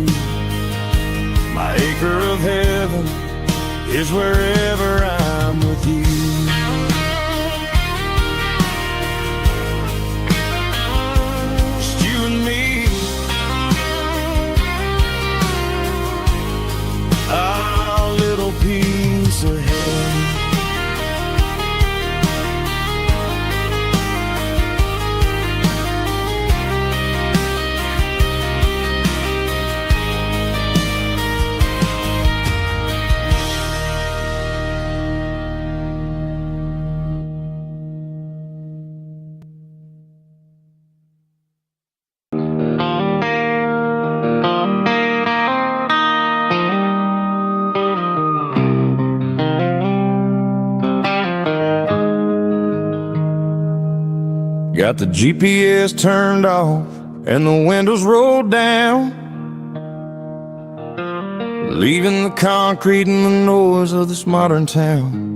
you. My acre of heaven is wherever I'm with you. Just you and me, our little piece of heaven. Got the GPS turned off and the windows rolled down, leaving the concrete and the noise of this modern town.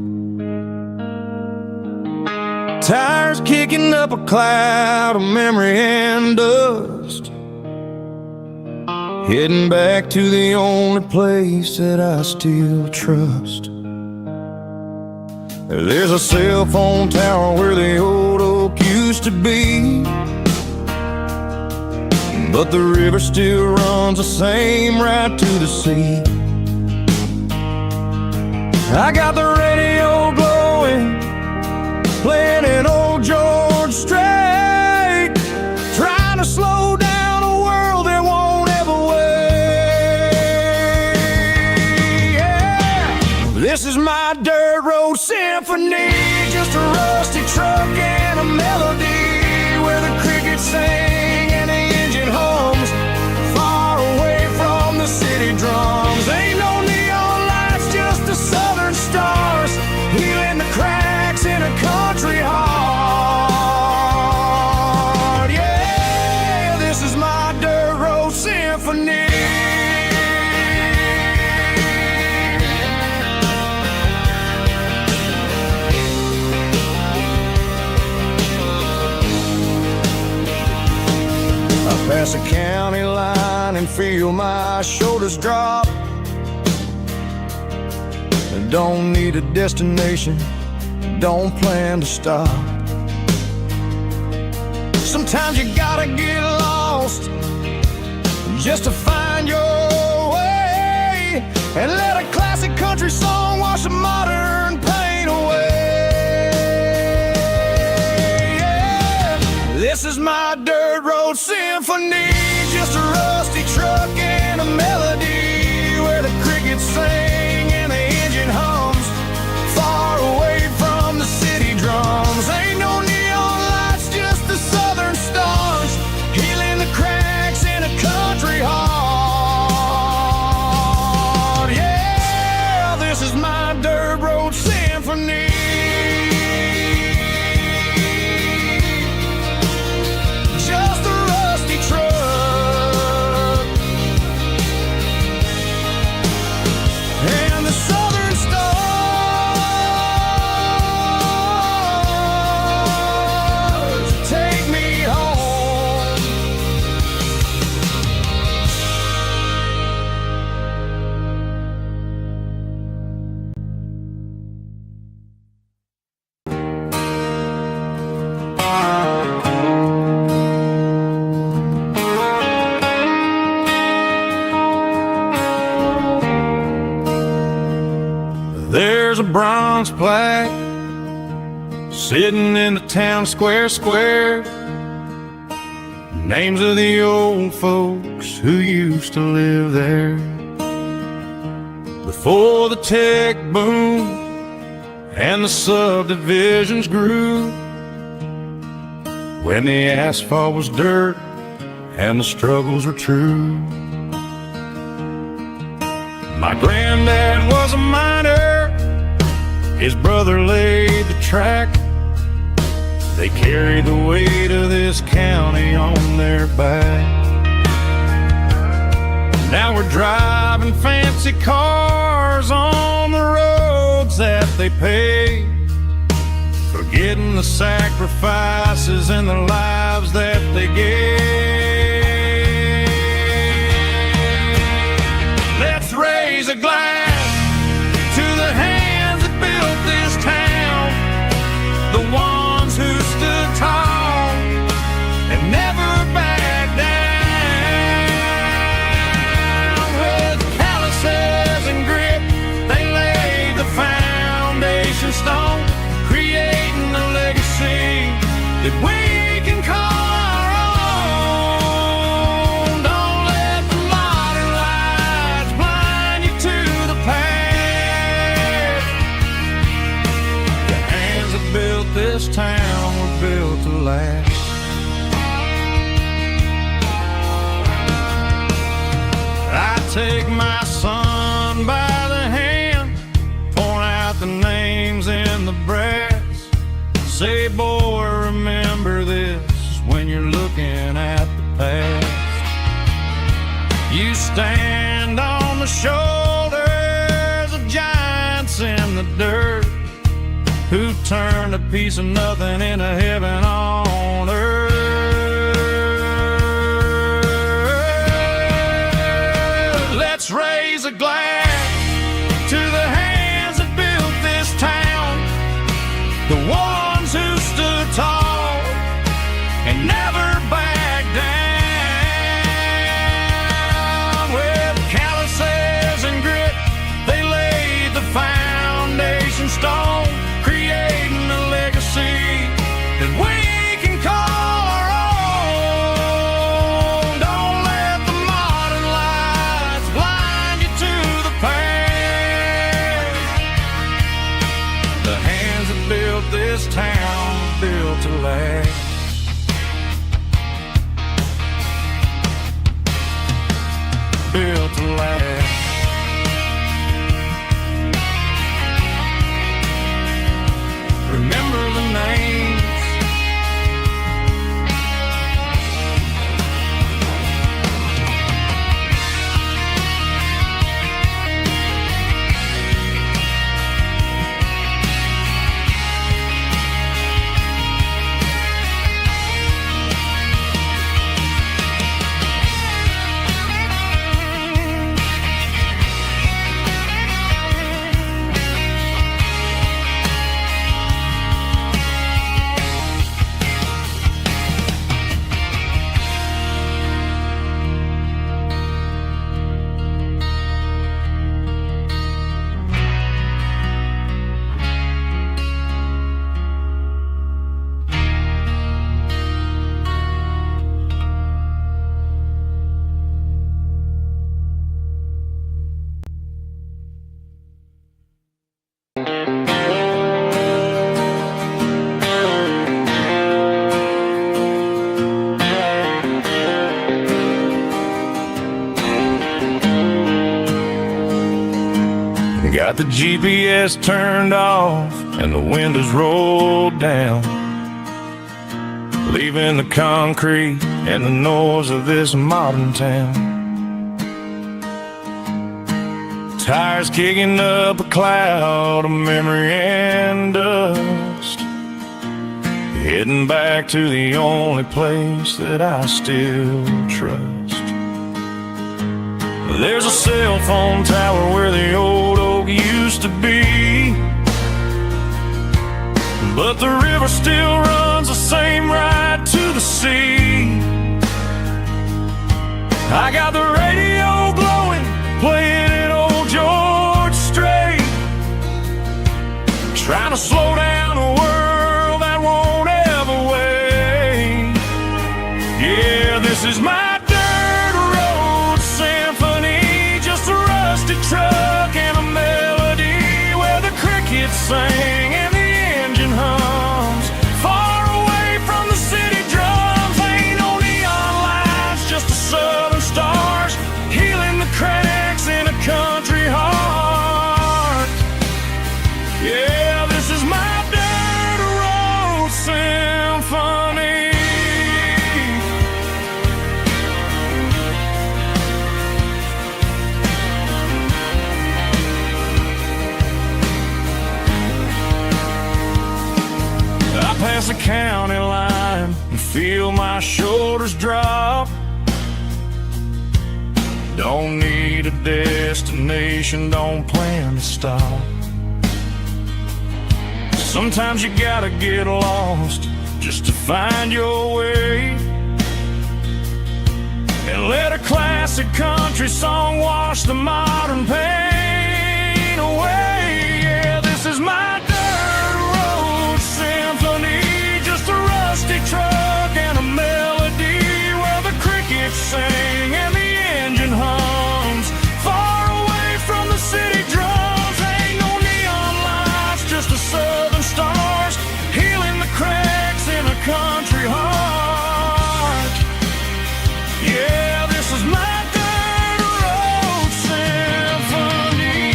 Tires kicking up a cloud of memory and dust, heading back to the only place that I still trust. There's a cell phone tower where the old oak used to be, but the river still runs the same right to the sea. I got the radio glowing, playing an old George Strait, trying to slow down a world that won't ever wait. Yeah. This is my dirt road symphony, just a rusty truck and a melody, where the crickets sing and the engine hums, far away from the city drums. Ain't no neon lights, just the southern stars, healing the cracks in a country heart. Yeah, this is my dirt road symphony. Pass a county line and feel my shoulders drop. Don't need a destination, don't plan to stop. Sometimes you gotta get lost just to find your way, and let a classic country song wash the modern pain away. Yeah. This is my dirt road symphony, just a rusty truck and a melody, where the crickets sing and the engine hums, far away from the city drums. Ain't no neon lights, just the southern stars, healing the cracks in a country heart. Yeah, this is my dirt road symphony. There's a bronze plaque sitting in the town square. Names of the old folks who used to live there before the tech boom and the subdivisions grew, when the asphalt was dirt and the struggles were true. My granddad was a miner, his brother laid the track. They carried the weight of this county on their back. Now we're driving fancy cars on the roads that they paved, forgetting the sacrifices and the lives that they gave. a glass to the hands that built this town, the ones who stood tall and never backed down. With calluses and grit, they laid the foundation stone, creating a legacy that we can call our own. Don't let the modern lights blind you to the past. The hands that built this town were built to last. I take my son by the hand, point out the names in the brass. Say, boy, remember this when you're looking at the past. You stand on the shoulders of giants in the dirt, who turned a piece of nothing into heaven on earth. Let's raise a glass to the hands that built this town, the ones who stood tall and never backed down. With calluses and grit, they laid the foundation stone, creating a legacy that we can call our own. Don't let the modern lights blind you to the past. The hands that built this town built to last. Built to last. Remember the names. Got the GPS turned off and the windows rolled down, leaving the concrete and the noise of this modern town. Tires kicking up a cloud of memory and dust, heading back to the only place that I still trust. There's a cell phone tower where the old oak used to be, but the river still runs the same right to the sea. I got the radio glowing, playing it old George Strait, trying to slow down a world that won't ever wait. Yeah, this is my dirt road symphony, just a rusty truck and a melody where the crickets sing and the engine hums. Far away from the city drums, ain't no neon lights, just the southern stars healing the cracks in a country heart. Yeah, this is my dirt road symphony. I pass the county line and feel my shoulders drop. Don't need a destination, don't plan to stop. Sometimes you gotta get lost just to find your way, and let a classic country song wash the modern pain away. Yeah, this is my dirt road symphony, just a rusty truck and a melody where the crickets sing and the engine hums, far away from the city drums. Ain't no neon lights, just the southern stars healing the cracks in a country heart. Yeah, this is my dirt road symphony.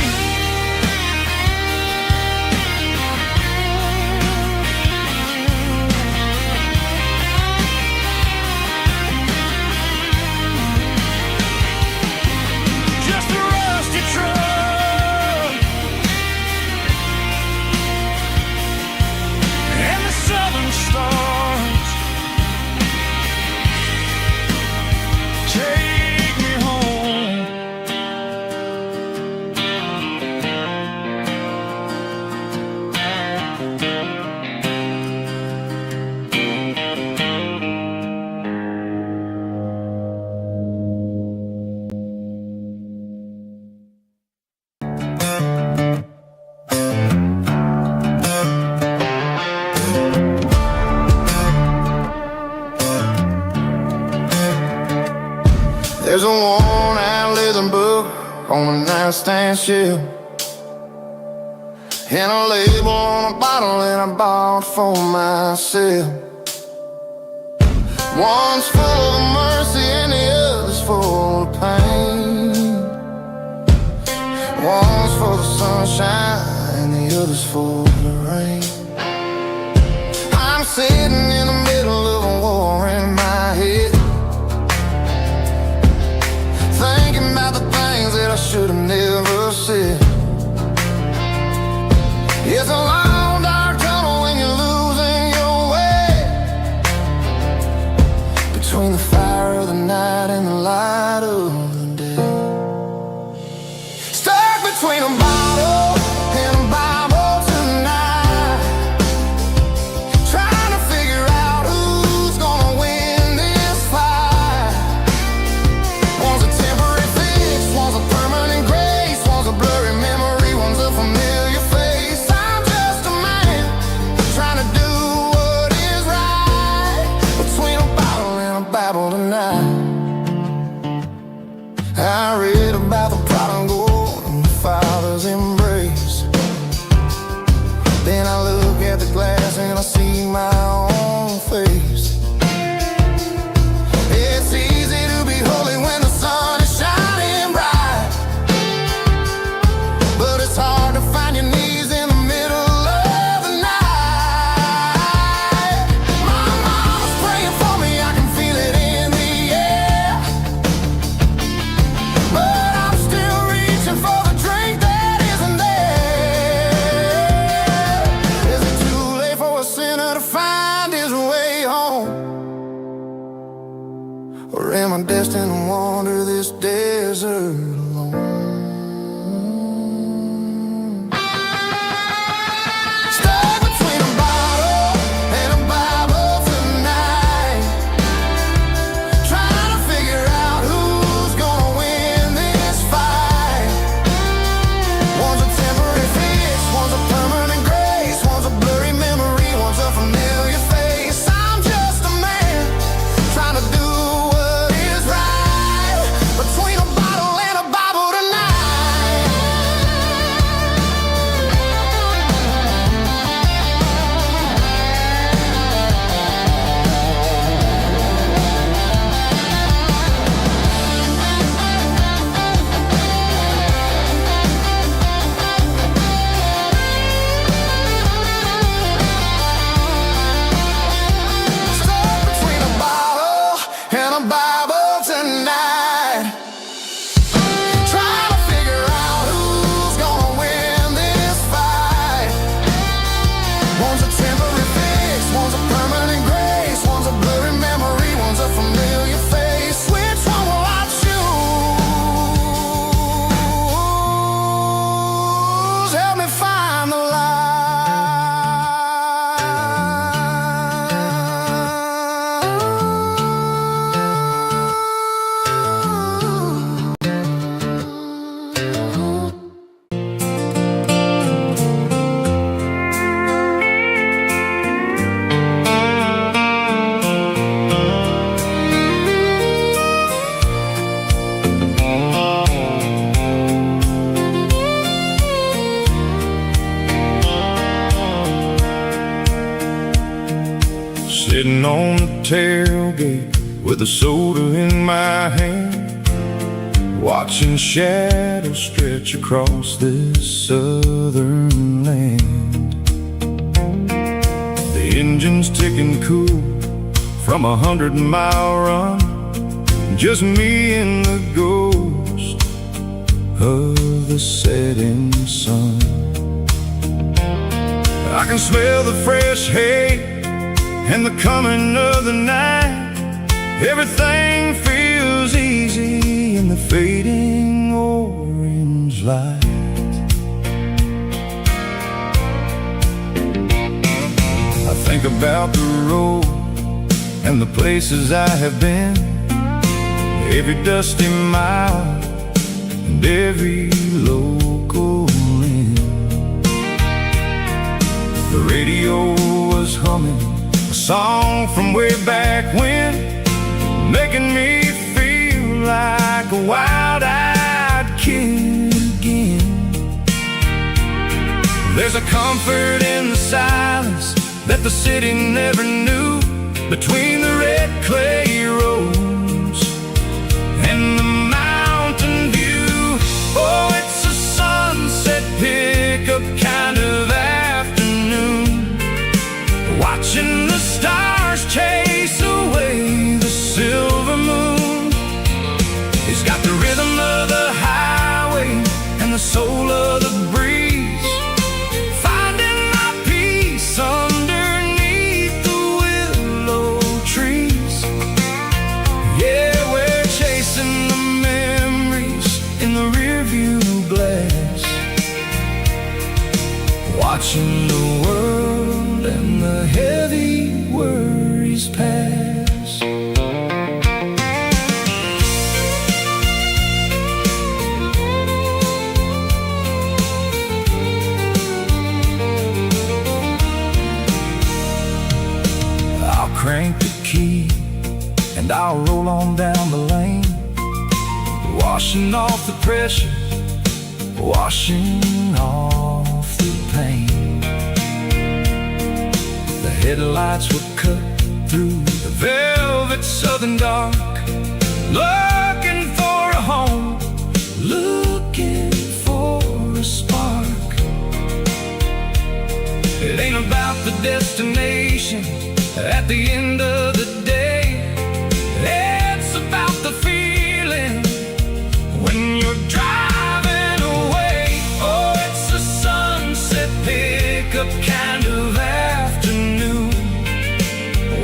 Just a rusty truck and the southern stars. Take me home. There's a worn-out leather book on the nightstand shelf, and a label on a bottle that I bought for myself. One's full of mercy and the other's full of pain. One's full of sunshine and the other's full of rain. I'm sitting in the middle of a war in my head, thinking about the things that I should have never said. It's a long dark tunnel when you're losing your way, between the fire of the night and the light of the day. Stuck between a bottle and a Bible tonight, trying to figure out who's gonna win this fight. One's a temporary fix, one's a permanent grace, one's a blurry memory, one's a familiar face. I'm just a man trying to do what is right, between a bottle and a Bible tonight. I read about the prodigal and the father's embrace. Then I look at the glass and I see my own face. It's easy to be holy when the sun is shining bright, but it's hard to find your knees in the middle of the night. My mama's praying for me, I can feel it in the air, but I'm still reaching for the drink that isn't there. Is it too late for a sinner to find his way home? Or am I destined to wander this desert alone? Stuck between a bottle and a Bible tonight, trying to figure out who's gonna win this fight. One's a temporary fix, one's a permanent grace, one's a blurry memory, one's a familiar face. I'm just a man trying to do what is right, between a bottle and a Bible tonight. tailgate with a soda in my hand, watching shadows stretch across this southern land. The engine's ticking cool from 100-mile run, just me and the ghost of the setting sun. I can smell the fresh hay and the coming of the night. Everything feels easy in the fading orange light. I think about the road and the places I have been, every dusty mile and every local inn. The radio was humming a song from way back when, making me feel like a wild-eyed kid again. There's a comfort in the silence that the city never knew, between the red clay roads and the mountain view. Oh, it's a sunset pickup kind of afternoon, watching the stars chase away the silver moon. It's got the rhythm of the highway and the soul of the breeze, finding my peace underneath the willow trees. Yeah, we're chasing the memories in the rearview glass, watching the world and the heavy worries pass. I'll crank the key and I'll roll on down the lane, washing off the pressure, washing off the pain. The headlights will cut through the velvet southern dark, looking for a home, looking for a spark. It ain't about the destination at the end of the day, it's about the feeling when you're driving away. Oh, it's a sunset pickup kind of afternoon,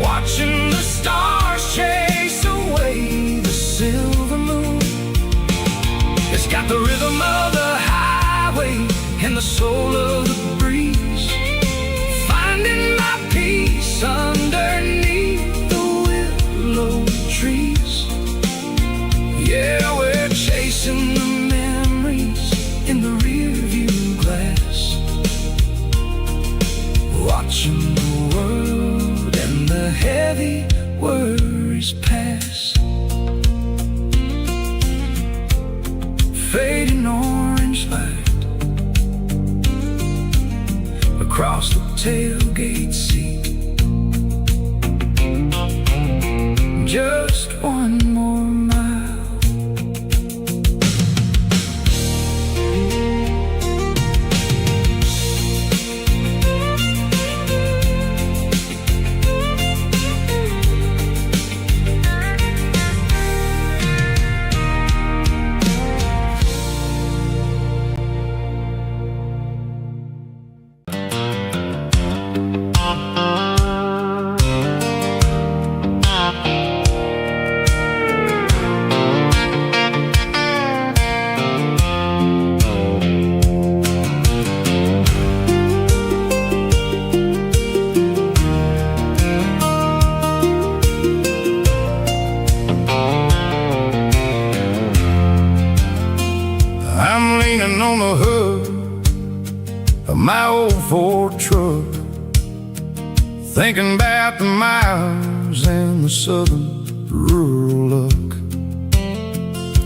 watching the stars chase away the silver moon. It's got the rhythm of the highway and the soul of the breeze, finding my peace underneath the willow trees. Yeah, we're chasing the memories in the rearview glass, watching the world and the heavy worries pass. Fading orange light across the tailgate seat, just one more mile. I'm leaning on the hood of my old Ford truck, thinking about the miles and the southern rural look.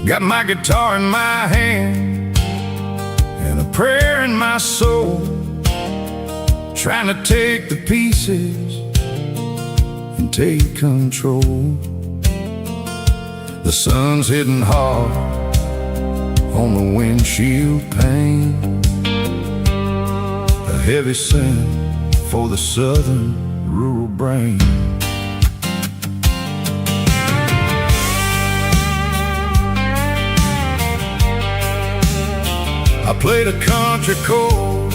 Got my guitar in my hand and a prayer in my soul, trying to take the pieces and take control. The sun's hitting hard on the windshield pane, a heavy scent for the southern rural brain. I played a country chord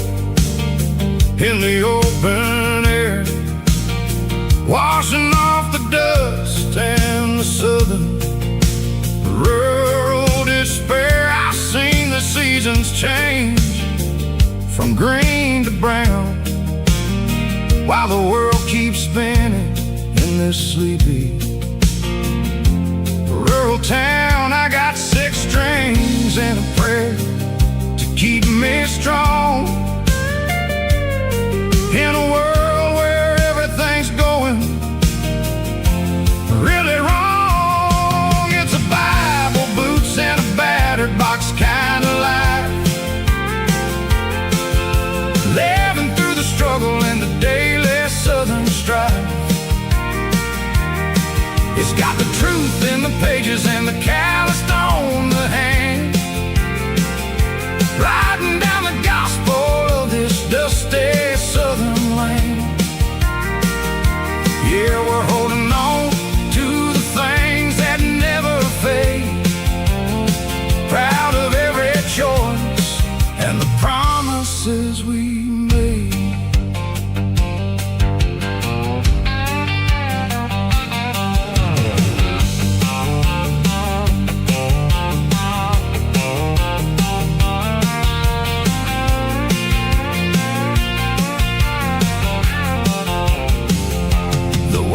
in the open air, washing off the dust and the southern rural despair. I've seen the seasons change from green to brown, while the world keeps spinning in this sleepy rural town. I got 6 strings and a prayer to keep me strong in a world where everything's going really wrong. It's a Bible, boots, and a battered box kind of life, living through the struggle and the daily southern strife. It's got the truth in the pages and the calloused on the hand, riding down the gospel of this dusty southern land. Yeah, we're holding on to the things that never fade, proud of every choice and the promises we made.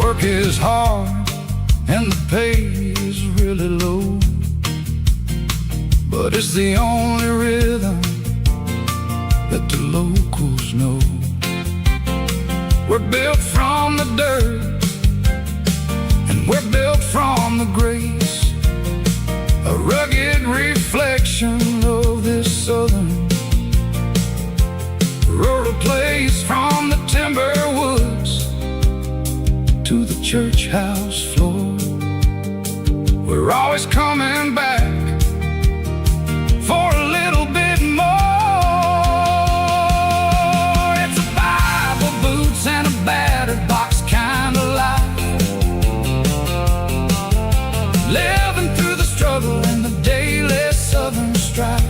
Work is hard and the pay is really low, but it's the only rhythm that the locals know. We're built from the dirt and we're built from the grace, a rugged reflection of this southern rural place. From the timber woods to the church house floor, we're always coming back for a little bit more. It's a Bible, boots, and a battered box kind of life, living through the struggle and the daily southern strife.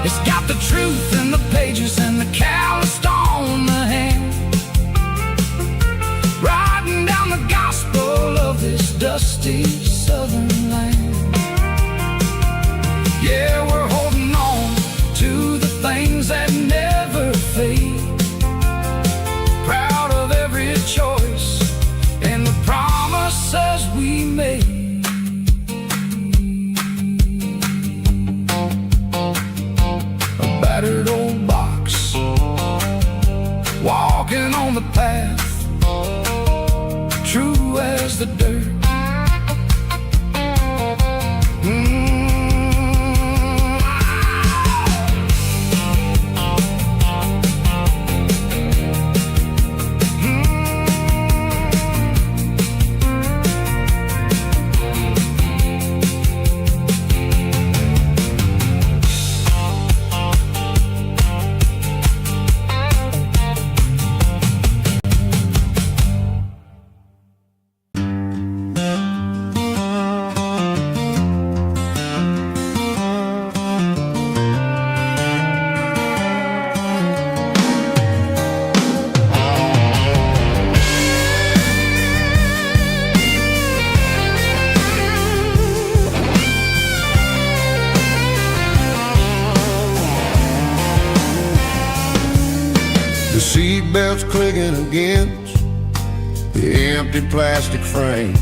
It's got the truth in the pages and the calloused on the hand, riding down the gospel of this dusty southern land. Yeah, we're holding on to the things that never fade, proud of every choice and the promises we made. A battered old box, walking on the path, true as the dirt. Seatbelts clicking against the empty plastic frame,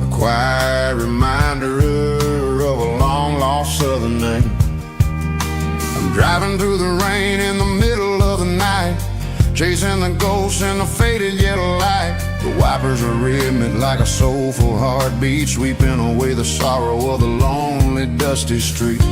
a quiet reminder of a long-lost southern name. I'm driving through the rain in the middle of the night, chasing the ghosts in the faded yellow light. The wipers are rhythmic like a soulful heartbeat, sweeping away the sorrow of the lonely, dusty street.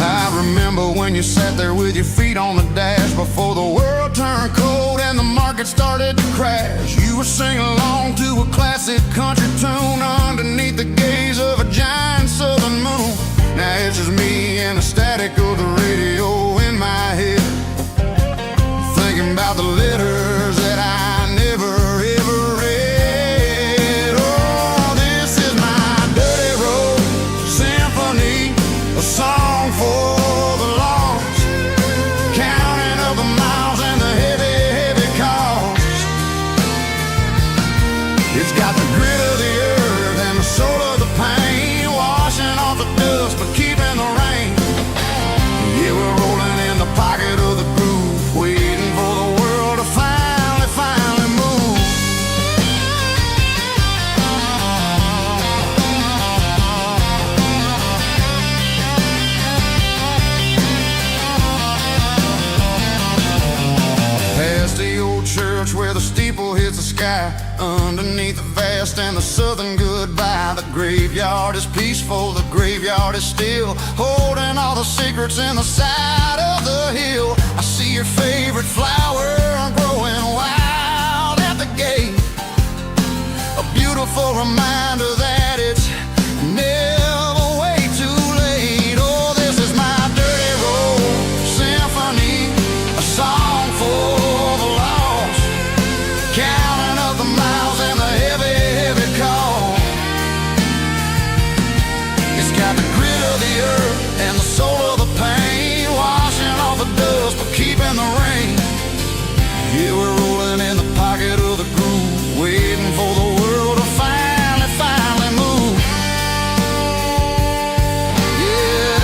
I remember remember when you sat there with your feet on the dash before the world turned cold and the market started to crash. You were singing along to a classic country tune underneath the gaze of a giant southern moon. Now it's just me and the static of the radio in my head, thinking about the letters that I never ever read. Oh, this is my dirty road symphony, a song for the lost, counting up the miles and the heavy, heavy cost. It's got the grit of the earth and the soul of the pain, washing off the dust but keeping the rain. Yeah, we're rolling in the pocket of the groove, waiting for the world to finally move. Past the old church where the steeple hits the sky, underneath the vast and the southern goodbye. The graveyard is peaceful, the graveyard is still, holding all the secrets in the side of the hill. I see your favorite flower growing wild at the gate, a beautiful reminder that it's never way too late. Oh, this is my dirty road symphony, a song for the lost, counting up the miles and the heavy, heavy call. It's got the grit of the earth and the soul of the pain, washing off the dust but keeping the rain. Yeah, we're rolling in the pocket of the groove, waiting for the world to finally move. Yeah,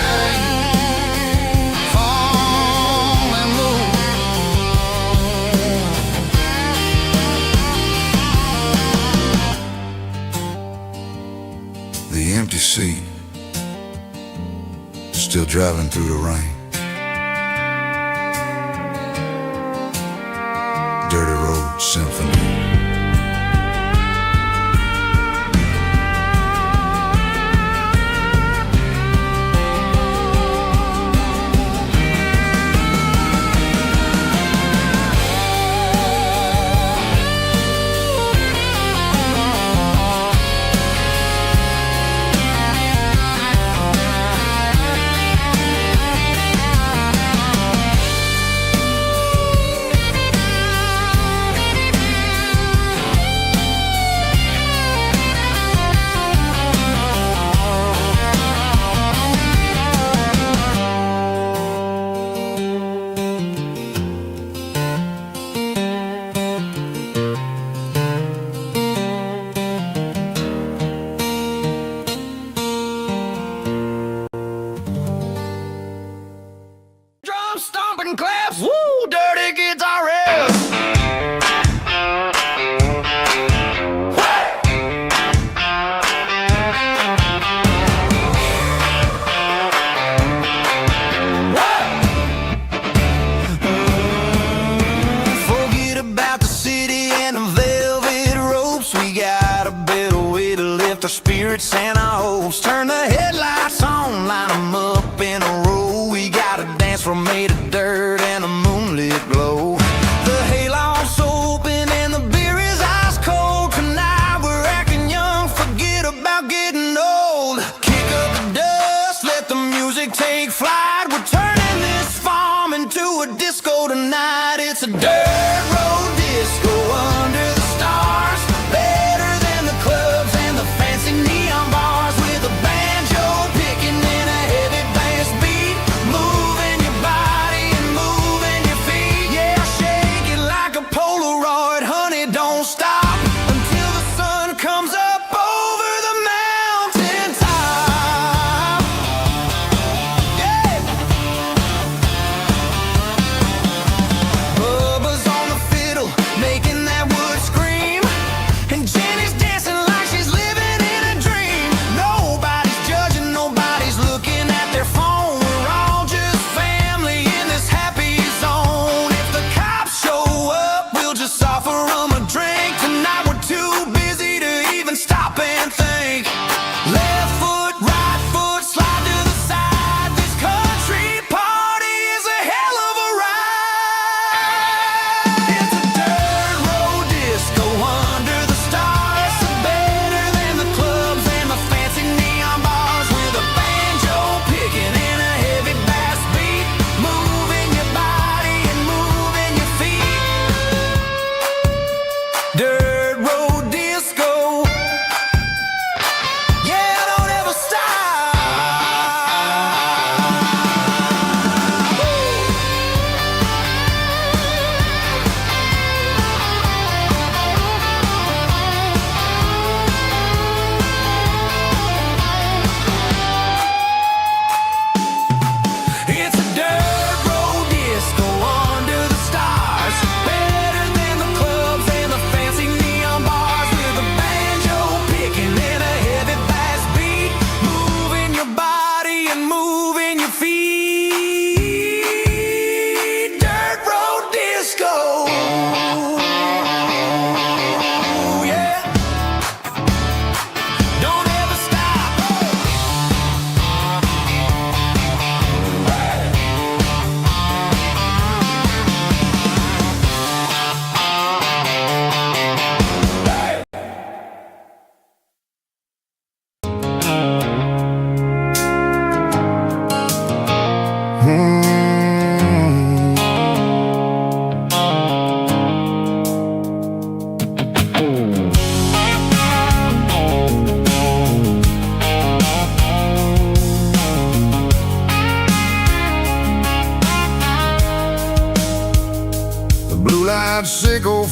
finally move. The empty seat, still driving through the rain. Dirty Road Symphony. Drum stomping claps, woo, dirty guitar riffs. Forget about the city and the velvet ropes. We got a better way to lift our spirits and our hopes. Turn the headlights on, line them up in a row. We got a dance floor made of dirt and a moonlit glow. The hayloft's open and the beer is ice cold. Tonight we're acting young, forget about getting old. Kick up the dust, let the music take flight. We're turning this farm into a disco tonight. It's a dirt road disco under the stars, better than the clubs and the fancy neon bars.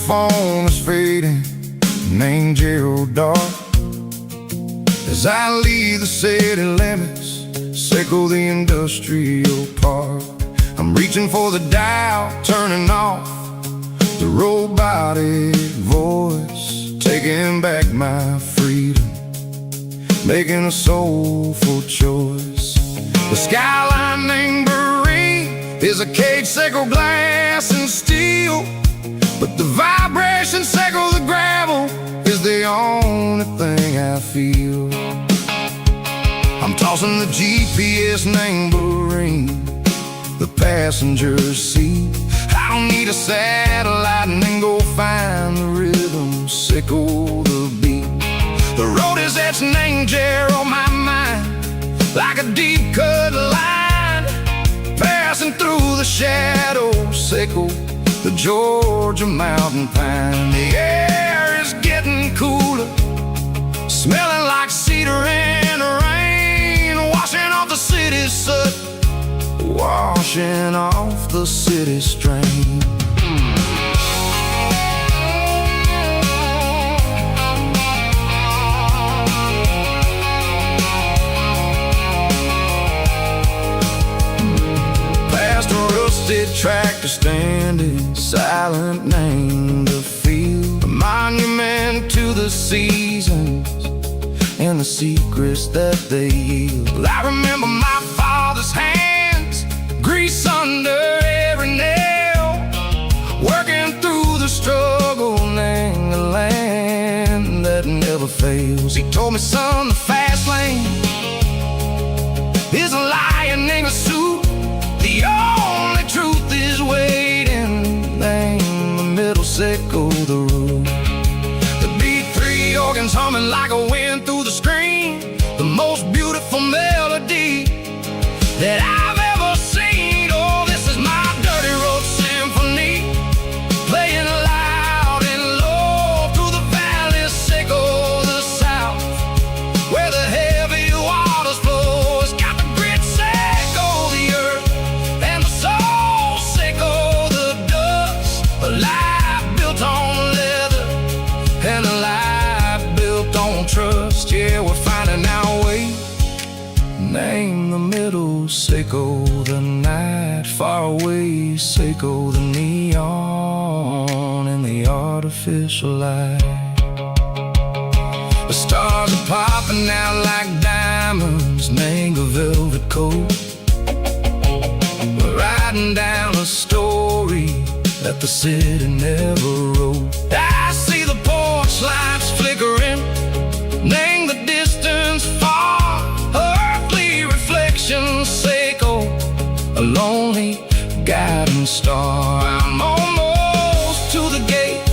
phone is fading, named Gerald Dark. As I leave the city limits, circle the industrial park. I'm reaching for the dial, turning off the robotic voice, taking back my freedom, making a soulful choice. The skyline named Marine is a cage, sickle, glass and steel, but the vibration, sickle, the gravel is the only thing I feel. I'm tossing the GPS named Marine, the passenger seat. I don't need a satellite and then go find the rhythm, sickle the beat. The road is etched named Jer on my mind, like a deep cut line, passing through the shadows, sickle the Georgia mountain pine. The air is getting cooler, smelling like cedar in the rain, washing off the city's soot, washing off the city strain. Past a rusted tractor standing silent, named the field, a monument to the seasons and the secrets that they yield. I remember my father's hands, grease under every nail, working through the struggle, named the land that never fails. He told me, son, the fast lane is a lion in a suit, the only truth is waiting, name the middle, sickle the root. The B3 organs humming like a wind through the screen, the most beautiful melody that I've ever seen. Oh, this is my dirty road symphony, playing loud and low through the valleys, sickle the south, where the heavy waters flow. It's got the grit, sickle the earth, and the soul, sickle the dust. A life built on leather and a life built on trust. Yeah, we're finding our way, name the middle, sickle the night, far away, sickle the neon and the artificial light. The stars are popping out like diamonds, name a velvet coat. We're riding down a story that the city never wrote. I see the porch lights flickering, name the distance far, earthly reflections, sickle a lonely guiding star. I'm almost to the gate,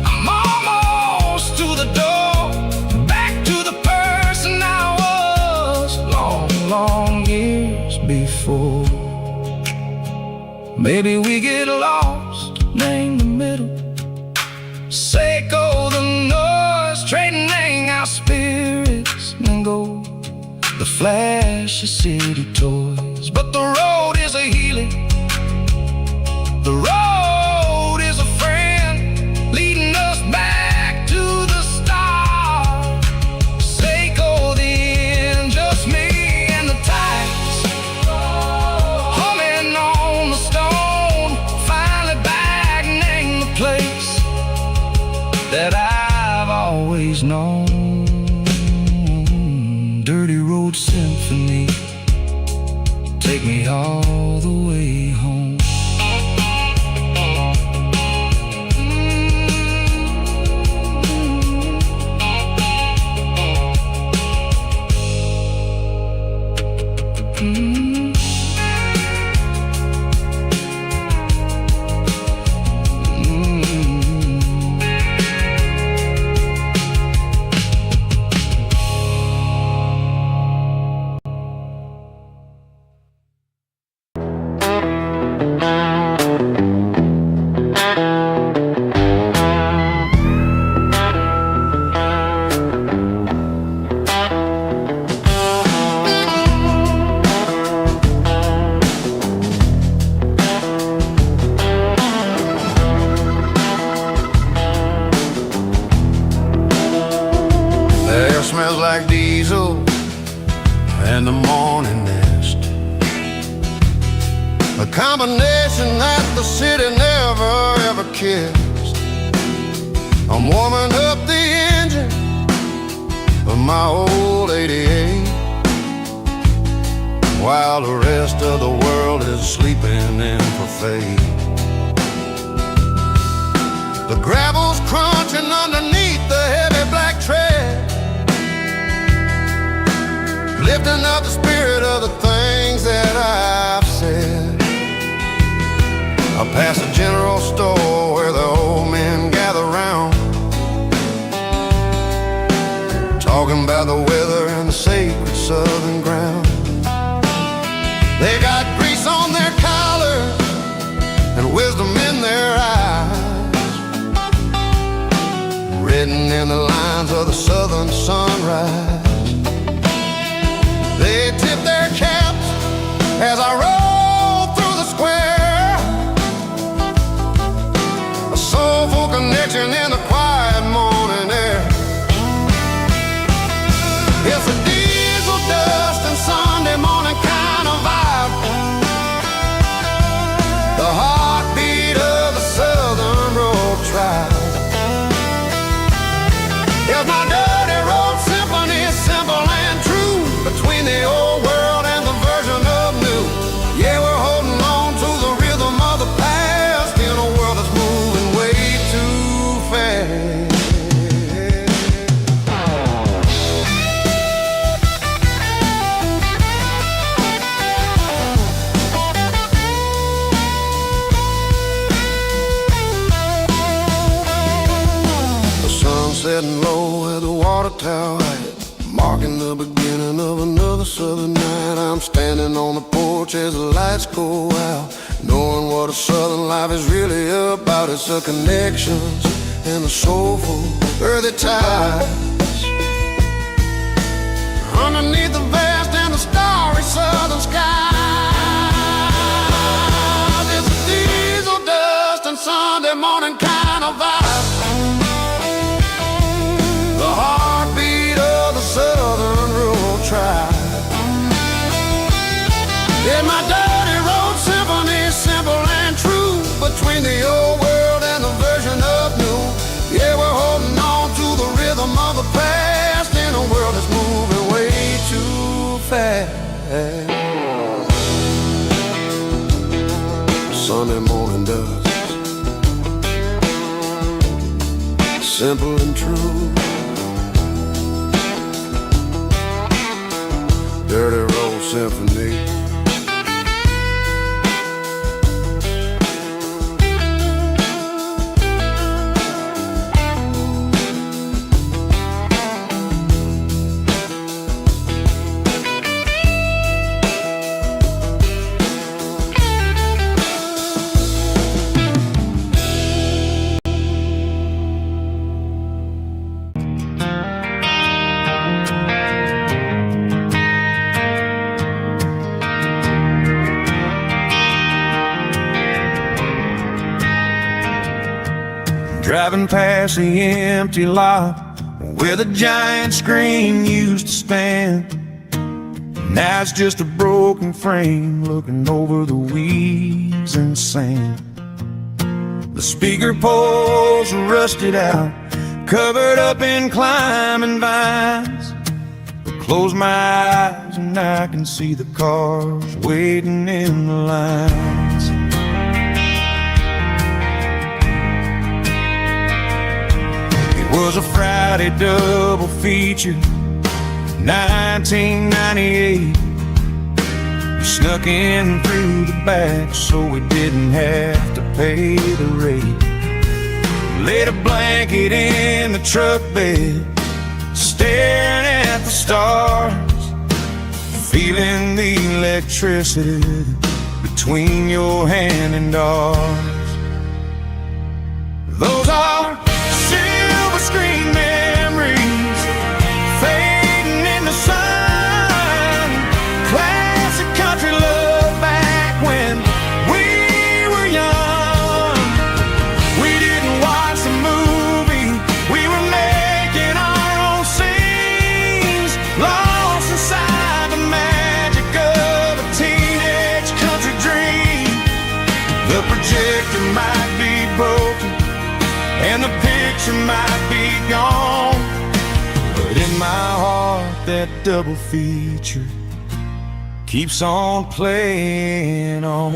I'm almost to the door, back to the person I was long, long years before. Maybe we get lost, name the middle, sickle the noise, trading our spirits and go the flash of city toys. But the road is a healing, the road is a friend, leading us back to the start. Sickle the end, just me and the tides, humming on the stone, finally back, name the place that I've always known. Dirty road symphony, take me all the way home. smells like diesel and the morning nest. A combination that the city never ever kissed. I'm warming up the engine of my old 88 while the rest of the world is sleeping in for fate. The gravel's crunching underneath the heavy black tread, lifting up the spirit of the things that I've said. I pass a general store where the old men gather round, talking about the weather and the sacred southern ground. They got grease on their collars and wisdom in their eyes, written in the lines of the southern sunrise. They tip their caps as I roll through the square, a soulful connection in the quiet morning air. It's a diesel dust and Sunday morning kind of vibe, the heartbeat of the southern road tribe. It's my dirty road symphony, simple and true, between the old world and the version of new. Yeah, we're holding on to the rhythm of the past in a world that's moving way too fast. The sun setting low at the water tower height, marking the beginning of another southern night. I'm standing on the porch as the lights go out, knowing what a southern life is really about. It's the connections and the soulful earthy ties underneath the vast and the starry southern skies. It's a diesel dust and Sunday morning kind of vibe, the heartbeat of the southern rural tribe. In my dirty road symphony, simple and true, between the old world and the version of new. Yeah, we're holding on to the rhythm of the past in a world that's moving way too fast. Sunday morning dust, simple and true, dirty road symphony. Driving past the empty lot where the giant screen used to stand. Now it's just a broken frame looking over the weeds and sand. The speaker poles are rusted out, covered up in climbing vines. Close my eyes and I can see the cars waiting in the lines. It was a Friday double feature, 1998. We snuck in through the back so we didn't have to pay the rate. Laid a blanket in the truck bed, staring at the stars, feeling the electricity between your hand and ours. Those are silver screen memories fading in the sun. Classic country love back when we were young. We didn't watch the movie, we were making our own scene. might be broken and the picture might be gone, but in my heart that double feature keeps on playing on.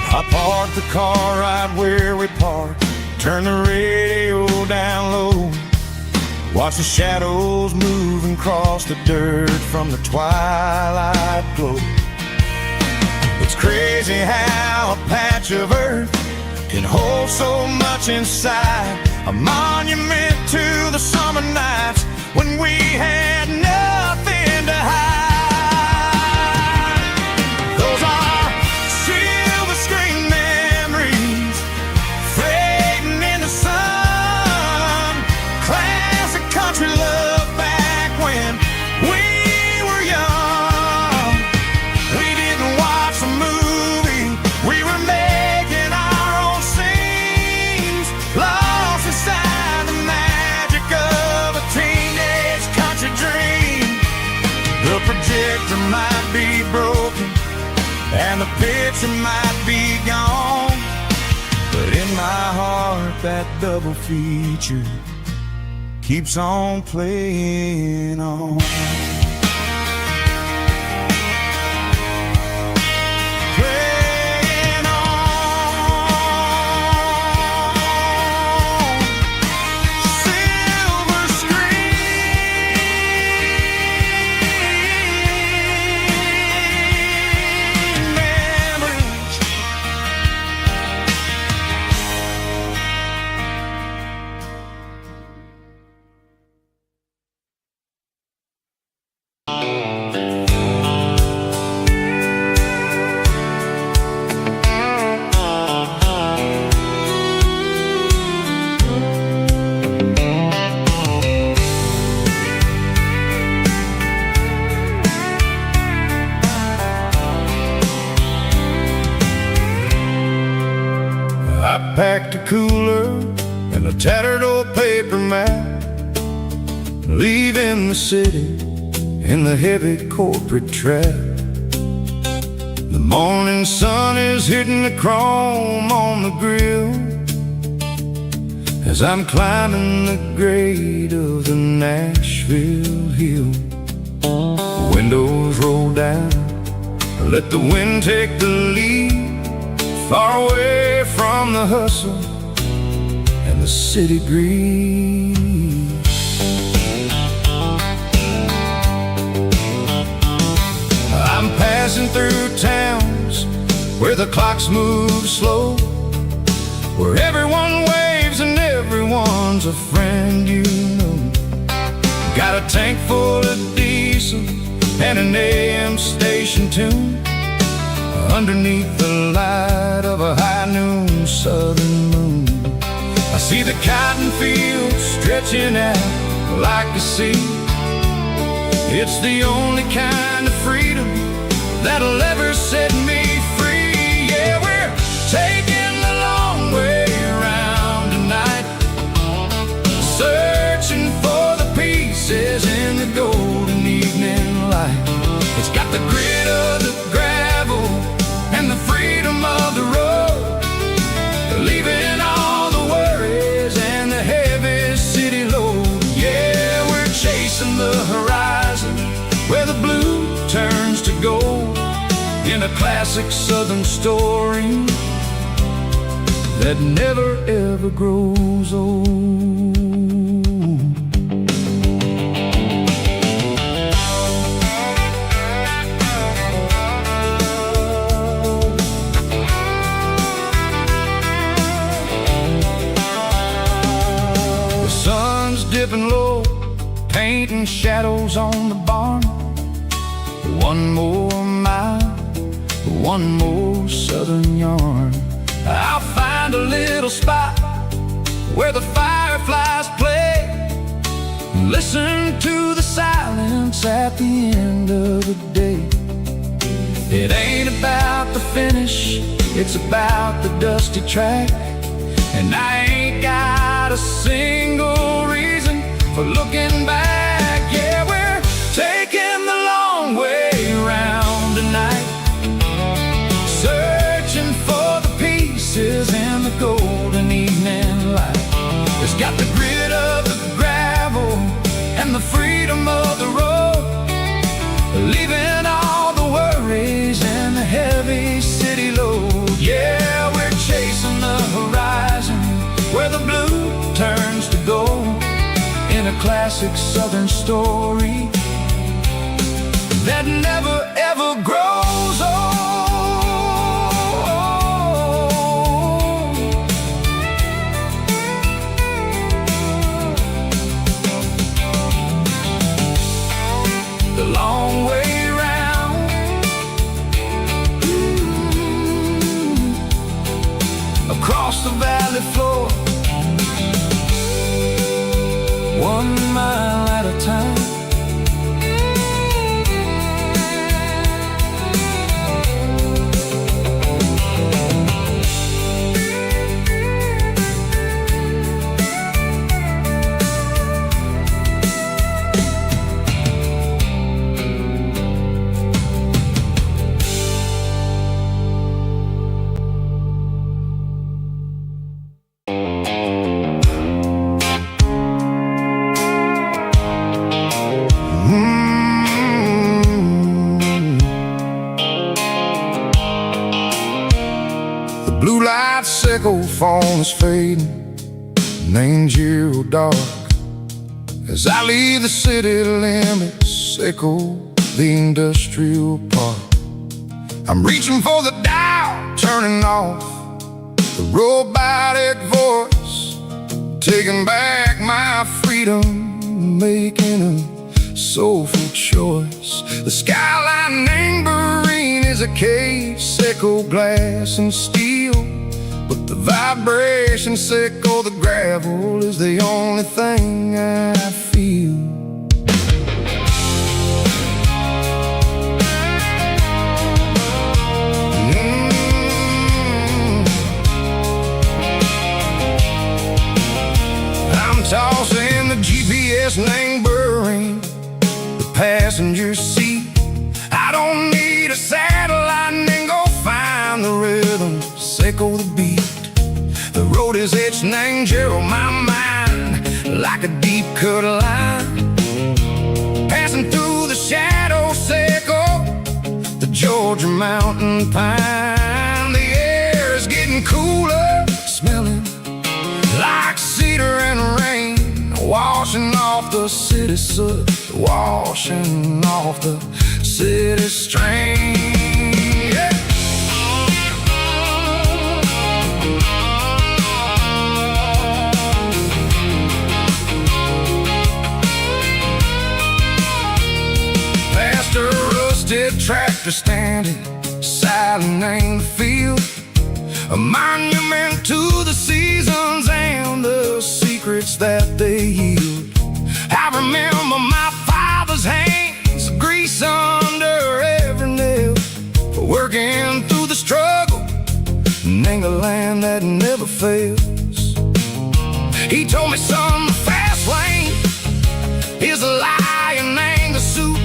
I parked the car right where we parked, turn the radio down low, watch the shadows moving across the dirt from the twilight glow. It's crazy how a patch of earth can hold so much inside, a monument to the summer nights when we had nothing to hide. Those are silver screen memories fading in the sun, classic country love back when we were young. We didn't watch a movie, we were making our own scenes, lost inside the magic of a teenage country dream. The projector might be broken and the picture might be gone, but in my heart that double feature keeps on playing on. Playing on. Silver screen memories. I packed a cooler and a tattered old paper map, leaving the city in the heavy corporate trap. The morning sun is hitting the chrome on the grill as I'm climbing the grade of the Nashville hill. Windows roll down, let the wind take the lead, far away from the hustle and the city breeze. I'm passing through towns where the clocks move slow, where everyone waves and everyone's a friend you know. Got a tank full of diesel and an AM station tune underneath the light of a high noon southern moon. I see the cotton fields stretching out like a sea. It's the only kind of freedom that'll ever set me free. Yeah, we're taking the long way around tonight, searching for the pieces in the golden evening light. It's got the grit of the gravel and the freedom of the road, leaving all the worries and the heavy city load. Yeah, we're chasing the horizon where the blue turns to gold, in a classic southern story that never ever grows old. Dipping low, painting shadows on the barn. One more mile, one more southern yarn. I'll find a little spot where the fireflies play, listen to the silence at the end of the day. It ain't about the finish, it's about the dusty track. And I ain't got a single reason for looking back. Yeah, we're taking the long way around. faces in the golden evening light. It's got the grit of the gravel and the freedom of the road, leaving all the worries and the heavy city load. Yeah, we're chasing the horizon where the blue turns to gold, in a classic southern story that never ever grows old. The long way round, across the valley floor, 1 mile at a time. Blue light sickle phone is fading, and ain't zero dark. As I leave the city limits, sickle the industrial park. I'm reaching for the dial, turning off the robotic voice, taking back my freedom, making a soulful choice. The skyline neighboring is a cave, sickle glass and steel, but the vibration sickle the gravel is the only thing I feel. I'm tossing the GPS neighboring the passenger seat. I don't need a satellite and go find the rhythm, sickle the beat. The road is etched and on my mind like a deep cut line, passing through the shadow sickle, the Georgia mountain pine. The air is getting cooler, smelling like cedar and rain, washing off the city soot, washing off the city strain. Yeah. Past a rusted tractor standing silent in the field, a monument to the seasons and the secrets that they yield. I remember my father's hands, grease under every nail, for working through the struggle in the land that never fails. He told me, son, the fast lane is a lie and ain't a suit.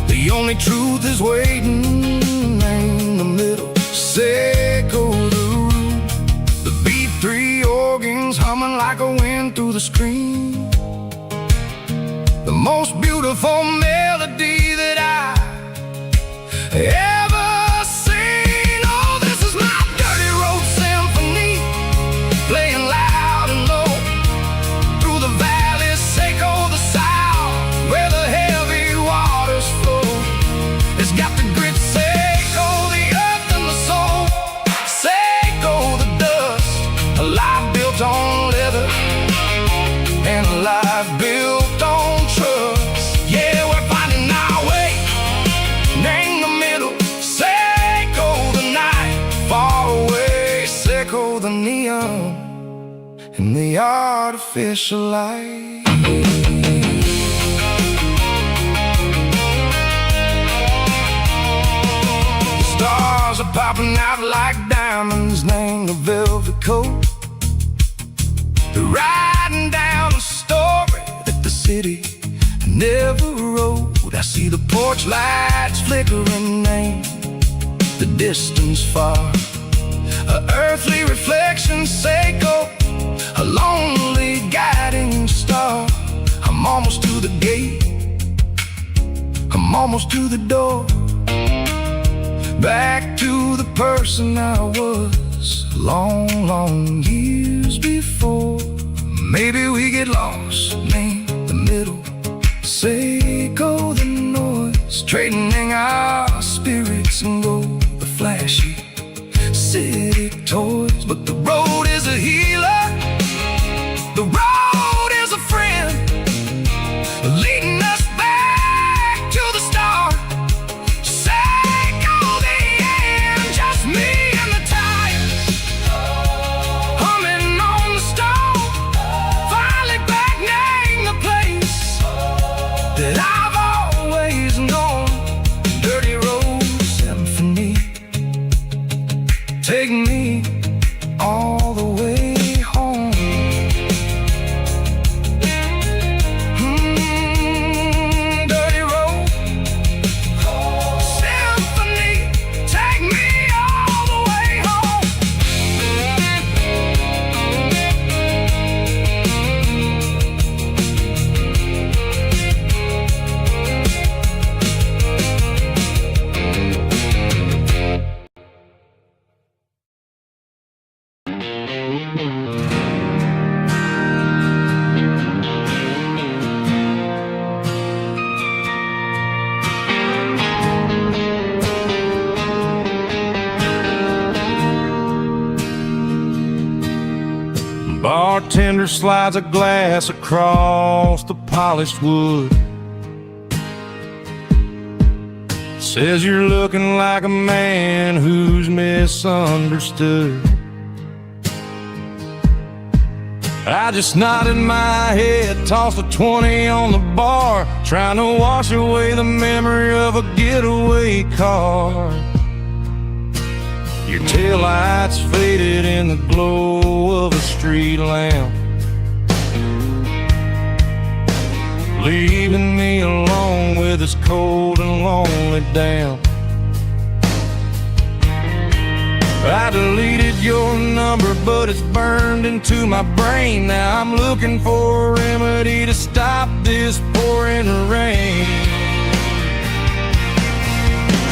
The only truth is waiting in the middle, sickle the root. The B3 organs humming like a wind through the screen, the most beautiful melody that I ever seen. Oh, this is my dirty road symphony, playing loud and low through the valleys, sickle the south, where the heavy waters flow. It's got the grit, sickle the earth and the soul, sickle the dust, a life built on leather and a life built on trust. Yeah, we're finding our way in the middle, sickle the night, far away, sickle the neon and the artificial light. The stars are popping out like diamonds, named the velvet coat. They're riding down the story that the city never wrote. I see the porch lights flickering in the distance far, a earthly reflections, Seiko, a lonely guiding star. I'm almost to the gate, I'm almost to the door, back to the person I was long, long years before. Maybe we get lost, name the middle, Seiko the noise, trading our spirits and go the flashy city toys. But the road is a healer, the road is a friend, leading us back to the start. Seiko the end, just me and the tires, humming on the stove, finally back name the place that I've always known. Dirty road symphony, take me all the way home. Dirty road symphony, take me all the way home. Bartender slides a glass across the polished wood, says you're looking like a man who's misunderstood. I just nodded my head, tossed a 20 on the bar, trying to wash away the memory of a getaway car. Your taillights faded in the glow of a street lamp, leaving me alone with this cold and lonely damp. I deleted your number, but it's burned into my brain. Now I'm looking for a remedy to stop this pouring rain.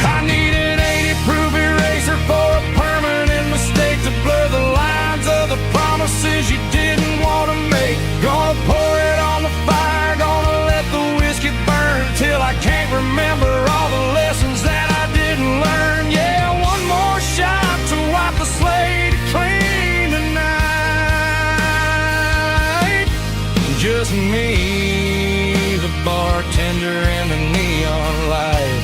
I need an 80-proof eraser for a permanent mistake, to blur the lines of the promises you didn't want to make. Gonna pour it on the fire, gonna let the whiskey burn till I can't remember all the lessons that I didn't learn. Yeah, one more shot to wipe the slate clean tonight. Just me, the bartender, and the neon light.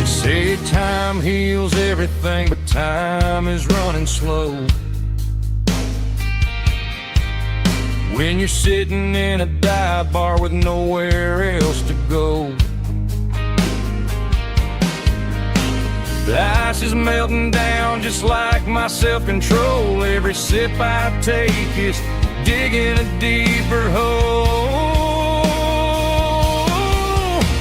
Say time heals everything, but time is running slow. When you're sitting in a dive bar with nowhere else to go, the ice is melting down just like my self-control. Every sip I take is digging a deeper hole.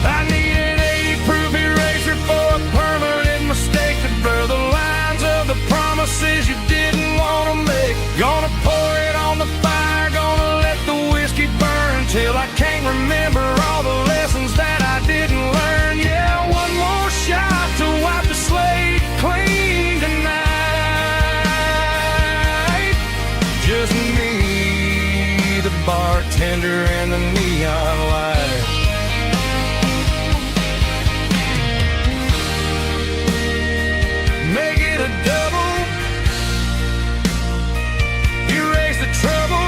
I need an 80-proof eraser for a permanent mistake, to blur the lines of the promises you didn't want to make. Gonna pour it on the fire, gonna let the whiskey burn till I can't remember all the lessons that I didn't learn. Yeah, one more shot to wipe the slate clean tonight. Just me, the bartender, and the neon light. Make it a double, erase the trouble.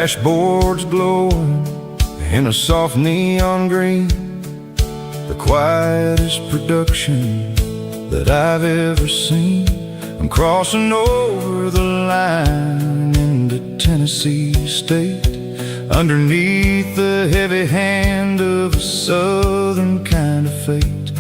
dashboard's glowing in a soft neon green, the quietest production that I've ever seen. I'm crossing over the line into Tennessee State, underneath the heavy hand of a southern kind of fate.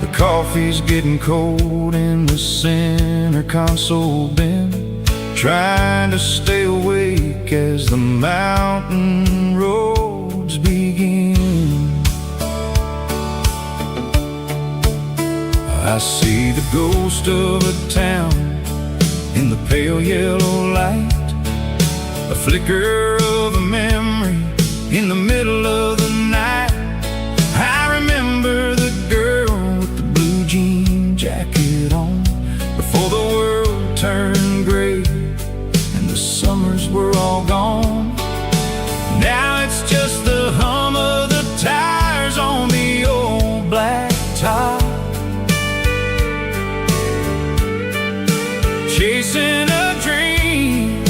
The coffee's getting cold in the center console bin, trying to stay awake as the mountain roads begin. I see the ghost of a town in the pale yellow light, a flicker of a memory in the middle of the night. I remember the girl with the blue jean jacket on, before the world turned gray and the summers were all gone. Now it's just the hum of the tires on the old black top, chasing a dream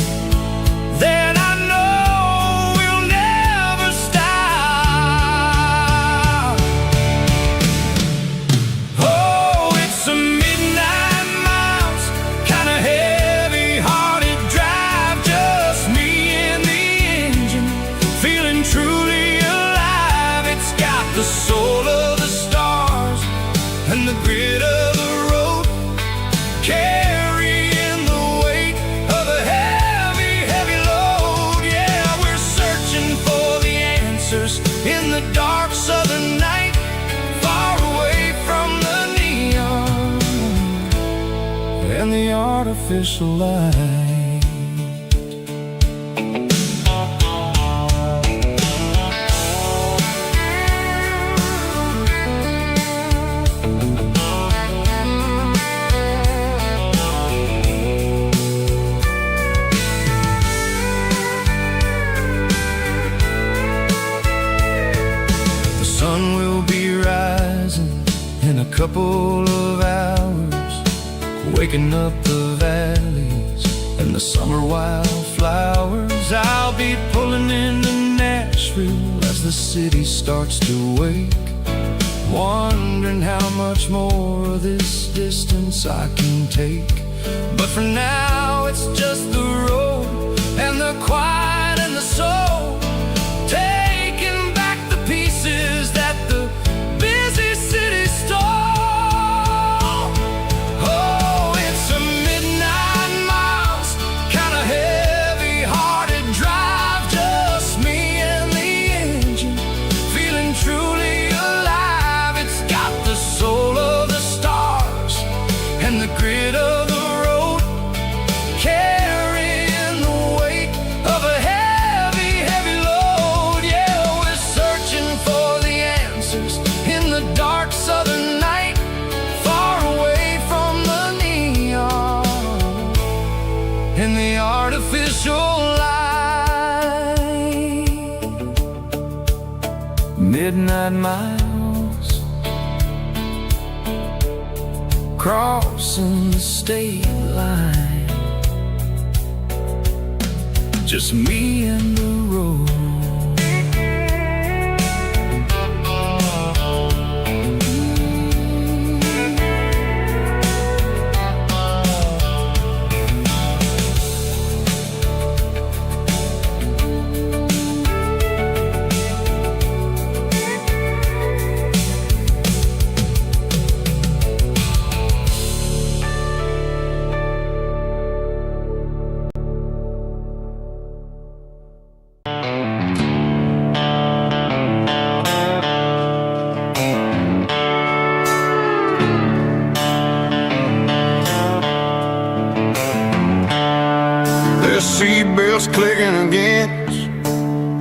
that I know will never stop. Oh, it's a midnight miles, kinda heavy-hearted drive, just me and the engine, feeling truly alive. It's got the soul of the stars and the grit of the road, carrying the weight of a heavy, heavy load. Yeah, we're searching for the answers in the dark southern night, far away from the neon and the artificial light. The sun will be rising in a couple of hours, waking up the valleys and the summer wildflowers. I'll be pulling into Nashville as the city starts to wake, wondering how much more of this distance I can take. But for now it's just the road and the quiet and the soul, taking back the pieces that the busy city stole. Oh, it's a midnight miles, kinda heavy-hearted drive, just me and the engine, feeling truly alive. It's got the soul of the stars and the grit of the road, carrying the weight of a heavy, heavy load. Yeah, we're searching for the answers in the dark southern night, far away from the neon and the artificial light. Midnight miles, crossing the state line, just me and the road. The seatbelts clicking against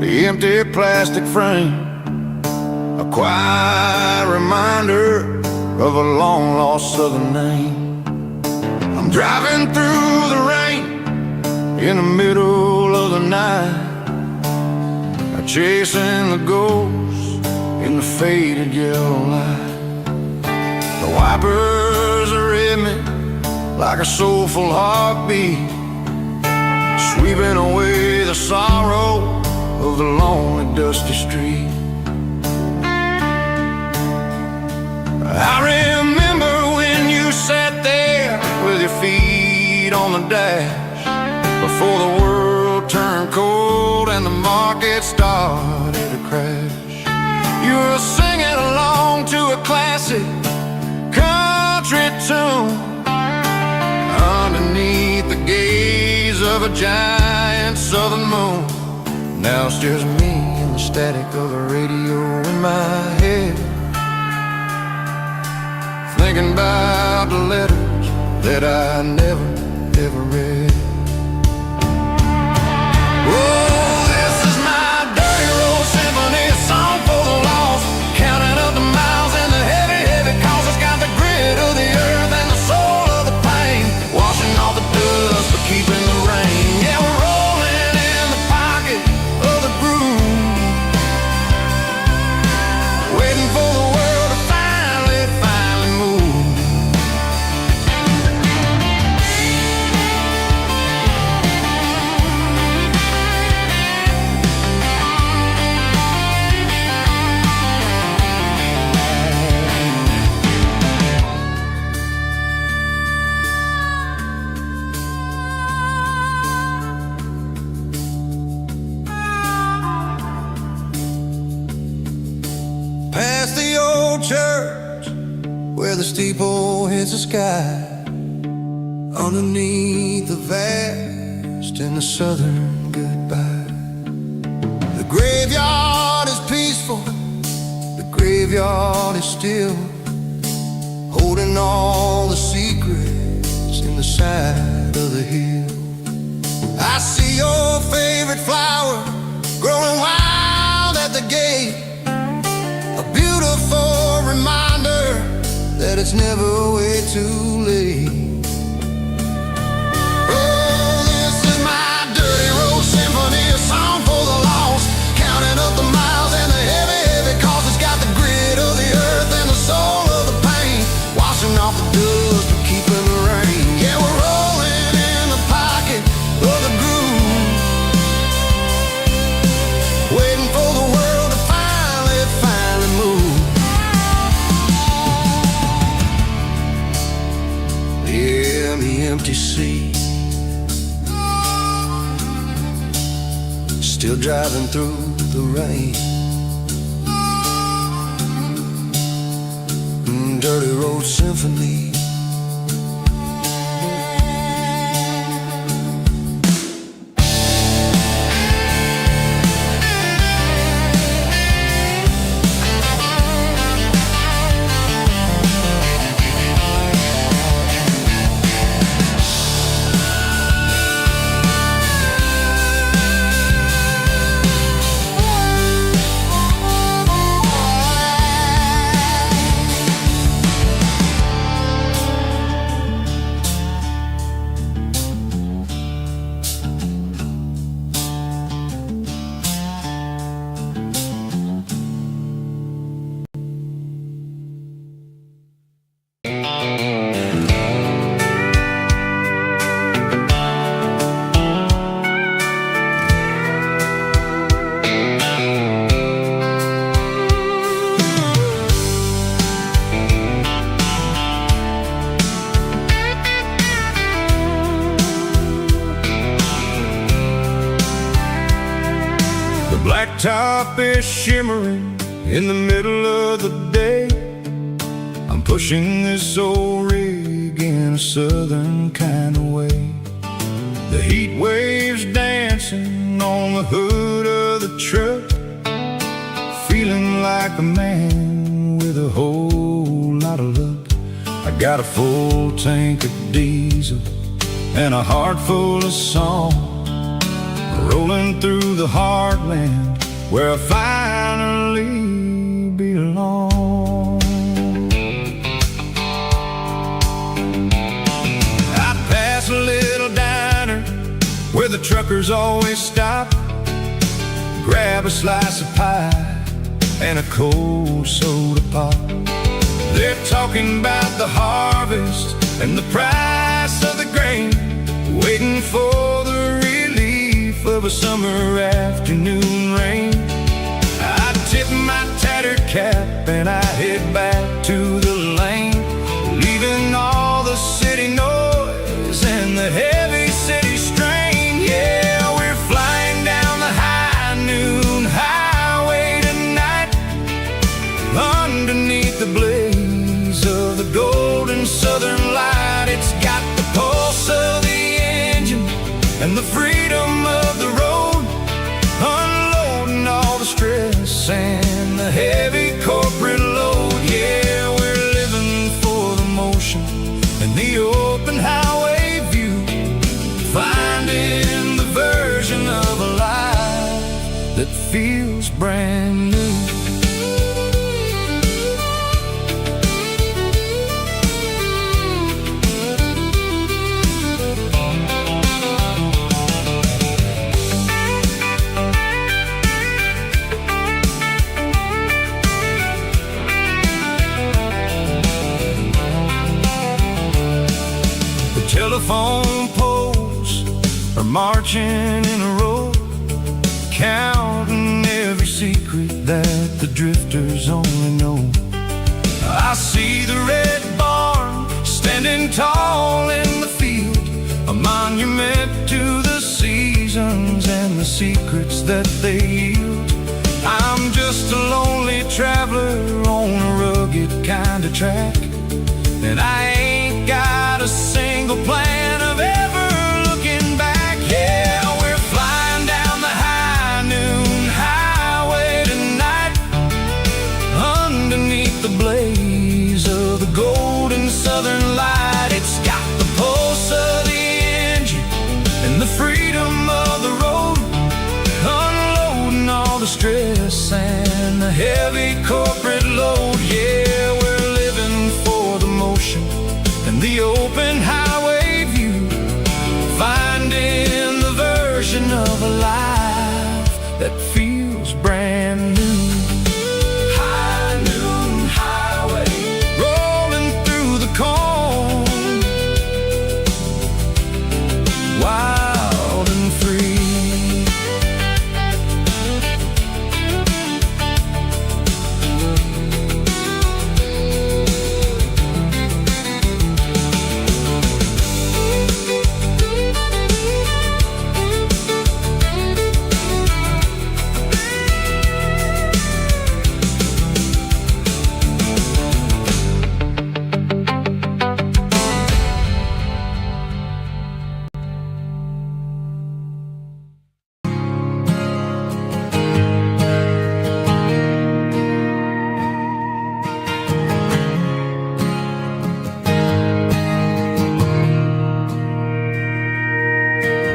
the empty plastic frame, a quiet reminder of a long-lost southern name. I'm driving through the rain in the middle of the night, chasing the ghost in the faded yellow light. The wipers are in me like a soulful heartbeat, sweeping away the sorrow of the lonely, dusty street. I remember when you sat there with your feet on the dash, before the world turned cold and the market started to crash. You were singing along to a classic country tune underneath the gaze of a giant southern moon. Now it's just me and the static of the radio in my head, thinking about the letters that I never, ever read. Oh, this is my dirty road symphony, a song for the lost, counting up the miles and the heavy, heavy calls. It's got the grit of the earth and the soul of the pain, washing off the dust but keeping the rain. Yeah, we're rolling in the pocket of the groove, waiting for the world to finally move. Past the old church where the steeple hits the sky, underneath the vast and the southern goodbye. The graveyard is peaceful, the graveyard is still, holding all the secrets in the side of the hill. I see your favorite flower growing wild at the gate, a beautiful reminder that it's never way too late. Oh, this is my dirty road symphony, a song for the lost, counting up the miles and the heavy, heavy calls. It's got the grit of the earth and the soul of the pain, washing off the dust but keeping the rain. Yeah, we're rolling in the pocket of the groove, waiting for the world to finally move. Yeah, the empty sea, still driving through the rain. Dirty road symphony. Blacktop is shimmering in the middle of the day. I'm pushing this old rig in a southern kind of way. The heat waves dancing on the hood of the truck, feeling like a man with a whole lot of luck. I got a full tank of diesel and a heart full of song, rolling through the heartland where I finally belong. I pass a little diner where the truckers always stop, grab a slice of pie and a cold soda pop. They're talking about the harvest and the price of the grain, waiting for the real relief of a summer afternoon rain. I tip my tattered cap and I head back to the lane, leaving all the city noise and the heavy city strain. Yeah, we're flying down the high noon highway tonight, underneath the blaze of the golden southern light. It's got the pulse of the engine and the freedom of the road, unloading all the stress and the heavy corporate load. Yeah, we're living for the motion and the open highway view, finding the version of a life that feels brand new. Telephone poles are marching in a row, counting every secret that the drifters only know. I see the red barn standing tall in the field, a monument to the seasons and the secrets that they yield. I'm just a lonely traveler on a rugged kind of track, and I ain't got a single plan of ever looking back. Yeah, we're flying down the high noon highway tonight, underneath the blaze of the golden southern light. It's got the pulse of the engine and the freedom of the road, unloading all the stress and the heavy corporate load. Yeah, we're living for the motion and the open highway view, finding the version of a life that feels brand new. High noon highway, rolling through the corn, wild and free.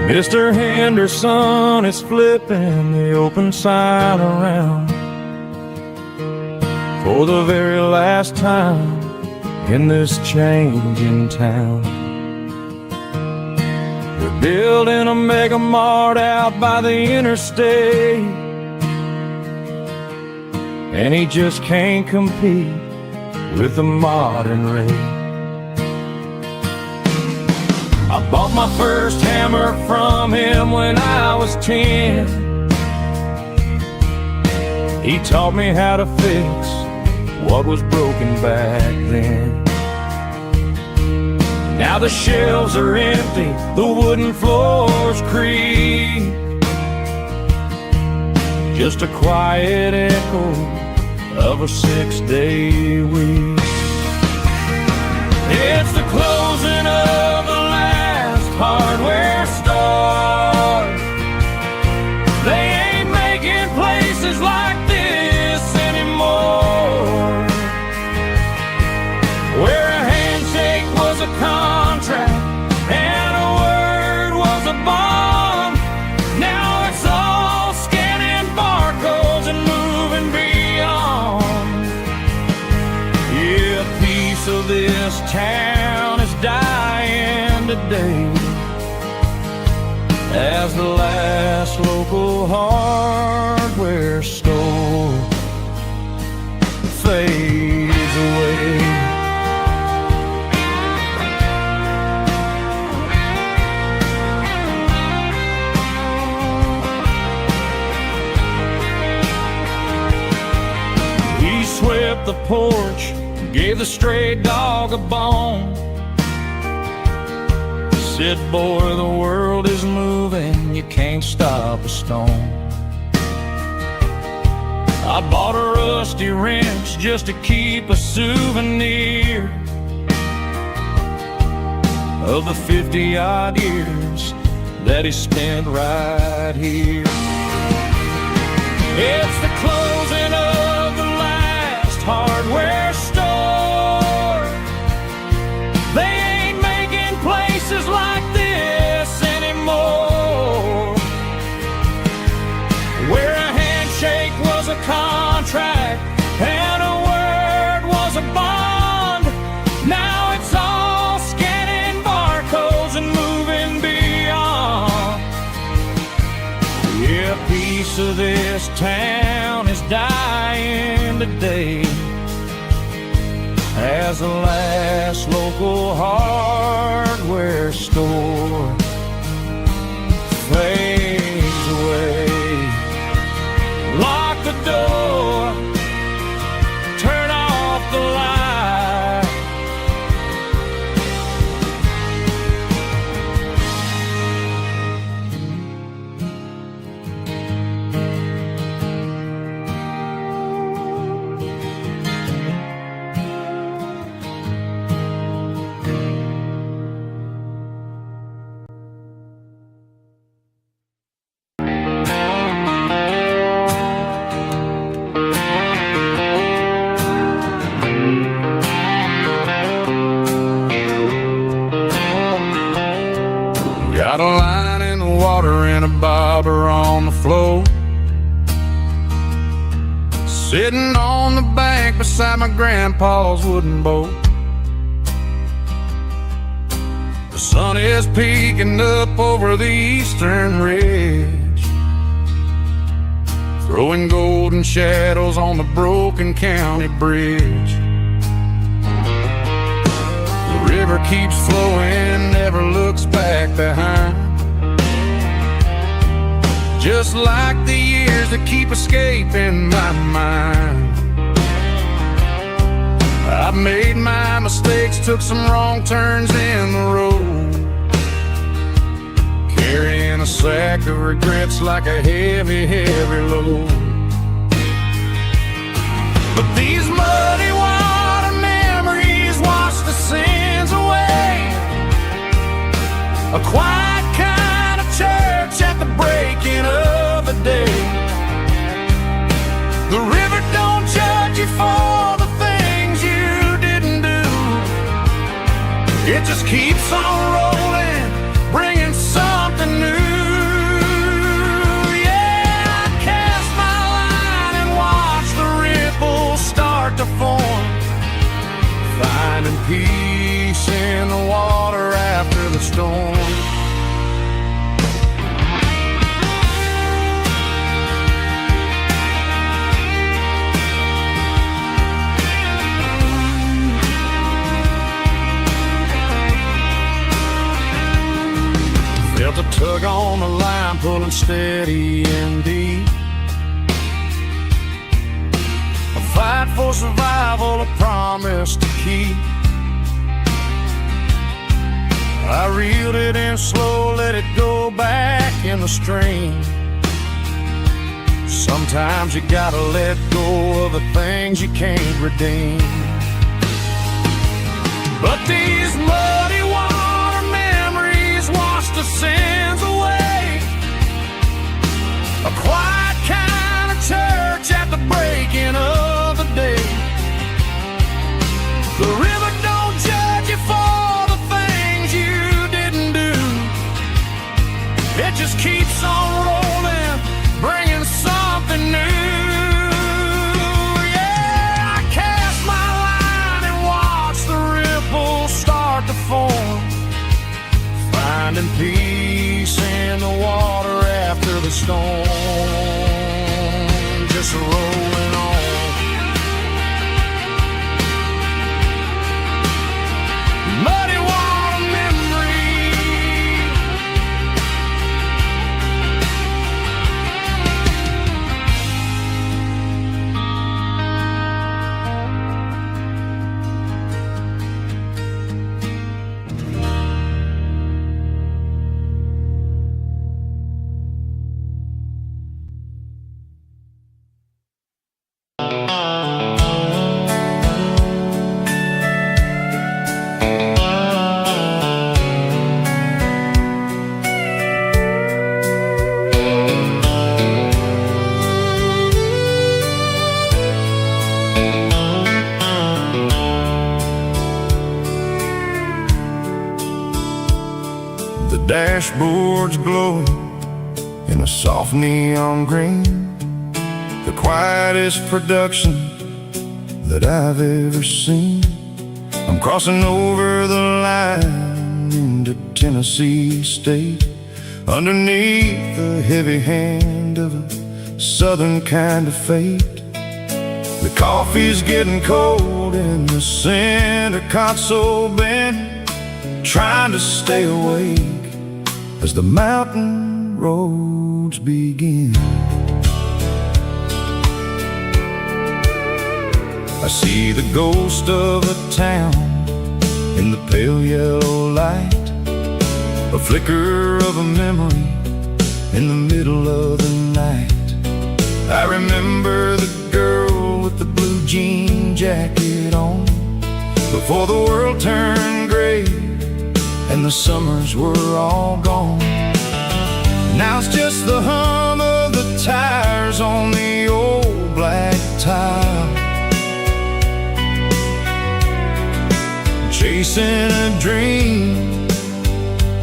Mr. Henderson is flipping the open sign around for the very last time in this changing town. They're building a mega mart out by the interstate, and he just can't compete with the modern rate. I bought my first hammer from him when I was 10. He taught me how to fix what was broken back then. Now the shelves are empty, the wooden floors creak, just a quiet echo of a 6-day week. It's the closing of the last hardware store. They ain't making places like this anymore, where a handshake was a contract and a word was a bond. Now it's all scanning barcodes and moving beyond. Yeah, a piece of this town is dying today as the last local hardware store fades away. stripped the porch, gave the stray dog a bone. Said, boy, the world is moving, you can't stop a stone. I bought a rusty wrench just to keep a souvenir of the 50-odd years that he spent right here. It's the closing of the last hardware store. They ain't making places like this anymore, where a handshake was a contract and a word was a bond. Now it's all scanning barcodes and moving beyond. Yeah, a piece of this town is dying today as the last local hardware store fades away. Lock the door, turn off the light. Got a line in the water and a bobber on the floor, sitting on the bank beside my grandpa's wooden boat. The sun is peeking up over the eastern ridge, throwing golden shadows on the broken county bridge. The river keeps flowing, never looks back behind, just like the years that keep escaping my mind. I've made my mistakes, took some wrong turns in the road, carrying a sack of regrets like a heavy, heavy load. But these muddy water memories wash the sins away. A quiet kind of church at the breaking of the day. The river don't judge you for the things you didn't do. It just keeps on rolling, bringing something new. Yeah, I cast my line and watch the ripples start to form, finding peace in the water after the storm. Felt a tug on the line, pulling steady and deep. A fight for survival, a promise to keep. I reeled it in slow, let it go back in the stream. Sometimes you gotta let go of the things you can't redeem. But these muddy water memories wash the sins away. A quiet kind of church at the breaking of the day. The river don't judge you for the things you didn't do. It just keeps on rolling, bringing something new. Yeah, I cast my line and watch the ripples start to form, finding peace in the water after the storm, just rolling on. Muddy water memory. dashboard's glowing in a soft neon green. The quietest production that I've ever seen. I'm crossing over the line into Tennessee State, underneath the heavy hand of a southern kind of fate. The coffee's getting cold in the center console bin, trying to stay awake as the mountain roads begin. I see the ghost of a town in the pale yellow light, a flicker of a memory in the middle of the night. I remember the girl with the blue jean jacket on, before the world turned gray and the summers were all gone. Now it's just the hum of the tires on the old black tile, chasing a dream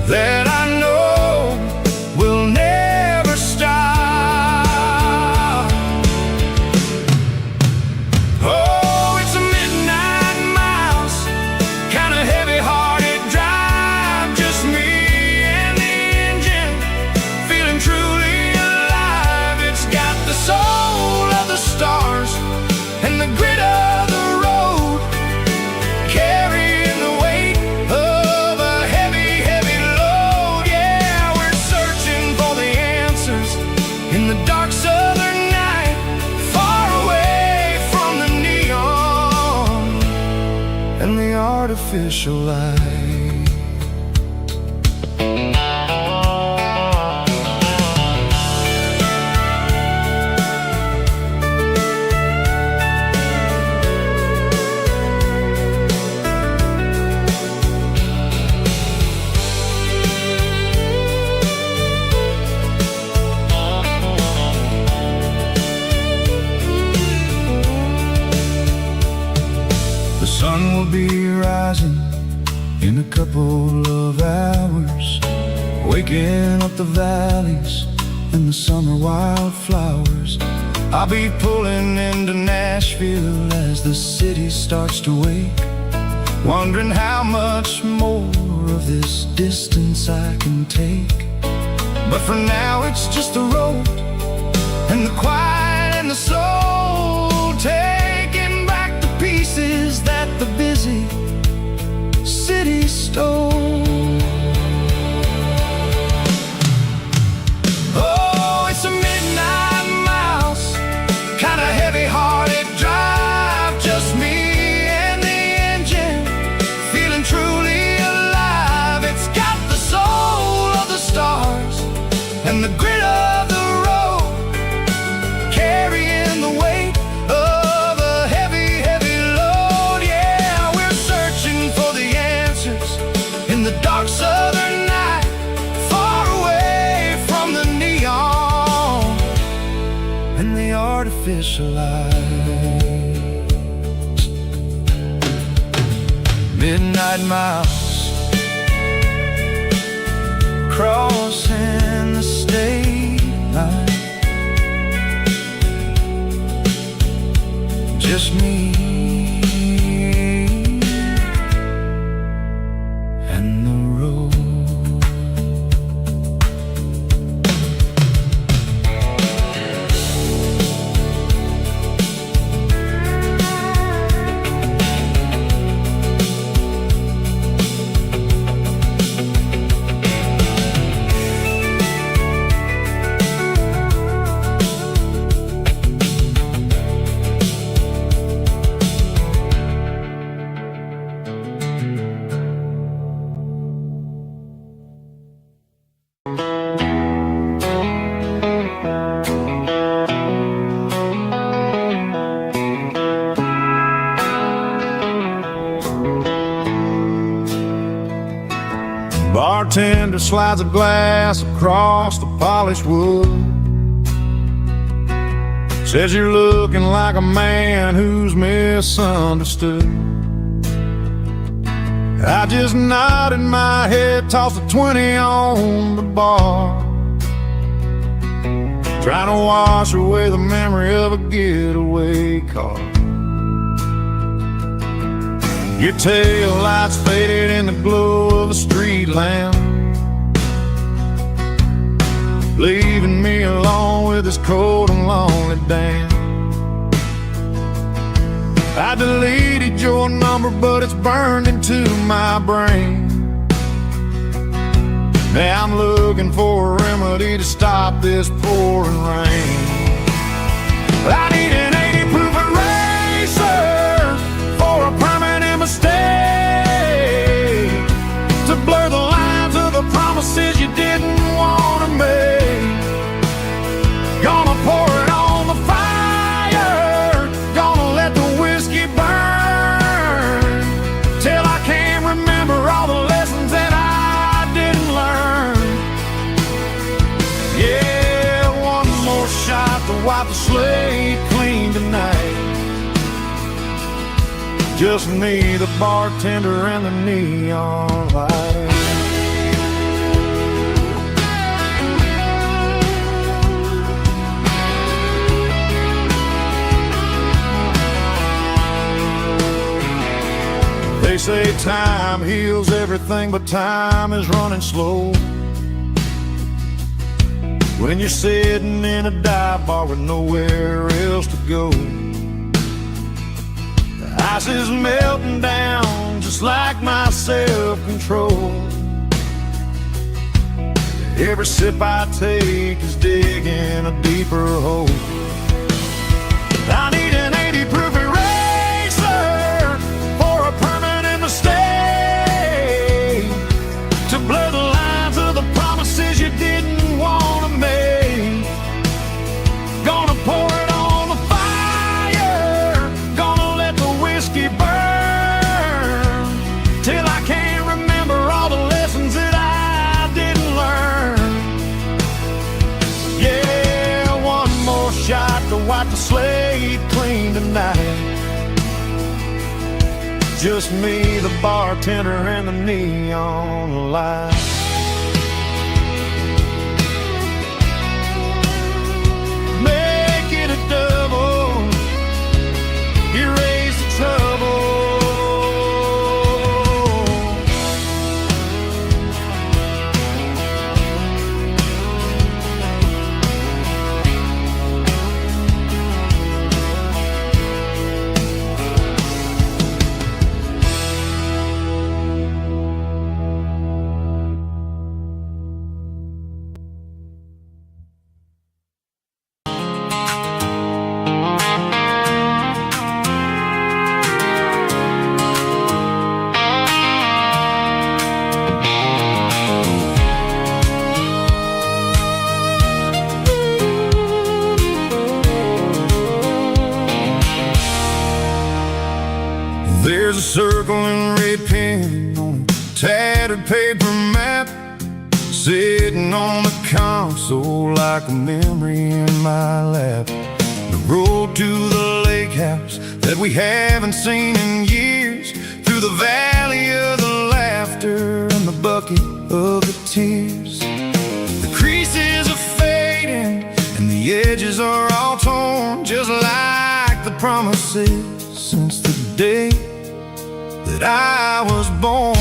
that I know will never stop. Oh, it's a midnight miles, kinda heavy-hearted drive, just me and the engine, feeling truly alive. It's got the soul of the stars and the grit of the road, carrying the weight of a heavy, heavy load. Yeah, we're searching for the answers in the dark southern night, far away from the neon and the artificial light. The sun will be rising in a couple of hours, waking up the valleys and the summer wildflowers. I'll be pulling into Nashville as the city starts to wake, wondering how much more of this distance I can take. But for now it's just the road and the quiet and the soul, taking back the pieces that the busy city stole. Oh, it's a midnight miles, kinda heavy-hearted drive, just me and the engine, feeling truly alive. It's got the soul of the stars and the grit of the road, carrying the weight of a heavy, heavy load. Yeah, we're searching for the answers in the dark southern night, far away from the neon and the artificial lights. Midnight miles, crossing the state line, just me and the road. Bartender slides a glass across the polished wood, says you're looking like a man who's misunderstood. I just nodded my head, tossed a 20 on the bar, trying to wash away the memory of a getaway car. Your tail lights faded in the glow of a street lamp, leaving me alone with this cold and lonely dance. I deleted your number, but it's burned into my brain. Now I'm looking for a remedy to stop this pouring rain. I need an 80 proof eraser for a permanent mistake, to blur the lines of the promises you didn't want to make. Gonna pour it on the fire, gonna let the whiskey burn, till I can't remember all the lessons that I didn't learn. Yeah, one more shot to wipe the slate clean tonight. Just me, the bartender, and the neon light. They say time heals everything, but time is running slow when you're sitting in a dive bar with nowhere else to go. The ice is melting down just like my self-control. Every sip I take is digging a deeper hole. I need an 80 proof eraser for a permanent mistake, to blur the lines of the promises you didn't want to make. Gonna pour it on the fire, gonna let the whiskey burn, till I can't remember all the lessons that I didn't learn. Yeah, one more shot to wipe the slate clean tonight. Just me, the bartender, and the neon light. Make it a double, erase the trouble. There's a circle and red pen on a tattered paper map, sitting on the console like a memory in my lap. The road to the lake house that we haven't seen in years, through the valley of the laughter and the bucket of the tears. The creases are fading and the edges are all torn, just like the promises since the day that I was born.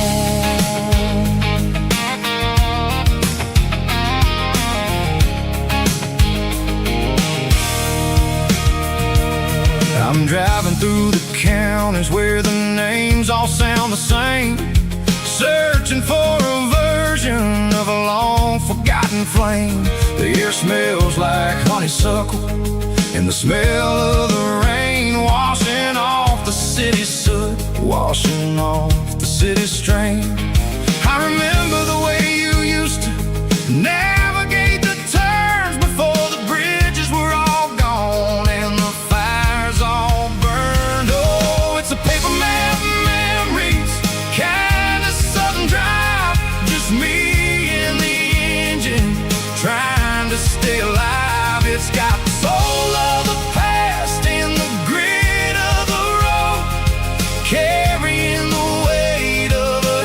I'm driving through the counties where the names all sound the same, searching for a version of a long forgotten flame. The air smells like honeysuckle, and the smell of the rain washing off the city soot, washing off the city strain. I remember the way you used to navigate the turns before the bridges were all gone and the fires all burned. Oh, it's a paper map memories, kind of southern drive, just me and the engine trying to stay alive. It's got the soul of the past in the grit of the road, carrying the weight of a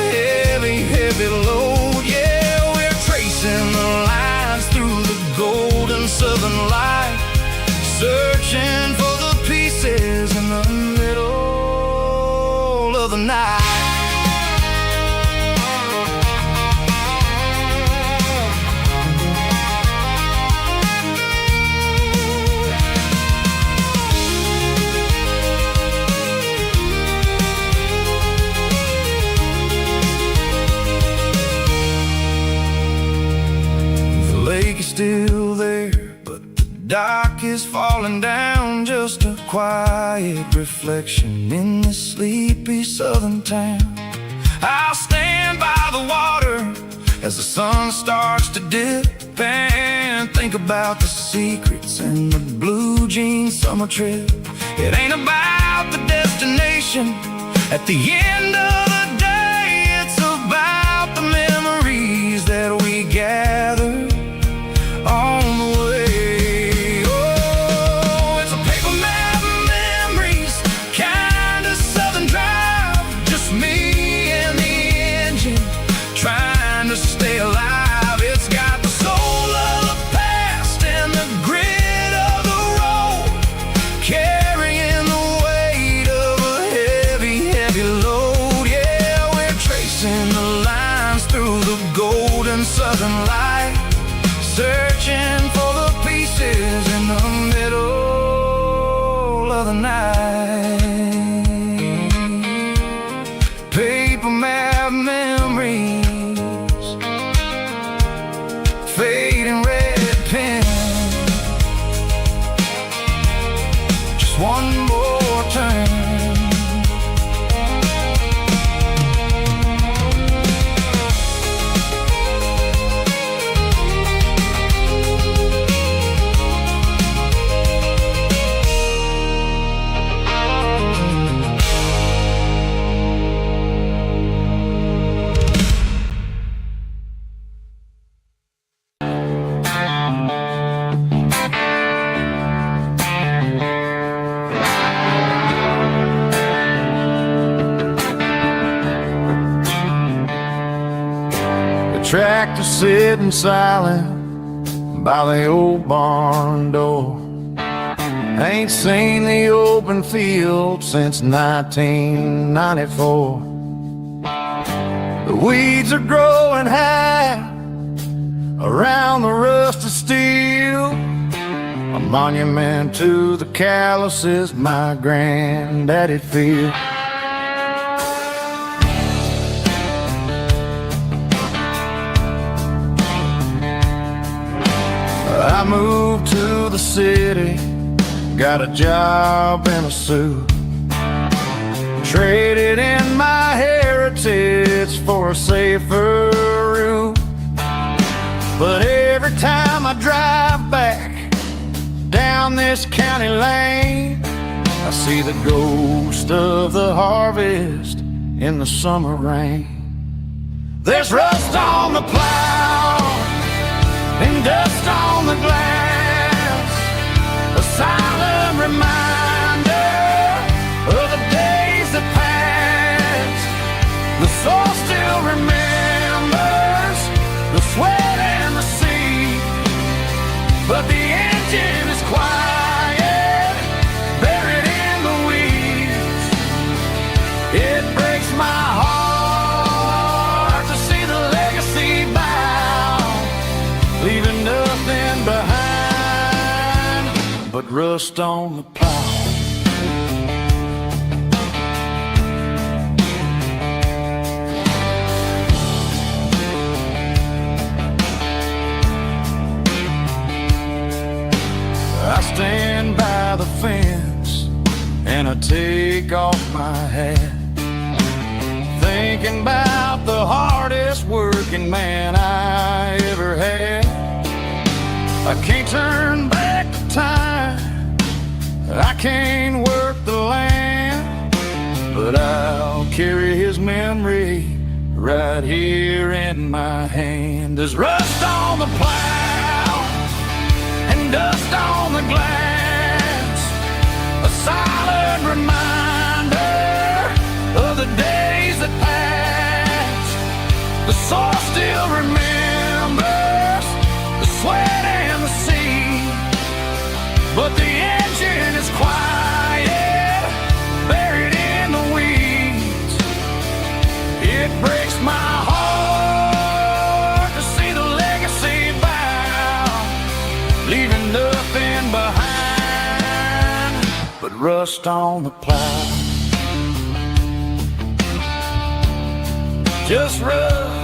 dock is falling down, just a quiet reflection in this sleepy southern town. I'll stand by the water as the sun starts to dip and think about the secrets in the blue jean summer trip. It ain't about the destination at the end of the day, it's about the memories that we gather on the way. Oh, it's a paper map of memories, kind of southern drive, just me and the engine trying to stay alive. It's got the soul of the past and the grit of the road, carrying the weight of a heavy, heavy load. Yeah, we're tracing the lines through the golden southern light, searching for the pieces in the middle of the night. Paper map memories, fading red pen, just one more turn. Tractor sitting silent by the old barn door. Ain't seen the open field since 1994. The weeds are growing high around the rusted steel, a monument to the calluses my granddaddy'd feel. I moved to the city, got a job and a suit, traded in my heritage for a safer route. But every time I drive back down this county lane, I see the ghost of the harvest in the summer rain. There's rust on the plow and dust on the glass, a silent reminder of the days that passed. The soul still remembers the sweat and the sea, but the engine is quiet, buried in the weeds. It breaks my heart to see the legacy bow, leaving nothing behind but rust on the plow. I stand by the fence and I take off my hat, thinking about the hardest working man I ever had. I can't turn back the time, I can't work the land, but I'll carry his memory right here in my hand. There's rust on the plow and dust on the glass, a silent reminder of the days that passed. The soul still remembers the sweat and the sea, but the engine is quiet, buried in the weeds. It breaks my heart to see the legacy bow, leaving nothing behind but rust on the plow. Just rust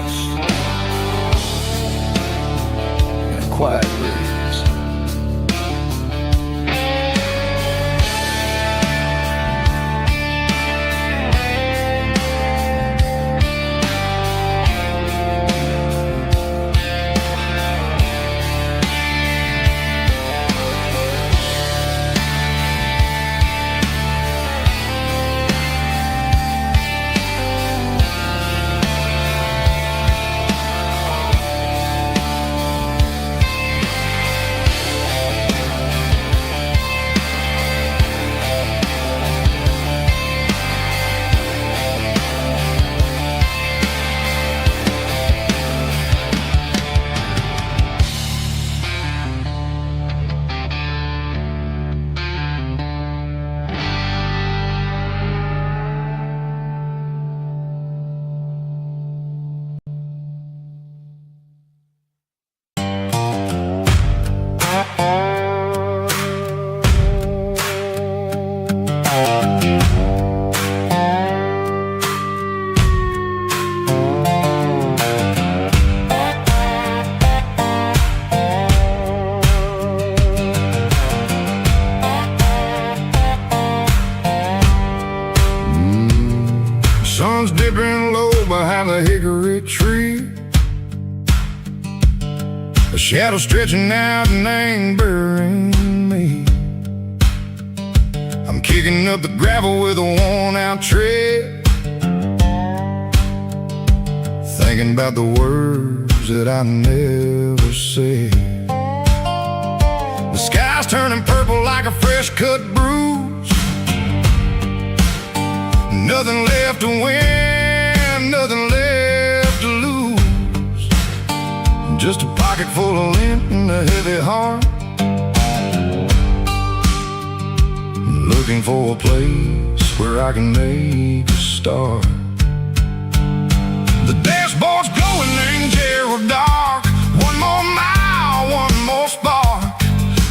and a quiet breeze. Sun's dipping low behind the hickory tree. A shadow stretching out and angering me. I'm kicking up the gravel with a worn-out tread, thinking about the words that I never said. The sky's turning purple like a fresh-cut bruise. Nothing left to win, nothing left to lose. Just a pocket full of lint and a heavy heart, looking for a place where I can make a start. The dashboard's glowing in Gerald dark. One more mile, one more spark.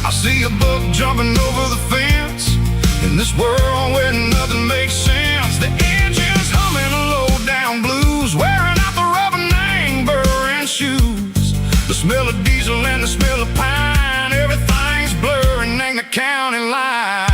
I see a buck jumping over the fence in this world where nothing makes sense. The engine's humming a low-down blues, wearing out the rubber-name burring shoes. The smell of diesel and the smell of pine, everything's blurring in the county line.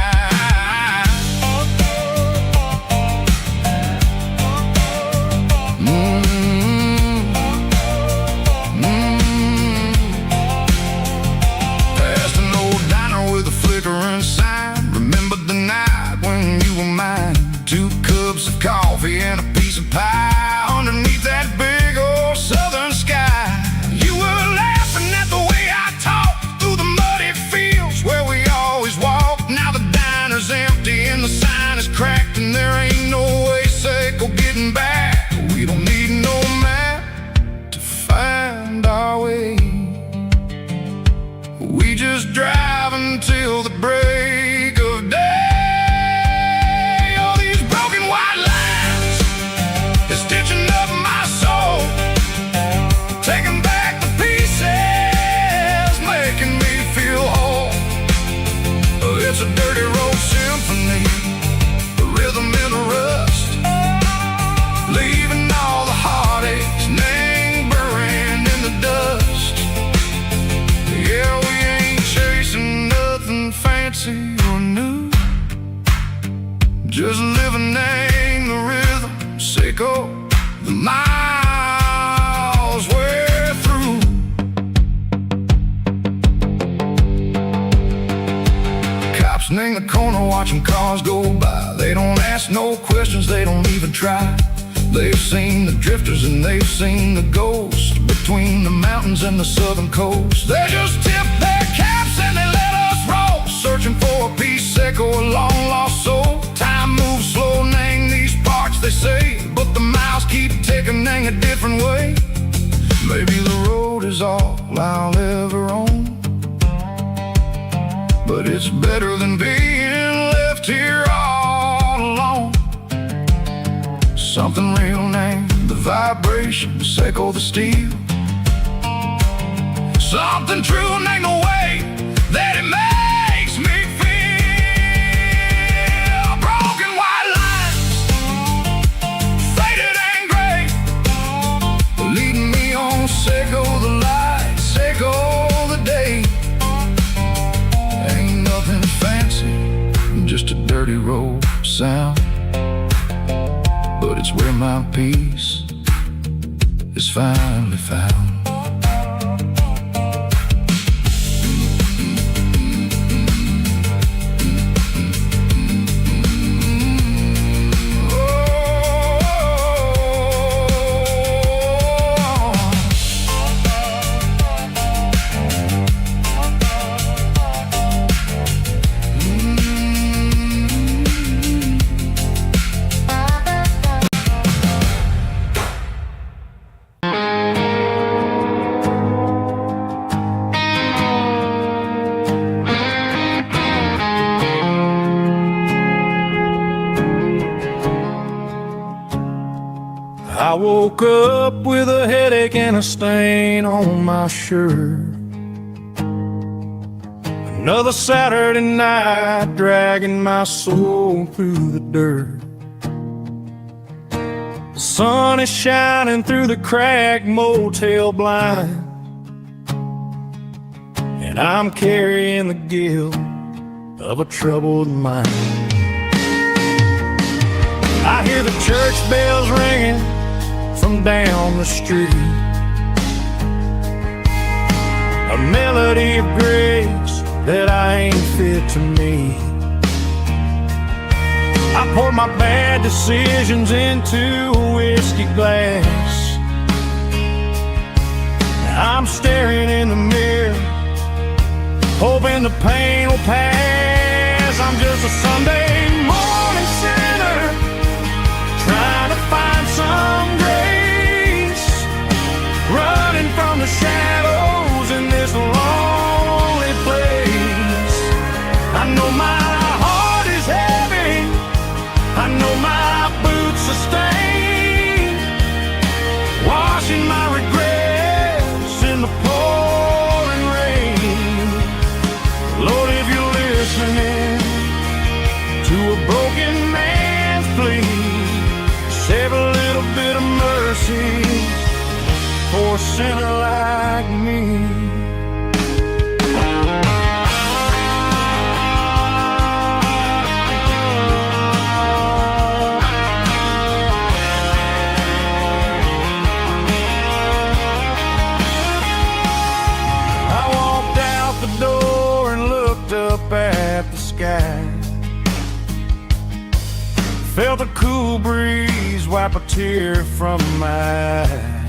Past an old diner with a flickering sign. Remember the night when you were mine. 2 cups of coffee and a piece of pie underneath that big old southern sky. You were laughing at the way I talked through the muddy fields where we always walked. Now the diner's empty and the sign is cracked, and there ain't no way safe or getting back. We don't need no map to find our way. We just drive until the break of day. All these broken white lines is stitching up my soul, taking back the pieces, making me feel whole. It's a dirty road symphony, a rhythm in the rust, leaving all the heartaches lingering in the dust. Yeah, we ain't chasing nothing fancy or new, just living in the rhythm, sicko, the miles we're through. Cops in the corner watching cars go by. They don't ask no questions, they don't even try. They've seen the drifters and they've seen the ghosts between the mountains and the southern coast. They just tip their caps and they let us roll, searching for a piece seco, a long lost soul. Time moves slow in these parts, they say, but the miles keep ticking in a different way. Maybe the road is all I'll ever own, but it's better than being left here all alone. Something real named the vibration, seco the steel. Something true named the way that it makes me feel. Broken white lines, faded and gray, leading me on, seco the light, seco the day. Ain't nothing fancy, just a dirty road sound, but it's where my peace is finally found. I woke up with a headache and a stain on my shirt. Another Saturday night dragging my soul through the dirt. The sun is shining through the cracked motel blind, and I'm carrying the guilt of a troubled mind. I hear the church bells ringing from down the street. A melody of grace that I ain't fit to meet. I poured my bad decisions into a whiskey glass. I'm staring in the mirror, hoping the pain will pass. I'm just a Sunday morning sinner, trying to find some grace, running from the shadows in this lonely place. I know my heart is heavy, I know my boots are stained, washing my regrets in the pouring rain. Lord, if you're listening to a broken man's plea, save a little bit of mercy for a sinner like me. At the sky, felt a cool breeze wipe a tear from my eye.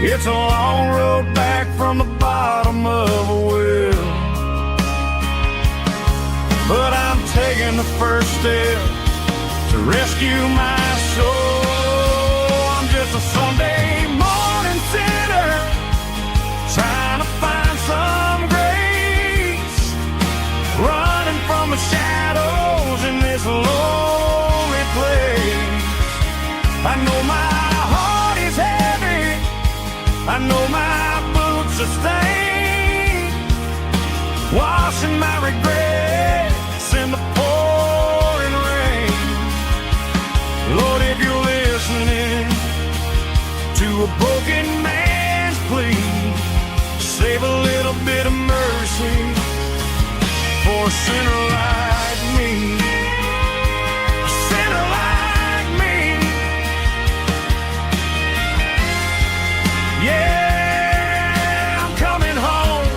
It's a long road back from the bottom of a well, but I'm taking the first step to rescue my soul. I'm just a Sunday morning sinner, trying to find some running from the shadows in this lonely place. I know my heart is heavy, I know my boots are stained, washing my regrets in the pouring rain. Lord, if you're listening to a broken man's plea, save a little bit of mercy for a sinner like me. A sinner like me. Yeah, I'm coming home.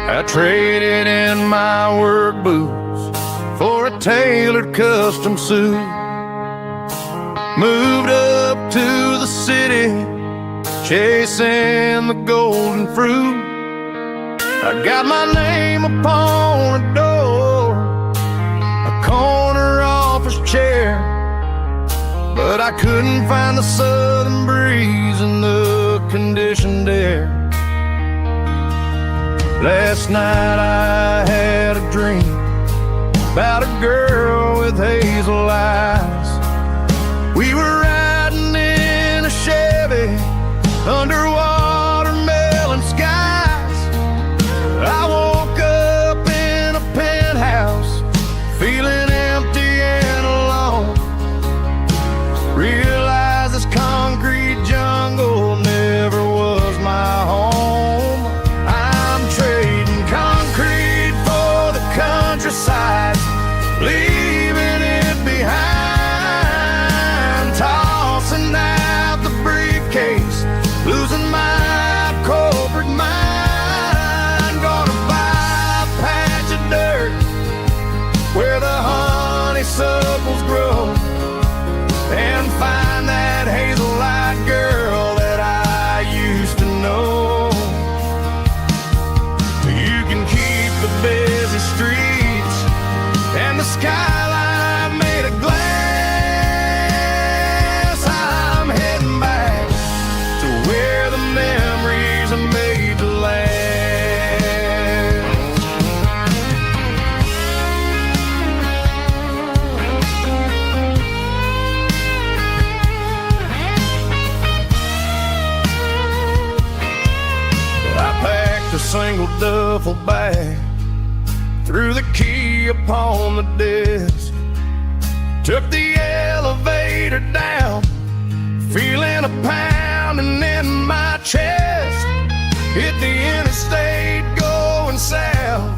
I traded in my work boots for a tailored custom suit. Moved up to the city, chasing the golden fruit. I got my name upon a door, a corner office chair, but I couldn't find the southern breeze in the conditioned air. Last night I had a dream about a girl with hazel eyes. We were riding in a Chevy under watermelon skies. I woke up in a penthouse, feeling empty and alone. Realized this concrete jungle never was my home. Countryside, leaving it behind. single duffel bag, threw the key upon the desk, took the elevator down, feeling a pounding in my chest. Hit the interstate going south,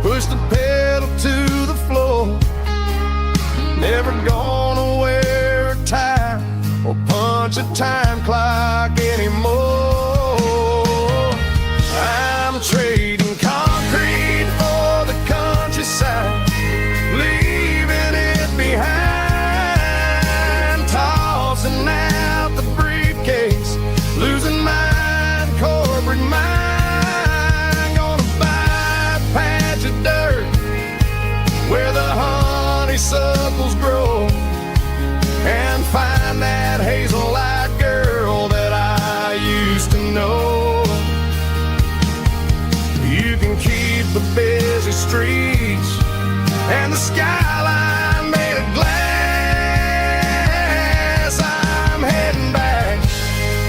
pushed the pedal to the floor. Never gonna wear a tie or punch a time clock anymore. I'm trading concrete for the countryside, leaving it behind, tossing out the briefcase, losing my corporate mind. Gonna buy a patch of dirt where the honeysuckles grow, and find that hazel-eyed girl that I used to know. You can keep the busy streets and the skyline made of glass. I'm heading back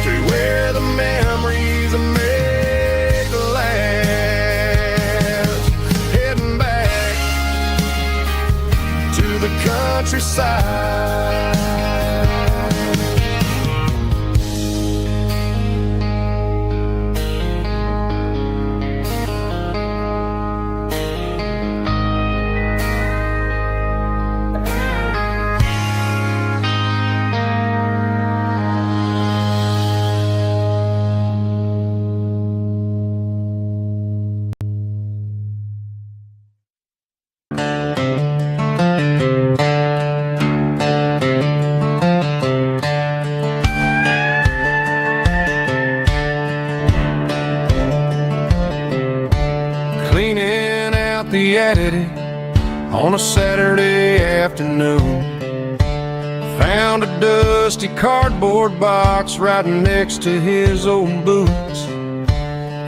to where the memories are made to last. Heading back to the countryside. Cleaning out the attic on a Saturday afternoon, found a dusty cardboard box right next to his old boots.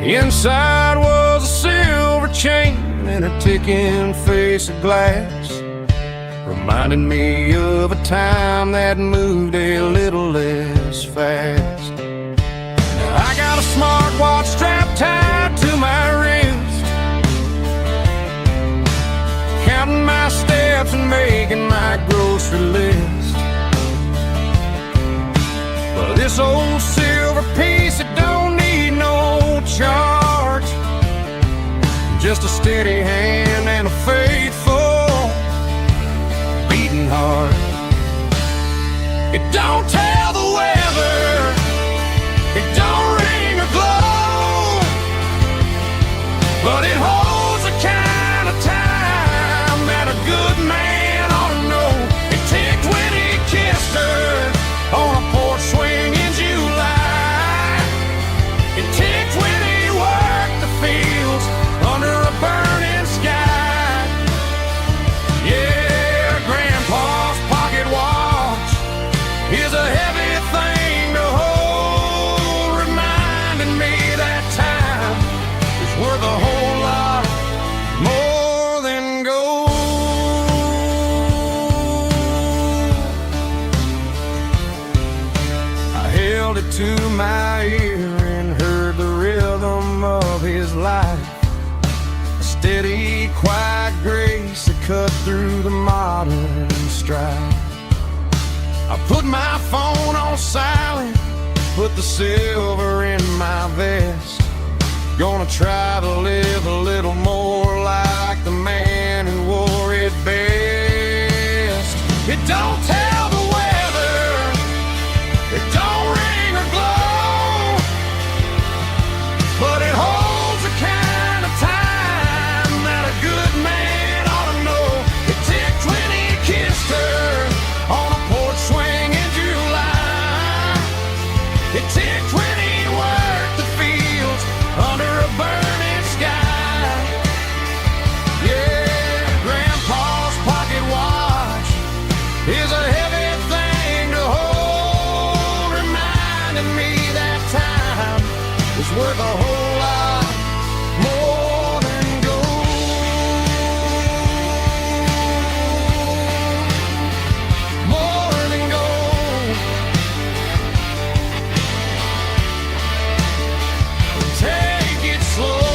Inside was a silver chain and a ticking face of glass, reminding me of a time that moved a little less fast. I got a smartwatch strapped tied to my wrist, counting my steps and making my grocery list. But this old silver piece, it don't need no charge, just a steady hand and a faithful beating heart. It don't tell the weather, it don't ring or glow, but it holds the kind of time that a good man ought to know. It ticked when he kissed her on a porch swing in July. It ticked when he worked the fields under a burning sky. Yeah, Grandpa's pocket watch is a heavy thing to hold, reminding me that time is worth a whole lot more than gold. I held it to my ear and heard the rhythm of his life, a steady, quiet grace that cut through the modern strife. I put my phone on silent, put the silver in my vest. Gonna try to live a little more like the man who wore it best. It don't tell the weather, it don't ring or glow, but it holds the kind of time that a good man ought to know. It ticked when he kissed her on a porch swing in July. It ticked when he worked the fields under a burning sky. Yeah, Grandpa's pocket watch is a heavy thing to hold, reminding me that time is worth a whole lot more than gold. More than gold. Take it slow.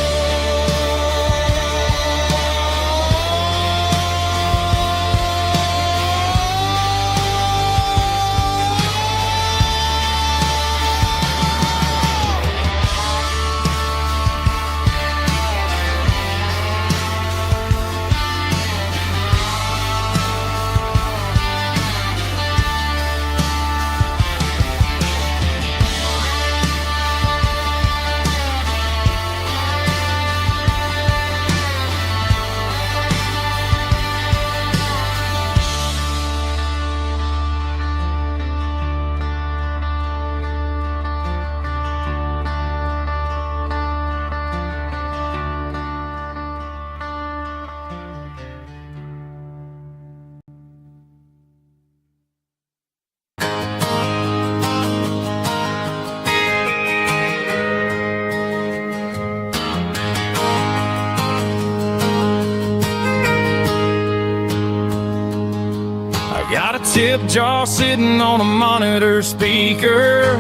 tip jar sitting on a monitor speaker,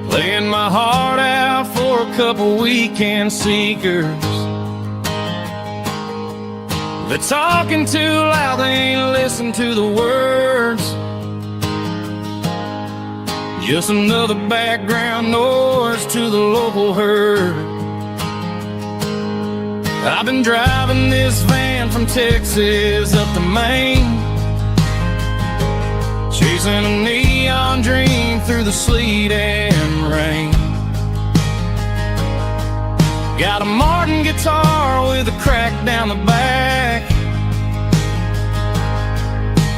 laying my heart out for a couple weekend seekers. They're talking too loud, they ain't listen to the words. Just another background noise to the local herd. I've been driving this van from Texas up to Maine, chasing a neon dream through the sleet and rain. Got a Martin guitar with a crack down the back,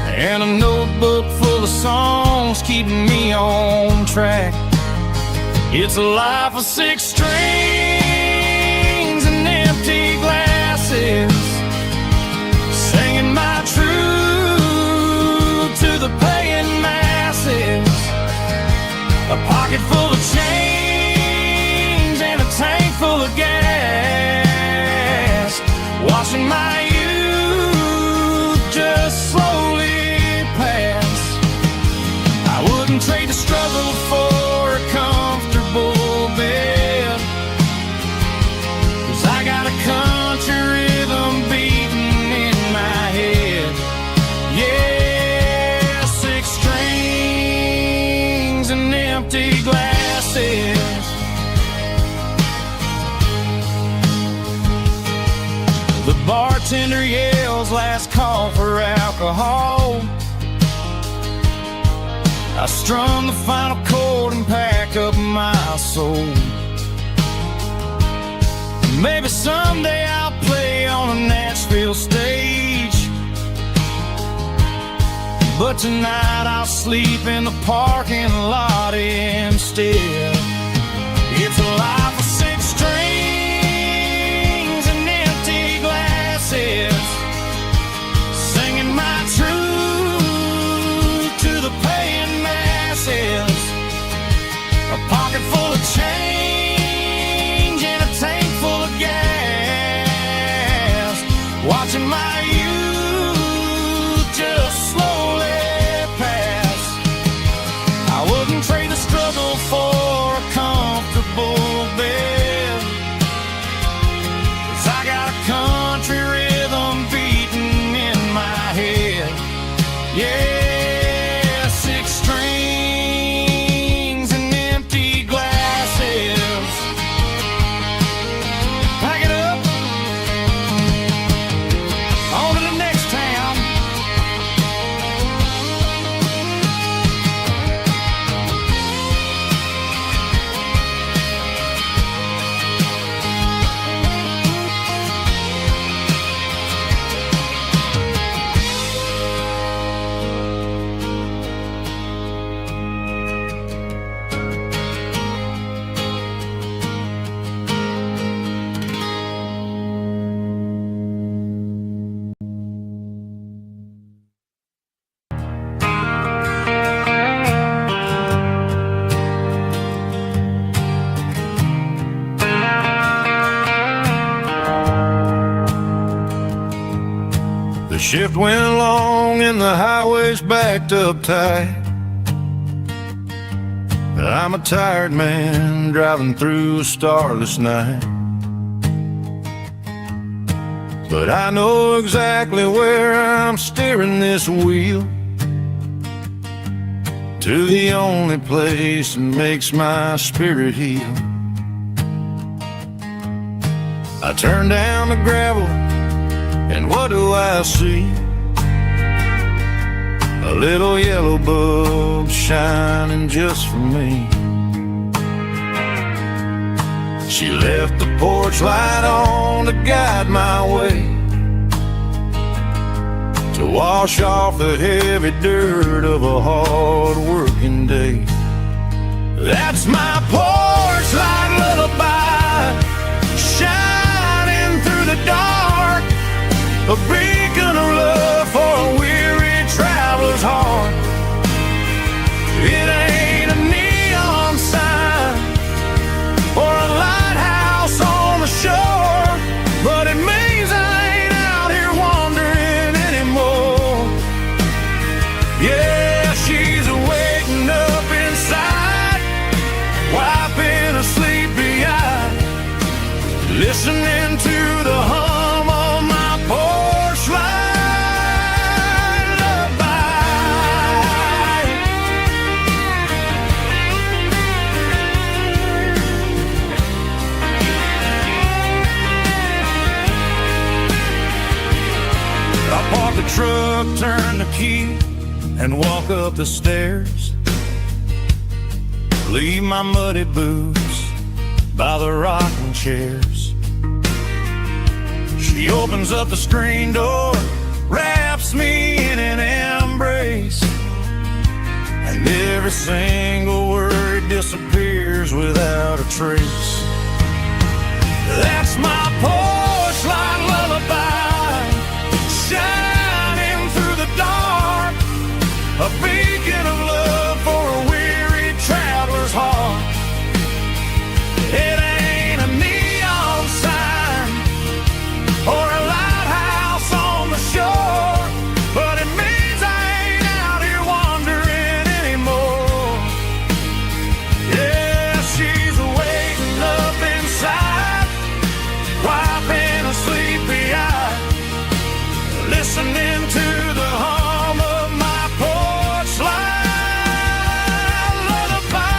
and a notebook full of songs keeping me on track. It's a life of 6 strings and empty glasses, singing my truth to the paying masses. A pocket full of change and a tank full of gas, watching my youth just slowly pass. I wouldn't trade the struggle for a comfortable bed, 'cause I got a country rhythm beating in my head. Yeah, 6 strings and empty glasses. The bartender yells last call for alcohol. I strum the final chord and pack up my soul. Maybe someday I'll play on a Nashville stage, but tonight I'll sleep in the parking lot instead. It's a life of 6 strings and empty glasses, singing my truth to the paying masses. A pocket full of change and a tank full of gas, watching my youth just slowly pass. I wouldn't trade the struggle for a comfortable bed, 'cause I got a country rhythm beating in my head. Yeah, 6 strings and empty glasses. Pack it up, on to the next town. The shift went long and the highway's backed up tight. I'm a tired man driving through a starless night, but I know exactly where I'm steering this wheel, to the only place that makes my spirit heal. I turn down the gravel, and what do I see? A little yellow bulb shining just for me. She left the porch light on to guide my way, to wash off the heavy dirt of a hard-working day. That's my porch light lullaby, shining through the dark, a beacon of love for a weary traveler's heart. It ain't a neon sign or a lighthouse on the shore, but it means I ain't out here wandering anymore. turn the key and walk up the stairs. Leave my muddy boots by the rocking chairs. She opens up the screen door, wraps me in an embrace, and every single word disappears without a trace. That's my porch light lullaby, shining through the dark, a beacon of love for a weary traveler's heart. It ain't a neon sign or a lighthouse on the shore, but it means I ain't out here wandering anymore. Yeah, she's waiting up inside, wiping a sleepy eye, listening to the hum of my porch light lullaby.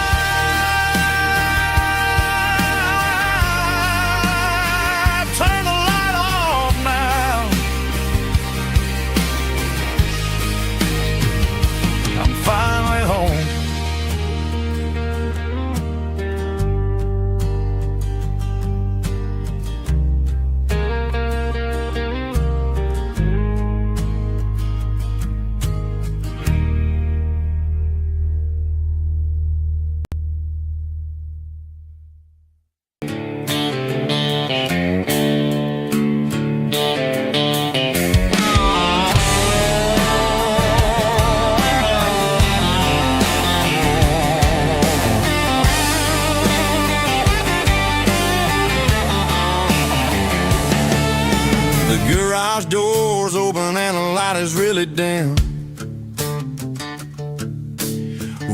Turn the light off now. I'm finally home. The garage door's open and the light is really dim.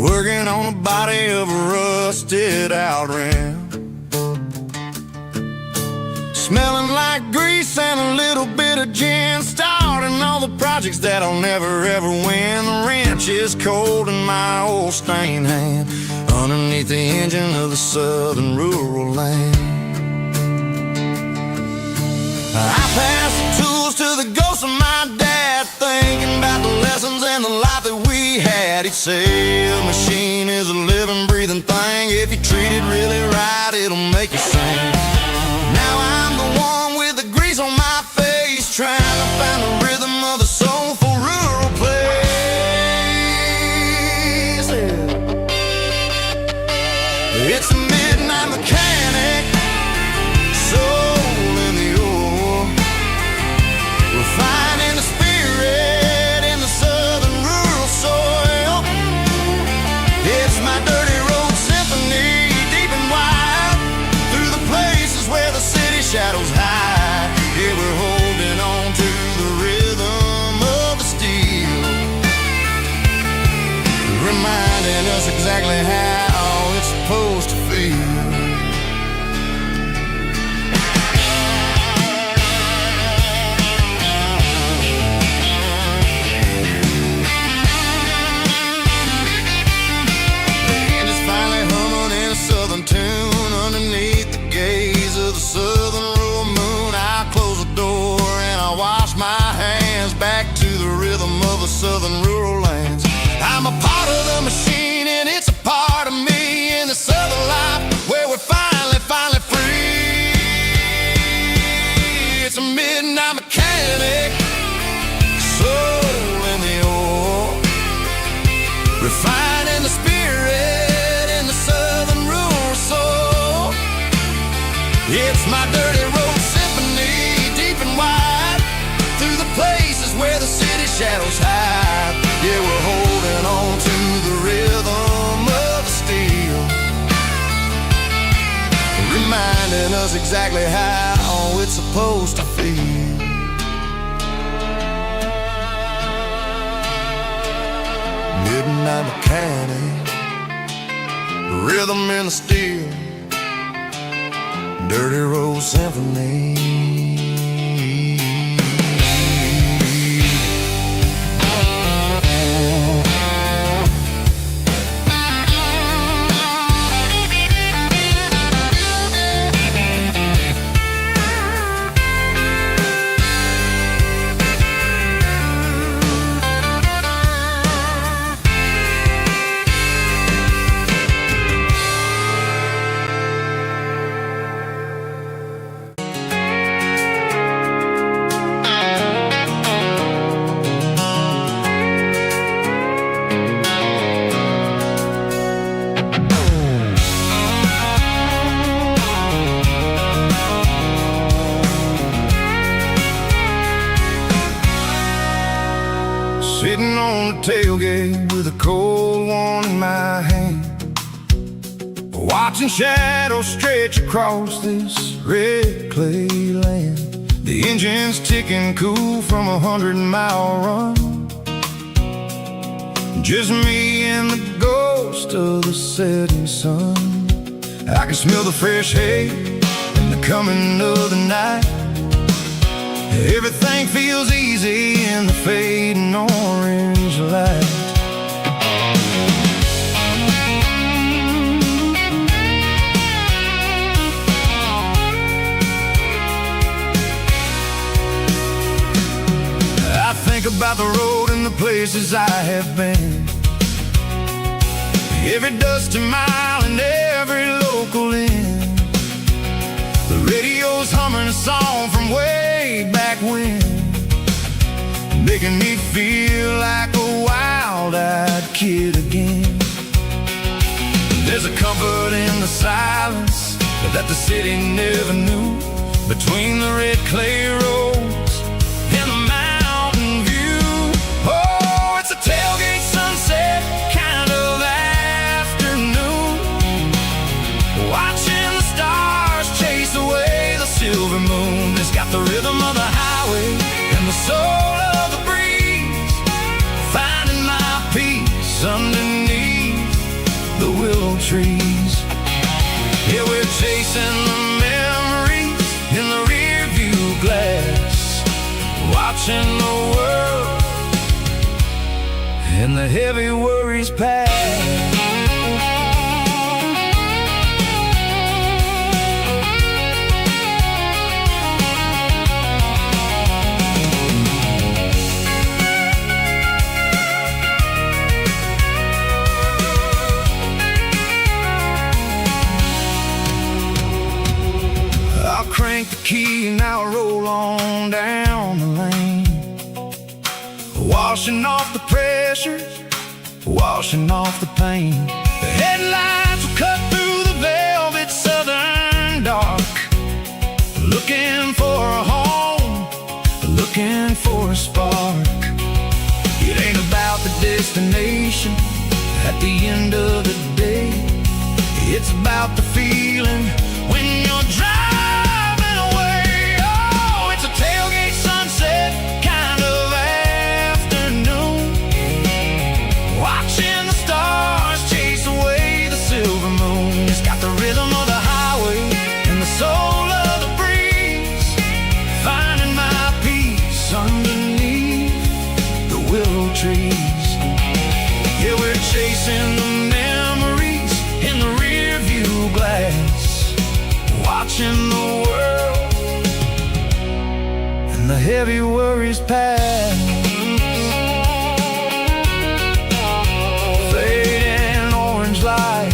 Working on the body of a rusted out rim. Smelling like grease and a little bit of gin. Starting all the projects that I'll never ever win. The wrench is cold in my old stained hand, underneath the engine of the southern rural land. I pass the tools to the ghost of my dad, thinking about the lessons and the life that we had. He'd say a machine is a living, breathing thing. If you treat it really right, it'll make you sing. Now I'm the one with the grease on my face, trying to find the rhythm of the soulful rural place. It's a midnight mechanic, soul in the ore, refining the spirit in the southern rural soil. It's my dirty road symphony, deep and wide, through the places where the city shadows hide. Yeah, we're holding on to the rhythm of the steel, reminding us exactly how it's supposed to feel. Tune underneath the gaze of the southern rural moon. I close the door and I wash my hands, back to the rhythm of the southern rural lands. I'm a part of the machine and it's a part of me in the southern life where we're finally free. It's a midnight mechanic, soul in the ore, refining the spirit in the southern rural soul. It's my dirty road symphony, deep and wide, through the places where the city shadows hide. Yeah, we're holding on to the rhythm of the steel, reminding us exactly how it's supposed to feel. Midnight mechanic, rhythm in the steel, dirty road symphony. watching shadows stretch across this red clay land. The engine's ticking cool from 100-mile run. Just me and the ghost of the setting sun. I can smell the fresh hay and the coming of the night. Everything feels easy in the fading orange light. I think about the road and the places I have been. Every dusty mile and every local inn. The radio's humming a song from way back when, making me feel like a wild-eyed kid again. There's a comfort in the silence that the city never knew, between the red clay roads and the mountain view. Oh, it's a tailgate sunset kind of afternoon, watching the stars chase away the silver moon. It's got the rhythm of the highway and the soul of the breeze, finding my peace underneath the willow trees. Yeah, we're chasing the memories in the rear view glass, watching the world and the heavy worries pass. Crank the key and I'll roll on down the lane, washing off the pressure, washing off the pain. The headlights will cut through the velvet southern dark, looking for a home, looking for a spark. It ain't about the destination at the end of the day, it's about the feeling when you're driving. Tailgate sunset kind of afternoon, watching the stars chase away the silver moon. It's got the rhythm of the highway and the soul of the breeze, finding my peace underneath the willow trees. Yeah, we're chasing the memories in the rear view glass, watching the world and the heavy worries pass. Fading orange light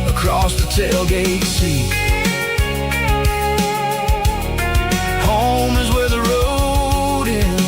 across the tailgate seat. Home is where the road ends.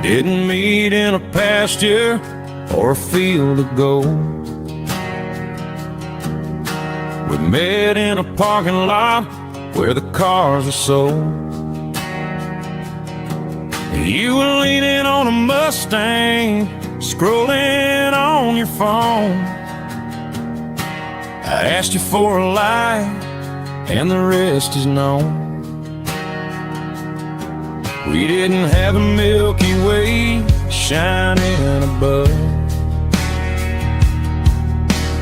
Didn't meet in a pasture or a field of gold. We met in a parking lot where the cars are sold. You were leaning on a Mustang, scrolling on your phone. I asked you for a light, and the rest is known. We didn't have a Milky Way shining above,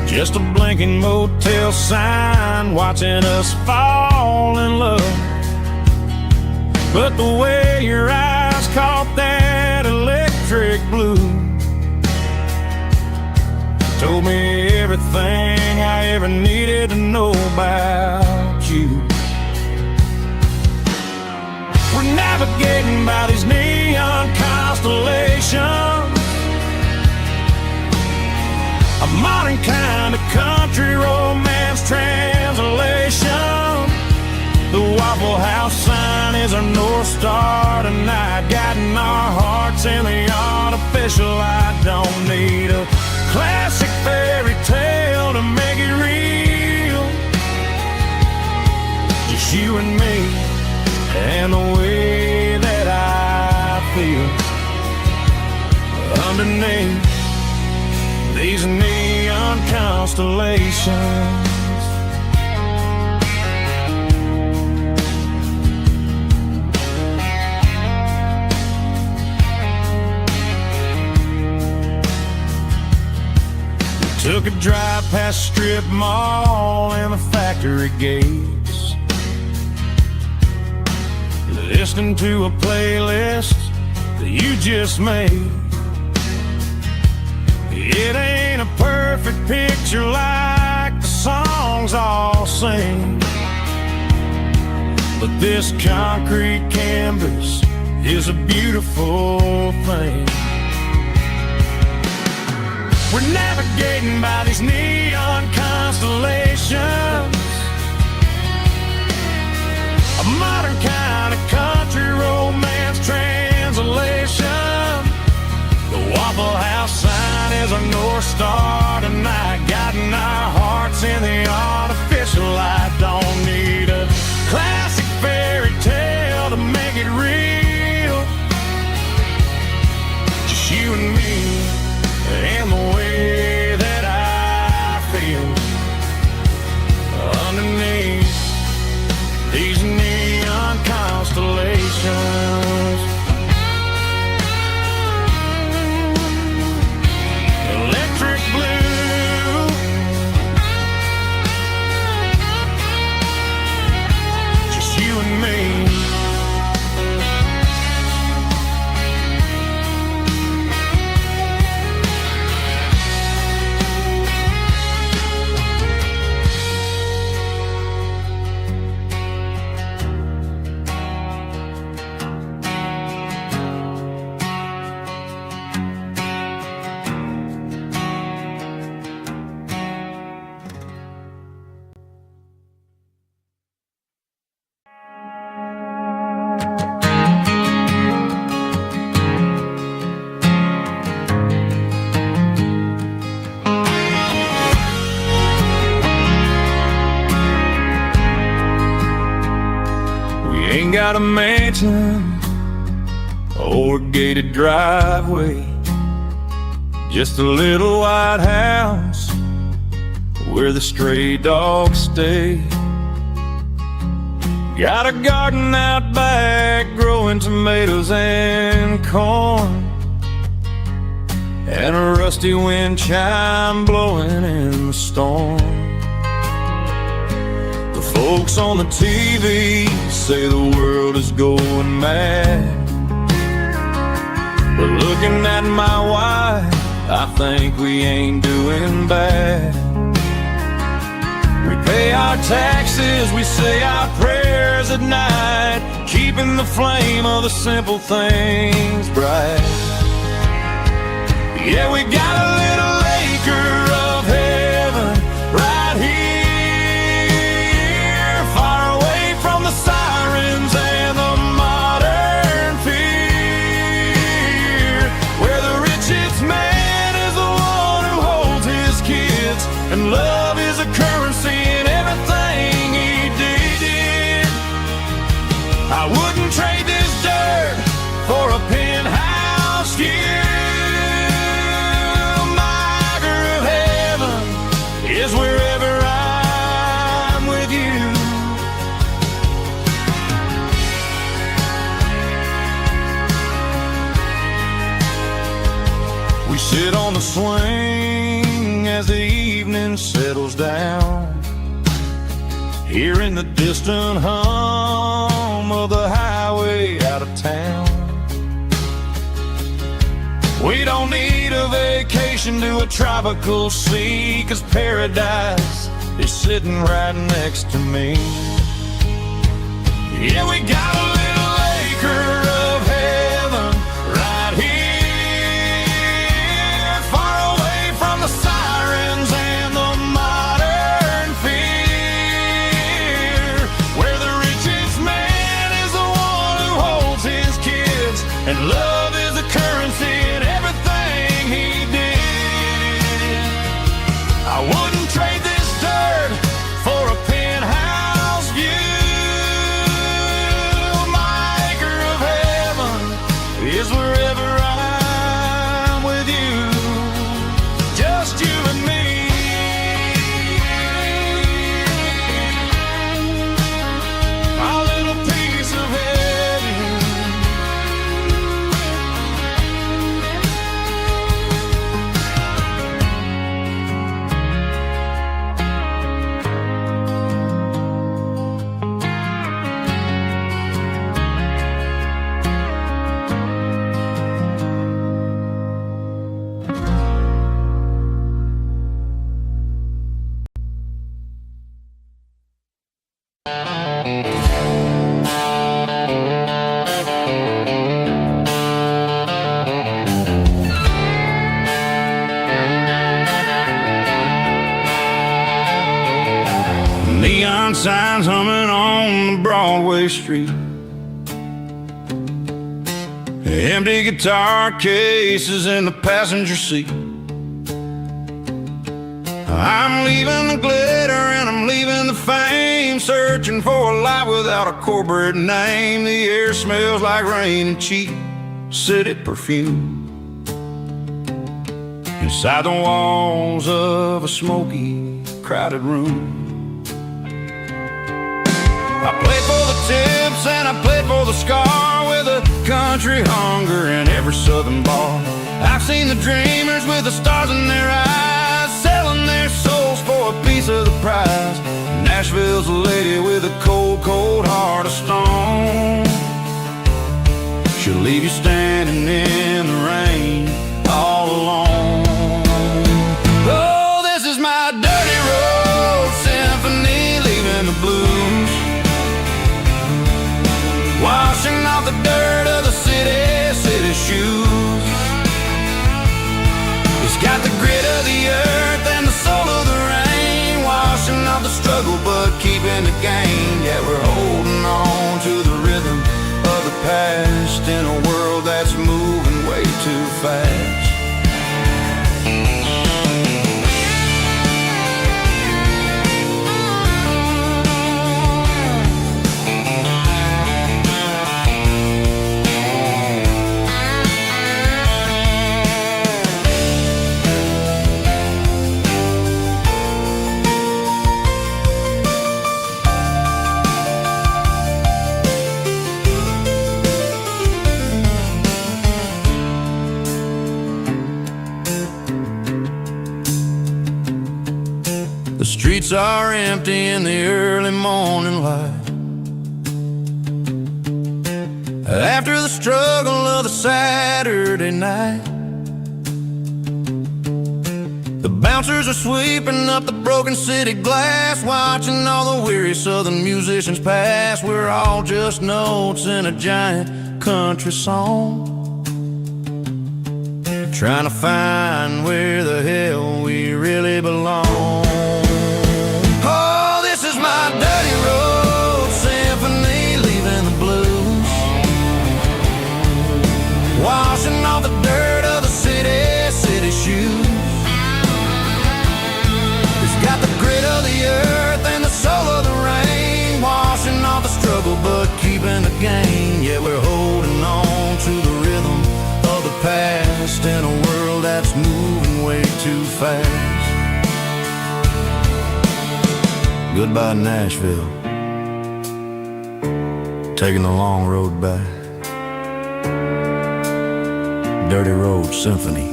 just a blinking motel sign watching us fall in love. But the way your eyes caught that electric blue told told me everything I ever needed to know about you. We're navigating by these neon constellations, a modern kind of country romance translation. The Waffle House sign is our North Star tonight, guiding our hearts in the artificial light. Don't need a classic fairy tale to make it real, just you and me and the way that I feel underneath these neon constellations. Took a drive past strip mall and the factory gates, listening to a playlist that you just made. It ain't a perfect picture like the songs all sing, but this concrete canvas is a beautiful thing. We're navigating by these neon constellations, a modern kind of country romance translation. The Waffle House sign is our North Star tonight, guiding our hearts in the artificial light. Don't need a classic fairy tale to make it real, just you and me and the way that I feel underneath these neon constellations. Electric blue, just you and me. Got a mansion or a gated driveway, just a little white house where the stray dogs stay. Got a garden out back growing tomatoes and corn, and a rusty wind chime blowing in the storm. Folks on the TV say the world is going mad, but looking at my wife, I think we ain't doing bad. We pay our taxes, we say our prayers at night, keeping the flame of the simple things bright. Yeah, we got a little acre of heaven right here, the sirens and the modern fear, where the richest man is the one who holds his kids, and love is a currency in everything he did. I wouldn't trade this dirt for a penthouse view. My acre of heaven is wherever I'm with you. We sit on the swing as the evening settles down, hearing the distant hum of the highway out of town. We don't need a vacation ocean to a tropical sea, 'cause paradise is sitting right next to me. Yeah, we got a little acre of heaven right here, far away from the sirens and the modern fear, where the richest man is the one who holds his kids, and love is the currency in everything he did. I wouldn't trade this dirt for a penthouse view. My acre of heaven is wherever I'm with you, just you and me. My little piece of heaven. Neon signs humming on the Broadway street, empty guitar cases in the passenger seat. I'm leaving the glitter and I'm leaving the fame, searching for a life without a corporate name. The air smells like rain and cheap city perfume inside the walls of a smoky, crowded room. I played for the tips and I played for the scar, with a country hunger in every southern bar. I've seen the dreamers with the stars in their eyes, selling their souls for a piece of the prize. Nashville's a lady with a cold, cold heart of stone. She'll leave you standing in the rain all alone. Oh, this is my dirty road symphony, leaving the blues, washing off the dirt of the city shoes. It's got the grit of the earth and the soul of the rain, washing off the struggle but keeping the gain. Yeah, we're holding on to the rhythm of the past in a world that's moving way too fast. The streets are empty in the early morning light, after the struggle of the Saturday night. The bouncers are sweeping up the broken city glass, watching all the weary southern musicians pass. We're all just notes in a giant country song, trying to find where the hell we really belong. Oh, this is my dirty road symphony, leaving the blues, washing off the dirt of the city shoes. It's got the grit of the earth and the soul of the rain, washing off the struggle but keeping the gain. Yeah, we're holding on to the rhythm of the past in a world that's moving way too fast. Goodbye Nashville, taking the long road back. Dirty Road Symphony.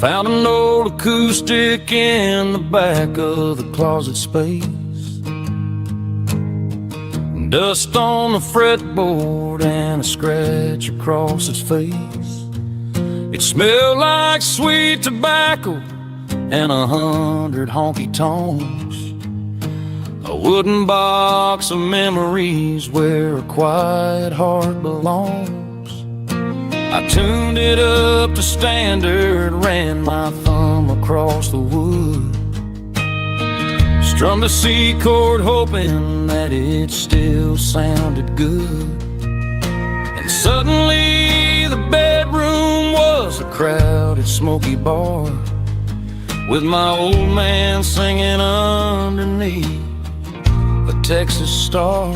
Found an old acoustic in the back of the closet space. Dust on the fretboard and a scratch across its face. It smelled like sweet tobacco and 100 honky-tonks. A wooden box of memories where a quiet heart belongs. I tuned it up to standard, ran my thumb across the wood. Strummed a C chord hoping that it still sounded good. And suddenly the bedroom was a crowded smoky bar, with my old man singing underneath a Texas star.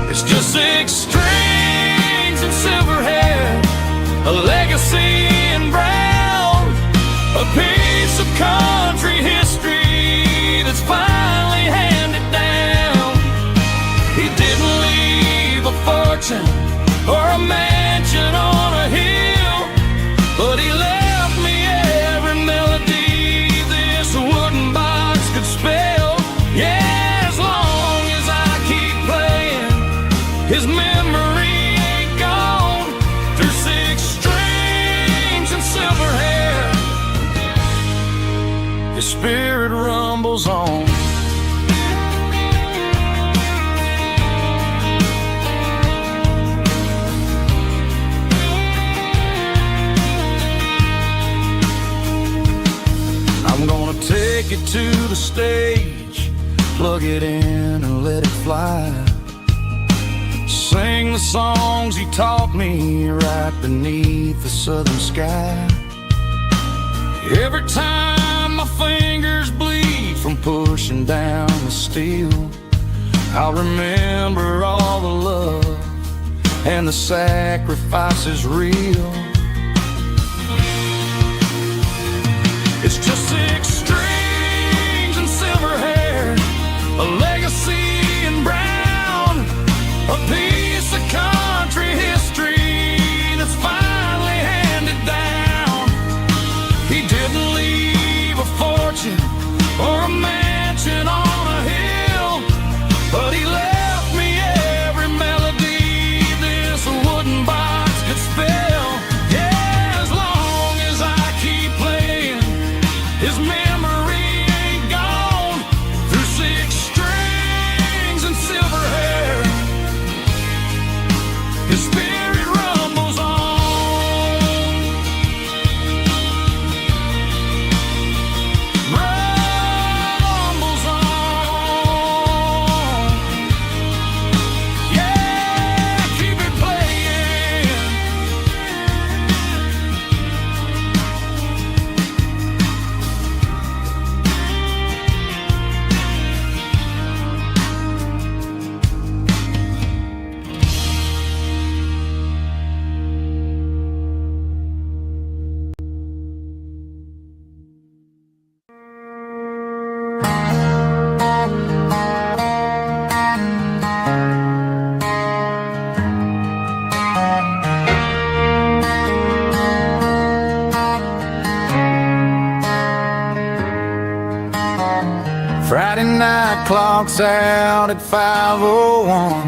It's just 6 strings and silver hair, a legacy in brown, a piece of country history that's finally handed down. He didn't leave a fortune or a mansion on a hill, but he left me every melody this wooden box could spell. Yeah, as long as I keep playing, his memory ain't gone. Through 6 strings and silver hair, his spirit rumbles on. I'm gonna take it to the stage, plug it in and let it fly. Sing the songs he taught me right beneath the southern sky. Every time my fingers bleed from pushing down the steel, I'll remember all the love and the sacrifices real. It's just 6 strings and silver hair, a legacy in brown, a piece of country history that's finally handed down. He didn't leave a fortune or a mansion on a hill, but he left me every melody this wooden box could spell. Yeah, as long as I keep playing, his memory ain't gone. Through 6 strings and silver hair, his spirit rumbles on. Rumbles on. Yeah, keep it playing. Friday night clocks out at 5:01.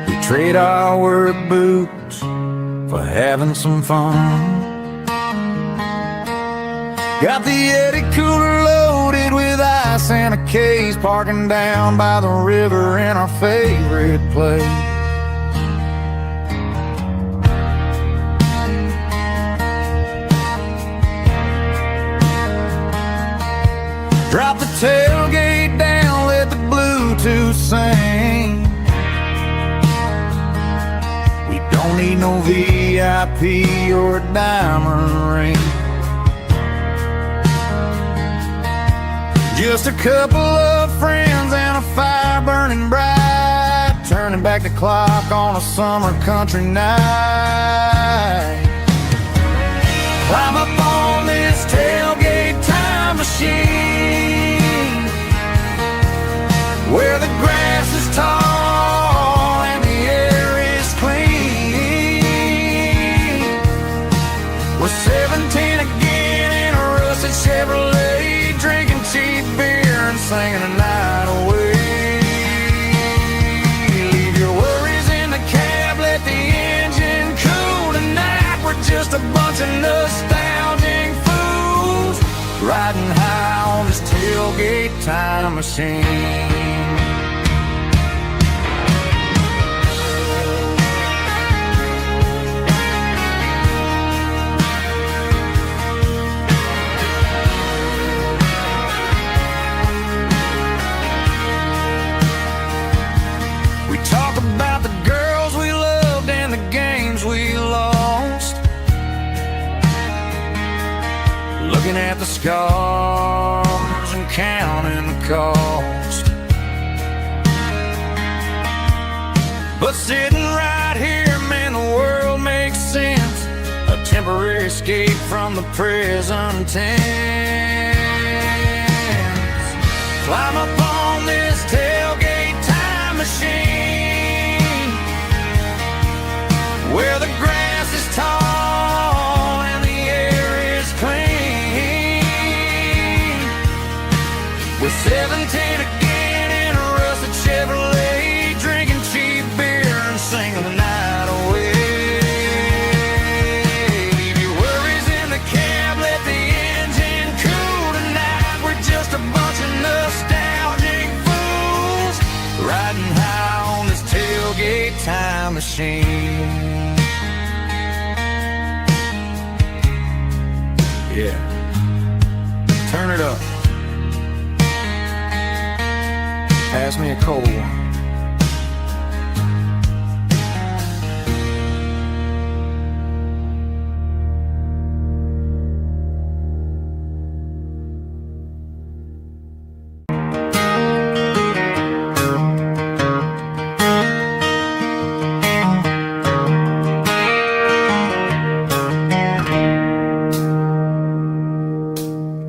We trade our work boots for having some fun. Got the Yeti cooler loaded with ice and a case, parking down by the river in our favorite place. Drop the tailgate down, let the Bluetooth sing. We don't need no VIP or a diamond ring. Just a couple of friends and a fire burning bright, turning back the clock on a summer country night. Climb up on this tailgate time machine, where the grass is tall and the air is clean. Chevrolet, drinking cheap beer and singing the night away. Leave your worries in the cab, let the engine cool tonight. We're just a bunch of nostalgic fools riding high on this tailgate time machine. Looking at the scars and counting the cost. But sitting right here, man, the world makes sense. A temporary escape from the present tense. Climb up on this tailgate time machine, where the grass is tall and the air is clean. We're 17 again in a rusted Chevrolet, drinking cheap beer and singing the night away. Leave your worries in the cab, let the engine cool tonight. We're just a bunch of nostalgic fools riding high on this tailgate time machine. Yeah, turn it up. Pass me a cold one.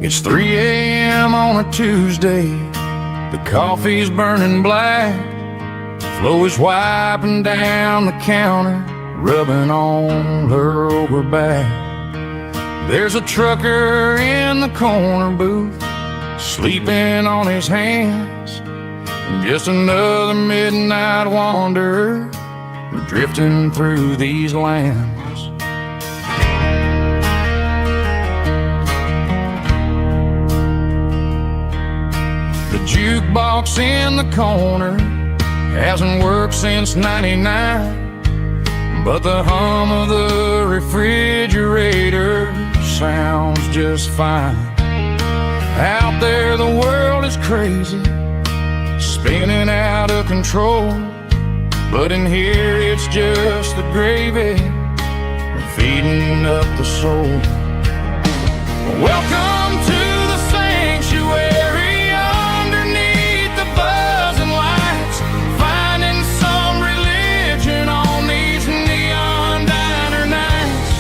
It's 3 a.m. on a Tuesday. The coffee's burning black. Flo is wiping down the counter, rubbing on her over back. There's a trucker in the corner booth, sleeping on his hands. Just another midnight wanderer, drifting through these lands. The jukebox in the corner hasn't worked since '99, but the hum of the refrigerator sounds just fine. Out there the world is crazy, spinning out of control, but in here it's just the gravy feeding up the soul. Welcome to the sanctuary, underneath the buzzing lights, finding some religion on these neon diner nights,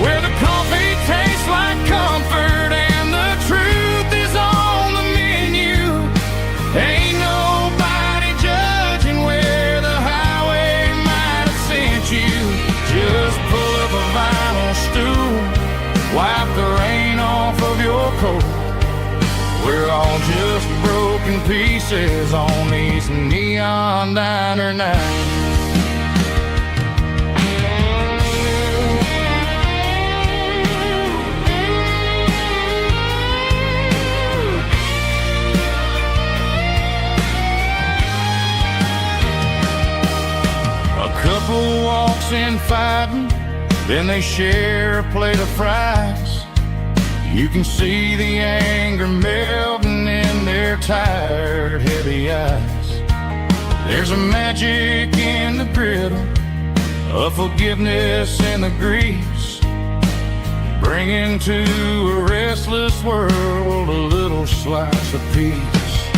where the coffee tastes like comfort and the truth is on the menu. Ain't nobody judging where the highway might have sent you. Just pull up a vinyl stool, wipe the rain off of your coat. We're all just broken pieces on these neon diner nights. A couple walks in fighting, then they share a plate of fries. You can see the anger melting in their tired, heavy eyes. There's a magic in the griddle, a forgiveness in the grease, bringing to a restless world a little slice of peace.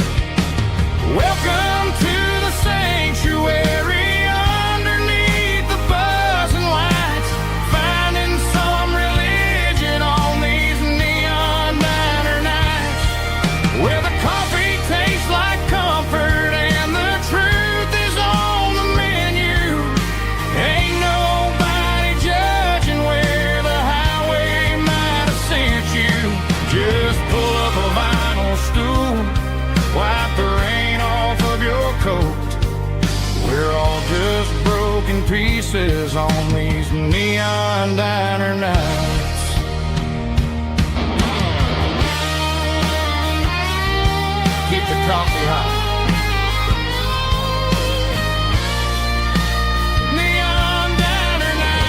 Welcome to the sanctuary, underneath the buzzing lights, finding some religion on these neon diner nights, where the coffee tastes like comfort and the truth is on the menu. Ain't nobody judging where the highway might have sent you. Just diner nights. Keep the coffee hot. Neon diner night.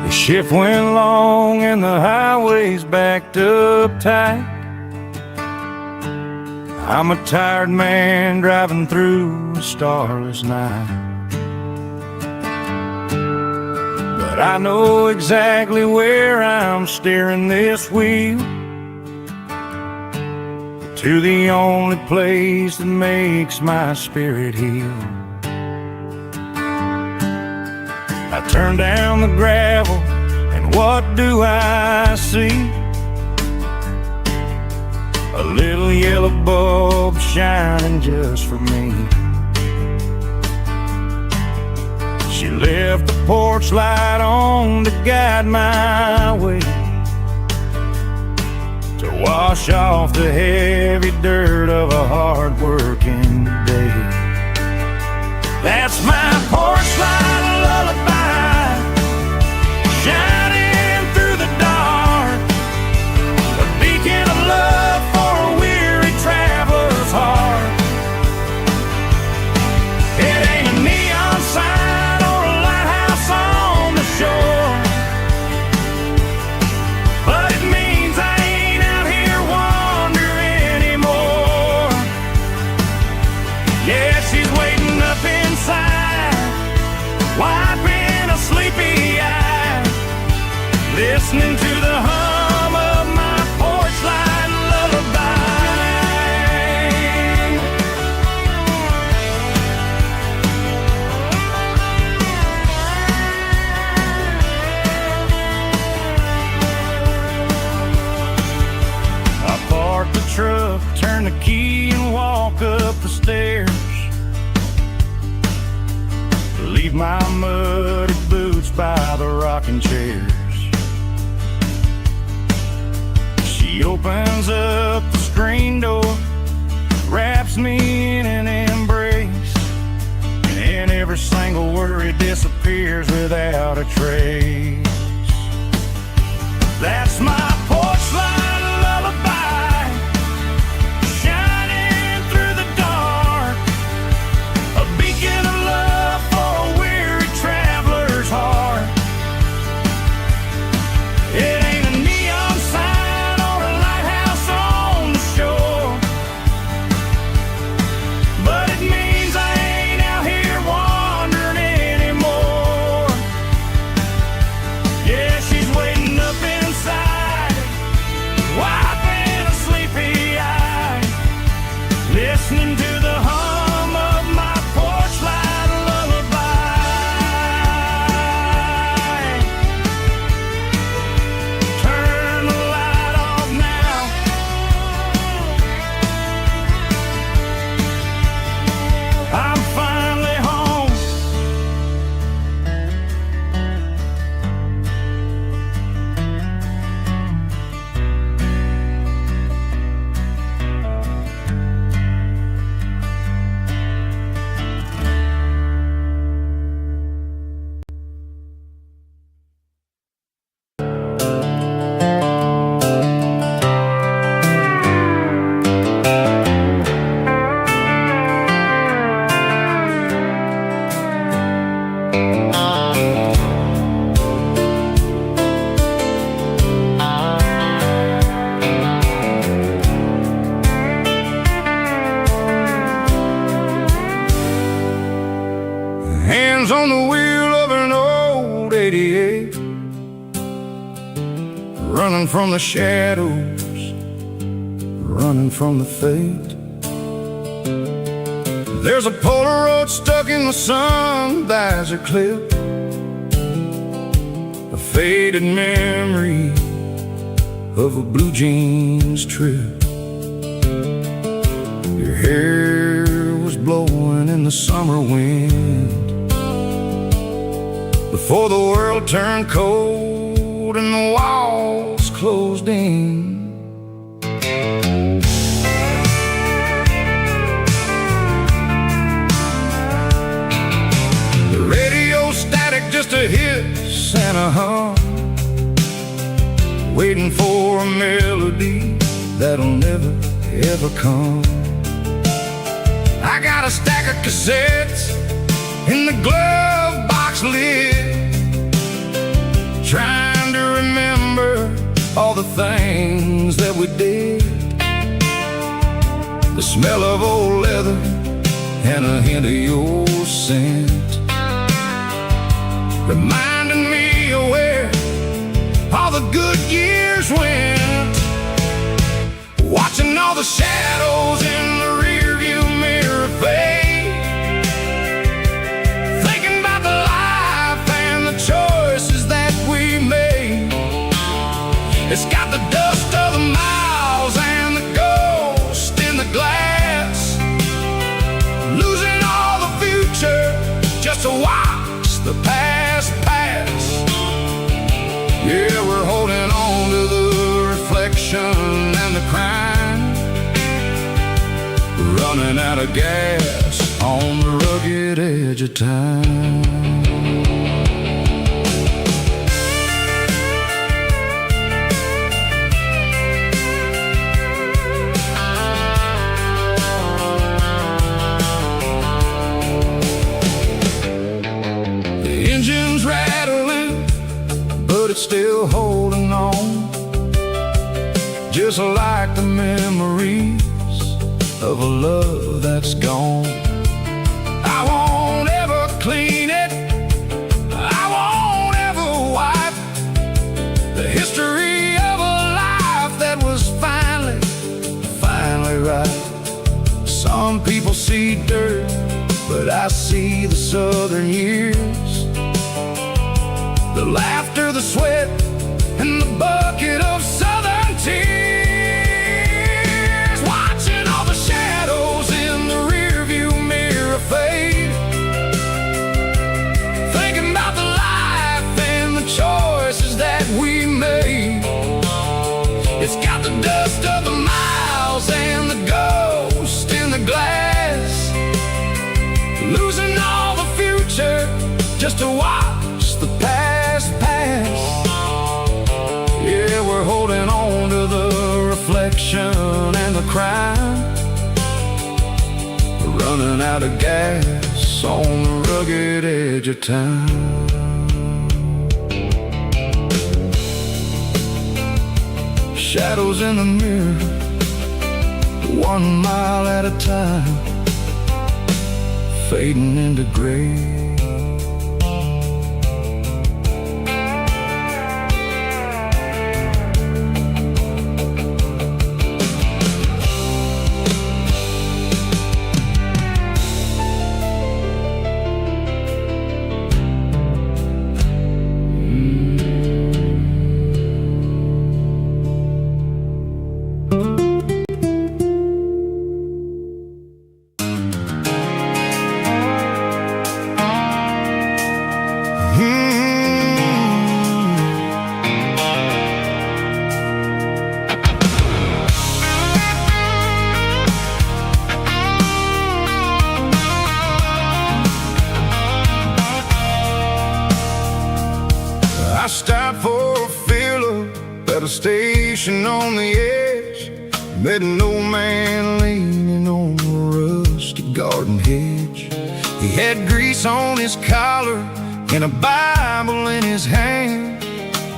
The shift went long and the highway's backed up tight. I'm a tired man driving through a starless night. But I know exactly where I'm steering this wheel, to the only place that makes my spirit heal. I turn down the gravel, and what do I see? A little yellow bulb shining just for me. She left the porch light on to guide my way, to wash off the heavy dirt of a hard-working day. That's my porch light lullaby, shining through the dark, a beacon of love for a weary traveler's heart. It ain't a neon sign or a lighthouse on the shore, but it means I ain't out here wandering anymore. Yeah, she's waiting up inside, wiping a sleepy eye, listening to the hum of my porch light lullaby. I park the truck, turn the key and walk up the stairs, leave my muddy boots by the rocking chairs. She opens up the screen door, wraps me in an embrace, and every single worry disappears without a trace. That's my porch light lullaby, shining through the dark, a beacon of love for a weary traveler's heart. It ain't a neon sign or a lighthouse on the shore, but it means I ain't out here wandering anymore. Yeah, she's waiting up inside, wiping a sleepy eye, listening to the hum of my porch light lullaby. Turn the light off now, I'm finally home. Hands on the wheel of an old 88, running from the shadows, running from the fate. There's a Polaroid stuck in the sun, there's a clip, a faded memory of a blue jeans trip. Your hair was blowing in the summer wind before the world turned cold and the walls closed in. Just a hiss and a hum, waiting for a melody that'll never ever come. I got a stack of cassettes in the glove box lid, trying to remember all the things that we did. The smell of old leather and a hint of your scent, reminding me of where all the good years went. Watching all the shadows in the rearview mirror fade, thinking about the life and the choices that we made. It's got the dust of the miles and the ghost in the glass, losing all the future just to watch the past pass. Yeah, we're holding on to the reflection and the crime, running out of gas on the rugged edge of time. Still holding on, just like the memories of a love that's gone. I won't ever clean it, I won't ever wipe the history of a life that was finally right. Some people see dirt, but I see the southern years, the laughter, the sweat, and the bucket of southern tears. Watching all the shadows in the rearview mirror fade, thinking about the life and the choices that we made. It's got the dust of the miles and the ghost in the glass, losing all the future just to watch the past pass. Yeah, we're holding on to the reflection and the crime, we're running out of gas on the rugged edge of time. Shadows in the mirror, 1 mile at a time, fading into gray. I stopped for a fill-up at a station on the edge, met an old man leaning on a rusty garden hedge. He had grease on his collar and a Bible in his hand,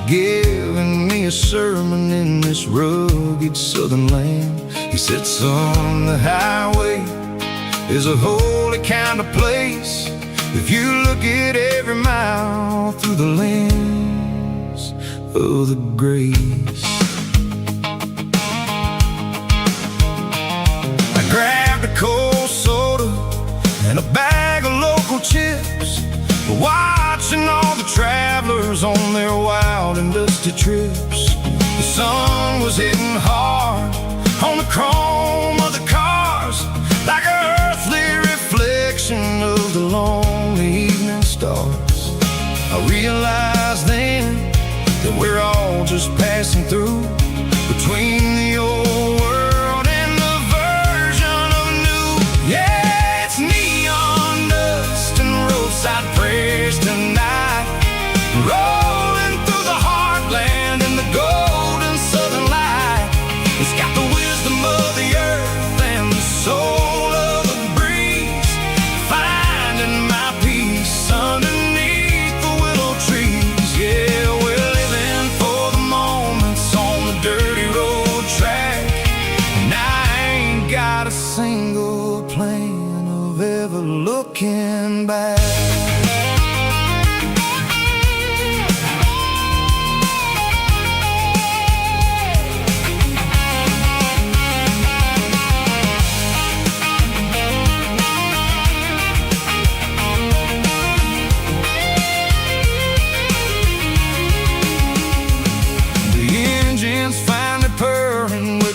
giving me a sermon in this rugged southern land. He said, son, the highway is a holy kind of place if you look at every mile through the lens of the grace. I grabbed a cold soda trips. The sun was hitting hard on the chrome of the cars, like an earthly reflection of the lonely evening stars. I realized then that we're all just passing through, between the old world and the version of new. Yeah, it's neon dust and roadside prayers tonight, rolling through the heartland in the golden southern light. It's got the wisdom of the earth and the soul of the breeze, finding my peace underneath the willow trees. Yeah, we're living for the moments on the dirty road track, and I ain't got a single plan of ever looking back.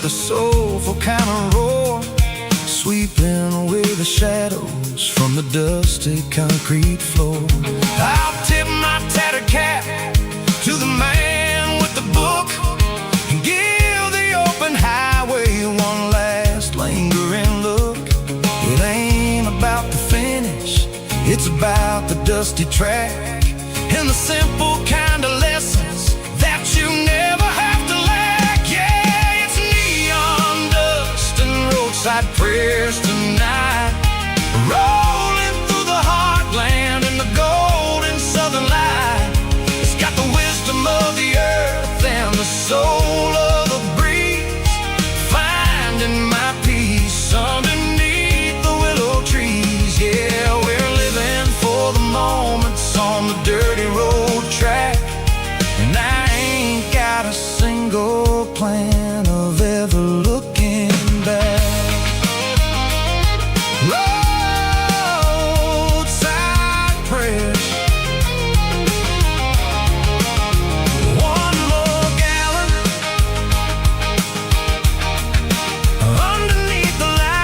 The soulful kind of roar, sweeping away the shadows from the dusty concrete floor. I'll tip my tattered cap to the man with the book and give the open highway one last lingering look. It ain't about the finish, it's about the dusty track and the simple kind of lessons that you never have to lack. Yeah, it's neon dust and roadside prayers tonight, rolling through the heartland in the golden southern light. It's got the wisdom of the earth and the soul of the breeze, finding my peace underneath the willow trees. Yeah, we're living for the moments on the dirty road track, and I ain't got a single plan of ever looking back. Roadside prayers, one more gallon underneath the light.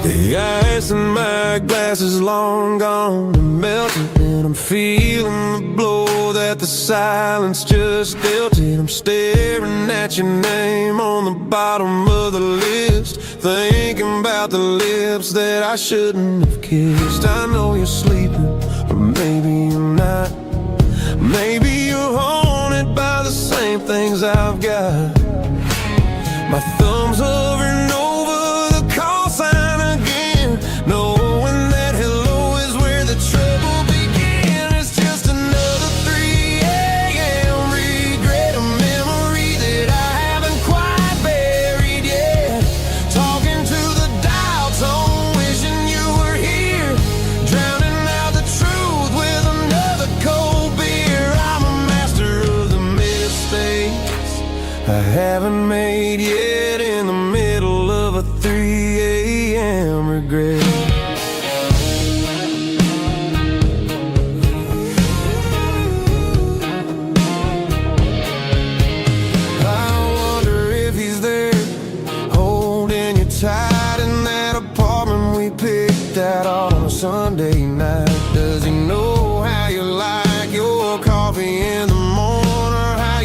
The ice in my glass is long gone and melted, and I'm feeling the blow that the silence just dealt it. I'm staring at your name on the bottom of the list, thinking about the lips that I shouldn't have kissed. I know you're sleeping, or maybe you're not. Maybe you're haunted by the same things I've got. My thumb's hovering over the call sign again, knowing that hello is where the trouble began. It's just another 3 a.m. regret, a memory that I haven't quite buried yet. Talking to the dial tone, wishing you were here, drowning out the truth with another cold beer. I'm a master of the mistakes I haven't made yet, in the middle of a 3 a.m. regret. I wonder if he's there, holding you tight in that apartment we picked out on a Sunday night. Does he know how you like your coffee in the morning, or how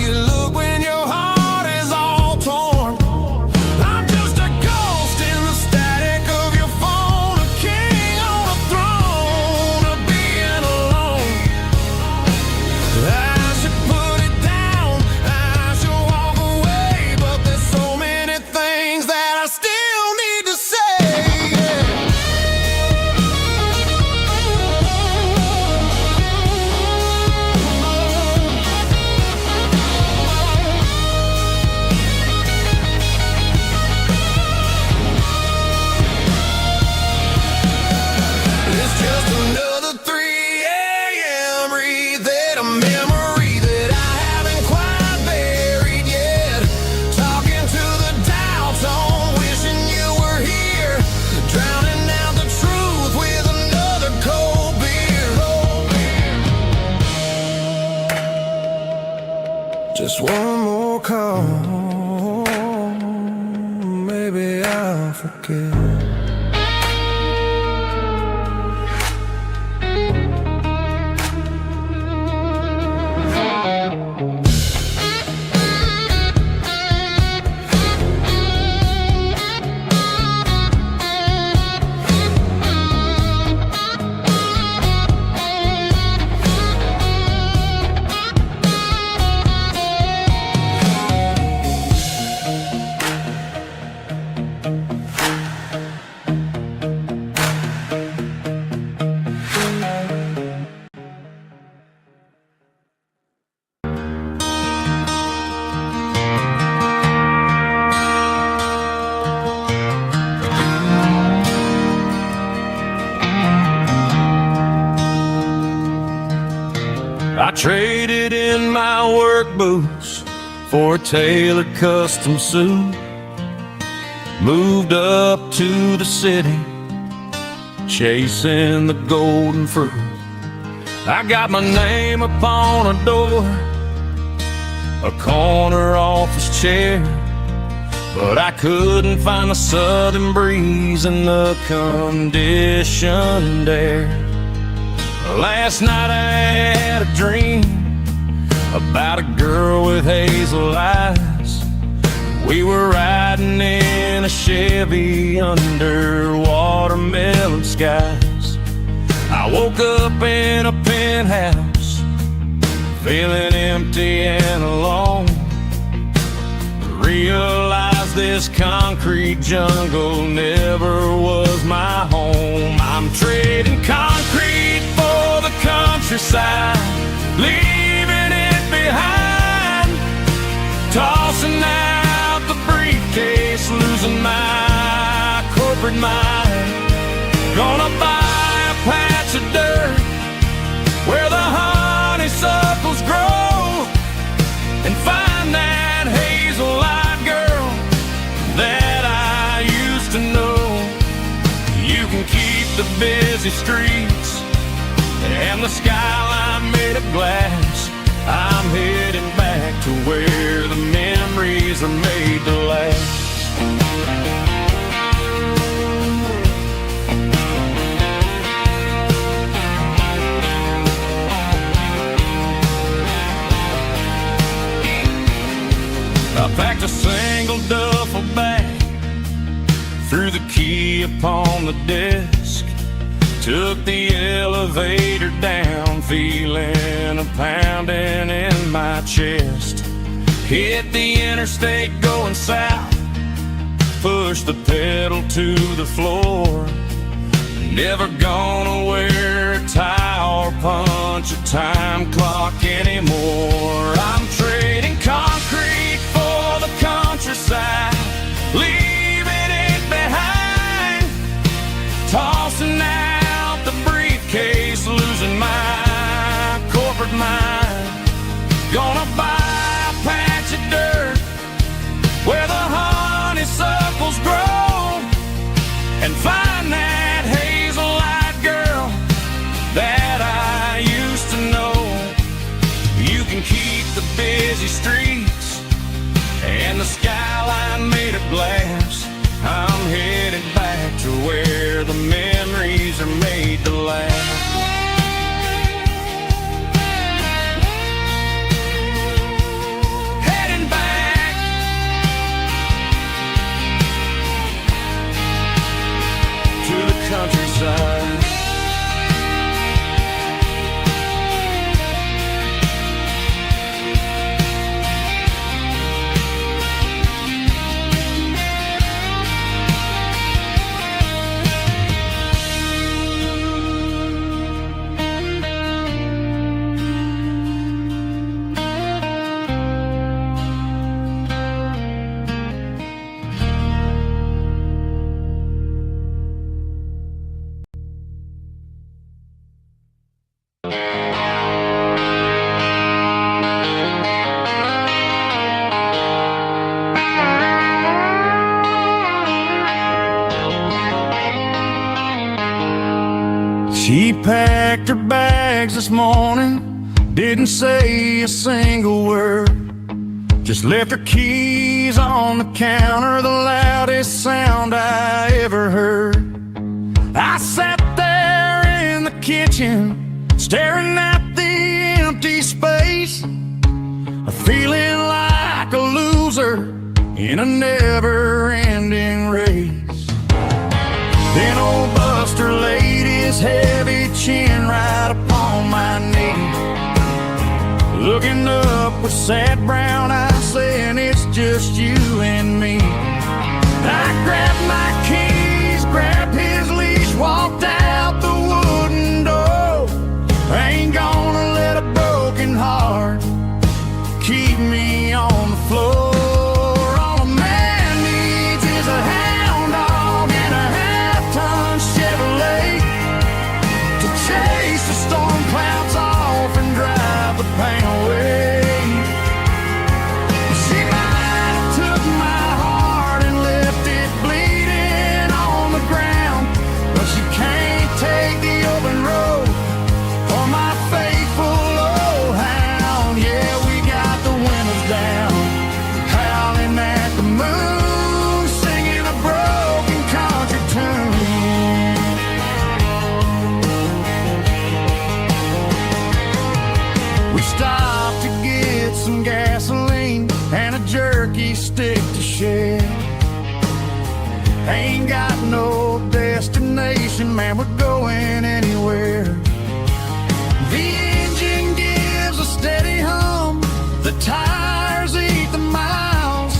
Just one more call, maybe I'll forget. I traded in my work boots for a tailored custom suit. Moved up to the city, chasing the golden fruit. I got my name upon a door, a corner office chair, but I couldn't find the southern breeze in the conditioned air. Last night I had a dream about a girl with hazel eyes. We were riding in a Chevy under watermelon skies. I woke up in a penthouse, feeling empty and alone. Realized this concrete jungle never was my home. I'm trading concrete for the countryside, leaving it behind. Tossing out the briefcase, losing my corporate mind. Gonna buy a patch of dirt where the honeysuckles grow, and find that hazel-eyed girl that I used to know. You can keep the busy streets and the skyline made of glass. I'm heading back to where the memories are made to last. I packed a single duffel bag, threw the key upon the desk, took the elevator down, feeling a pounding in my chest. Hit the interstate going south, pushed the pedal to the floor. Never gonna wear a tie or punch a time clock anymore. I'm trading concrete for the countryside, leaving it behind. Tossing out the briefcase, losing my corporate mind. Gonna buy a patch of dirt where the honeysuckles grow, and find that hazel-eyed girl that I used to know. You can keep the busy streets and the skyline made of glass. I'm headed back to where the memories are made to last. Heading back to the countryside. She packed her bags this morning, didn't say a single word. Just left her keys on the counter, the loudest sound I ever heard. I sat there in the kitchen, staring at the empty space, feeling like a loser in a never-ending race. Then old Buster laid his heavy chin right upon my knee, looking up with sad brown eyes, saying it's just you and me. I grabbed my keys, grabbed his leash, walked out the wooden door. I ain't gonna let a broken heart keep me on the floor. All a man needs is a hound dog and a half-ton Chevrolet to chase the storm clouds off and drive the pain away. She might have took my heart and left it bleeding on the ground, but she can't take the open road or my faithful old hound. Yeah, we got the windows down, howling at the moon, singing a broken country tune. We stopped to get some gasoline and a jerky stick to share. Ain't got no destination, man, we're going anywhere. The engine gives a steady hum, the tires eat the miles.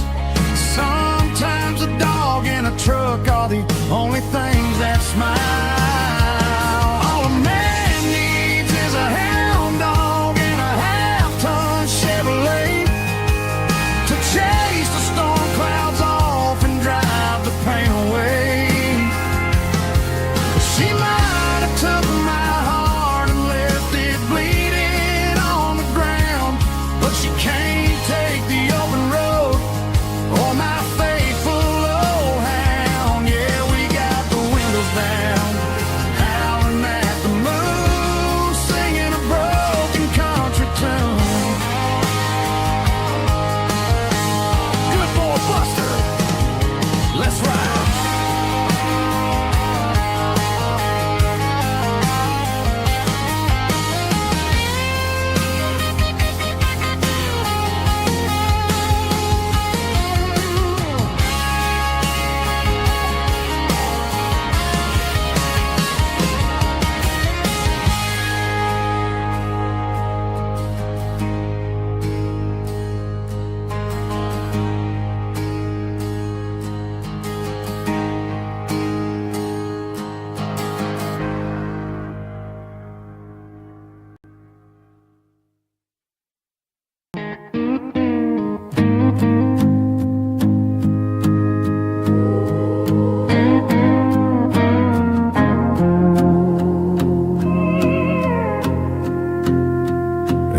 Sometimes a dog and a truck are the only things that smile. All a man needs is a hound dog and a half-ton Chevrolet to chase the storm clouds off and drive the pain away. She might have took my heart and left it bleeding on the ground, but she can't take the open road or my faithful old hound. Yeah, we got the windows down, howling at the moon, singing a broken country tune. Good boy Buster, let's ride.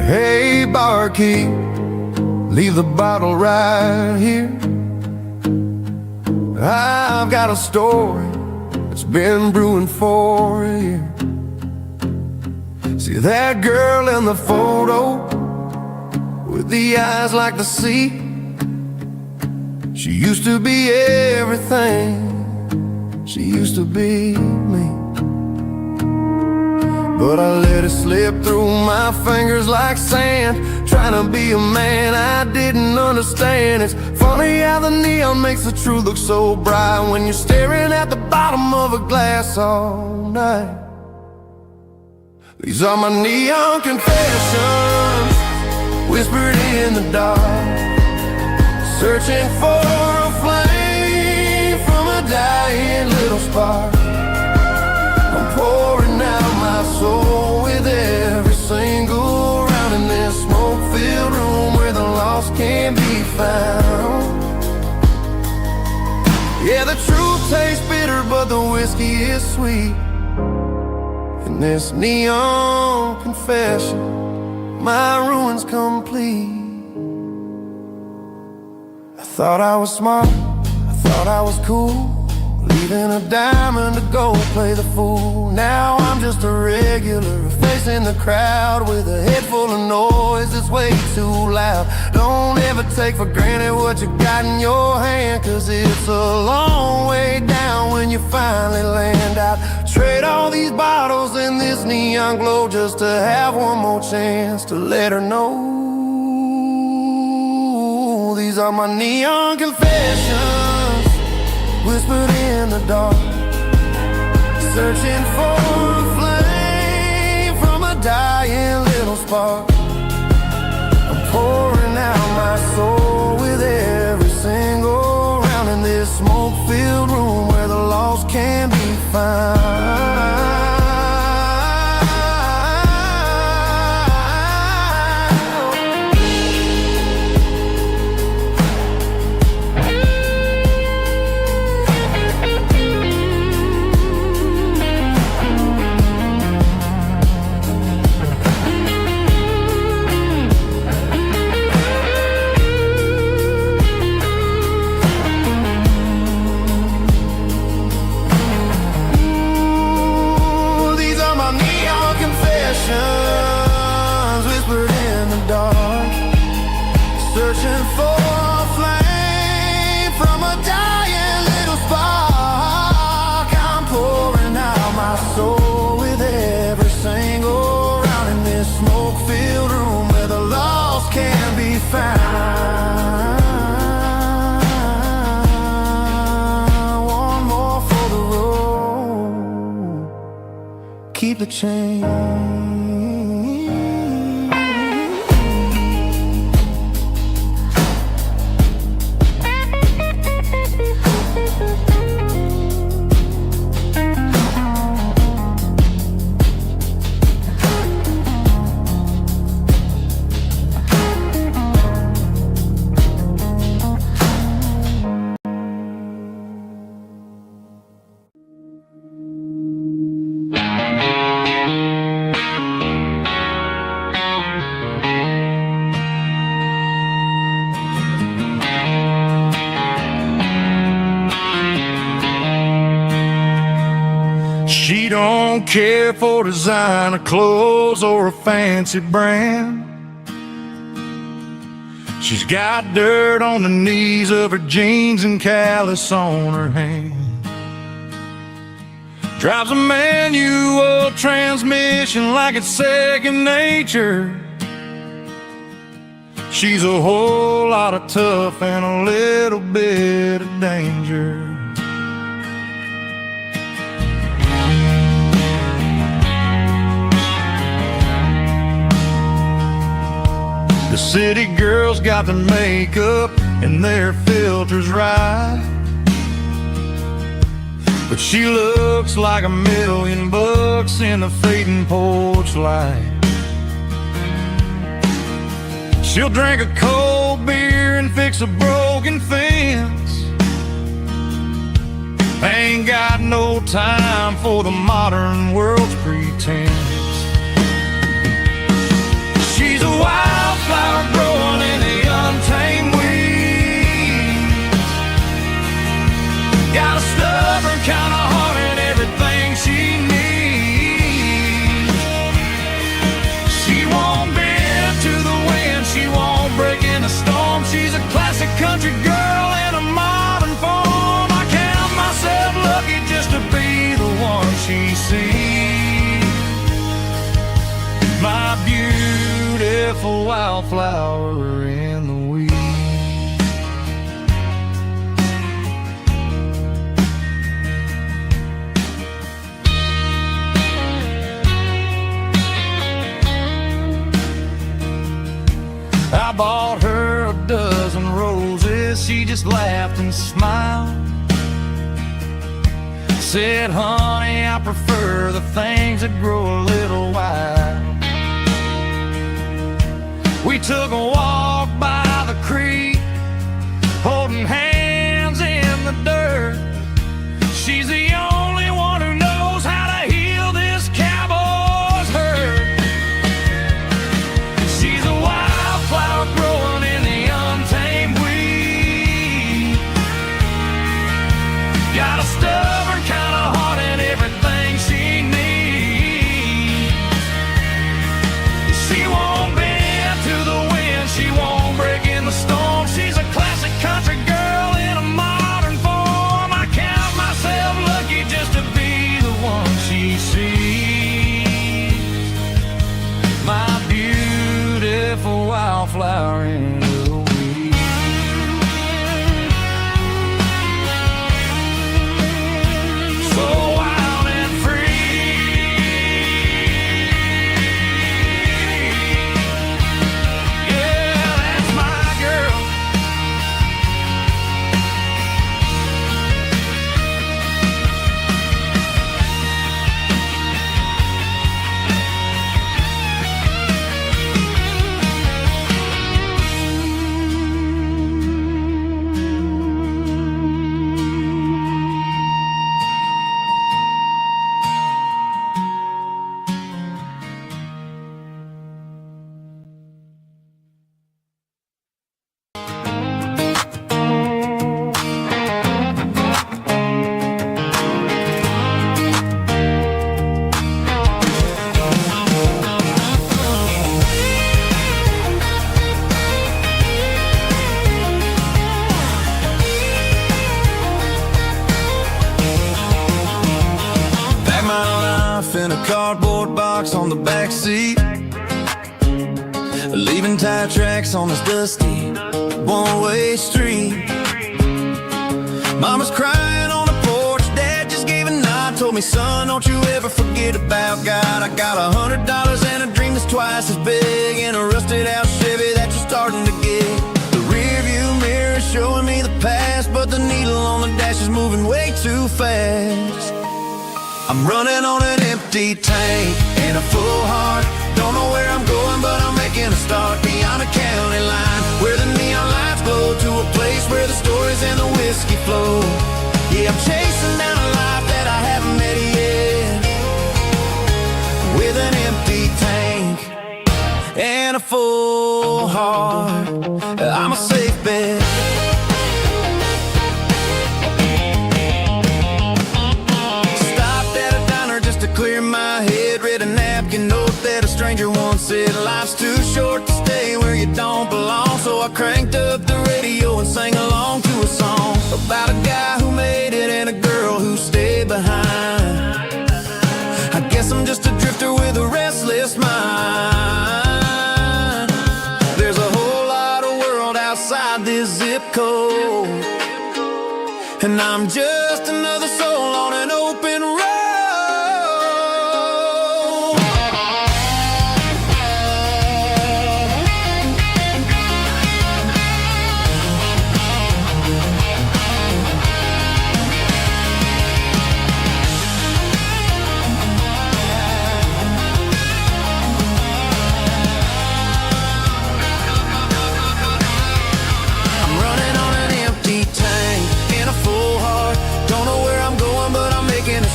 Hey, barkeep, leave the bottle right here. I've got a story that's been brewing for a year. See that girl in the photo with the eyes like the sea? She used to be everything, she used to be me. But I let it slip through my fingers like sand, trying to be a man I didn't understand. It's funny how the neon makes the truth look so bright when you're staring at the bottom of a glass all night. These are my neon confessions, whispered in the dark, searching for a flame from a dying little spark. I'm pouring out my soul with every single round in this smoke-filled room where the lost can't be found. Yeah, the truth tastes bitter, but the whiskey is sweet. In this neon confession, my ruin's complete. I thought I was smart, I thought I was cool, leaving a diamond to go play the fool. Now I'm just a regular, facing the crowd with a head full of noise that's way too loud. Don't ever take for granted what you got in your hand, 'cause it's a long way down when you finally land out. Trade all these bottles and this neon glow just to have one more chance to let her know. These are my neon confessions, whispered in the dark, searching for a flame from a dying little spark. I'm pouring out my soul with every single round in this smoke-filled room where the lost can be found. Whispered in the dark, searching for a flame from a dying little spark. I'm pouring out my soul with every single round in this smoke-filled room where the lost can be found. One more for the road, keep the change. She don't care for designer clothes or a fancy brand. She's got dirt on the knees of her jeans and callus on her hand. Drives a manual transmission like it's second nature. She's a whole lot of tough and a little bit of danger. The city girls got their makeup and their filters right, but she looks like $1,000,000 in a fading porch light. She'll drink a cold beer and fix a broken fence. Ain't got no time for the modern world's pretense. She's a wildflower growing in the untamed weeds. Got a stubborn kind of heart and everything she needs. She won't bend to the wind, she won't break in a storm. She's a classic country girl in a modern form. I count myself lucky just to be the one she sees. My beautiful wildflower in the weeds. I bought her a dozen roses, she just laughed and smiled. Said, honey, I prefer the things that grow a little wild. We took a walk by the creek, holding hands in the dirt. She's the only one who knows how to heal this cowboy's hurt. She's a wildflower growing in the untamed weed. Got a stuff life in a cardboard box on the back seat, leaving tire tracks on this dusty one-way street. Mama's crying on the porch, Dad just gave a nod, told me, son, don't you ever forget about God. I got $100 and a dream that's twice as big, and a rusted out Chevy that you're starting to get. The rear view mirror is showing me the past, but the needle on the dash is moving way too fast. I'm running on an empty tank and a full heart. Don't know where I'm going, but I'm making a start beyond a county line, where the neon lights glow, to a place where the stories and the whiskey flow. Yeah, I'm chasing down a life that I haven't met yet, with an empty tank and a full heart. I'm a safe bet. Clear my head, read a napkin note that a stranger once said, life's too short to stay where you don't belong. So I cranked up the radio and sang along to a song about a guy who made it and a girl who stayed behind. I guess I'm just a drifter with a restless mind. There's a whole lot of world outside this zip code, and I'm just another soul on an open road.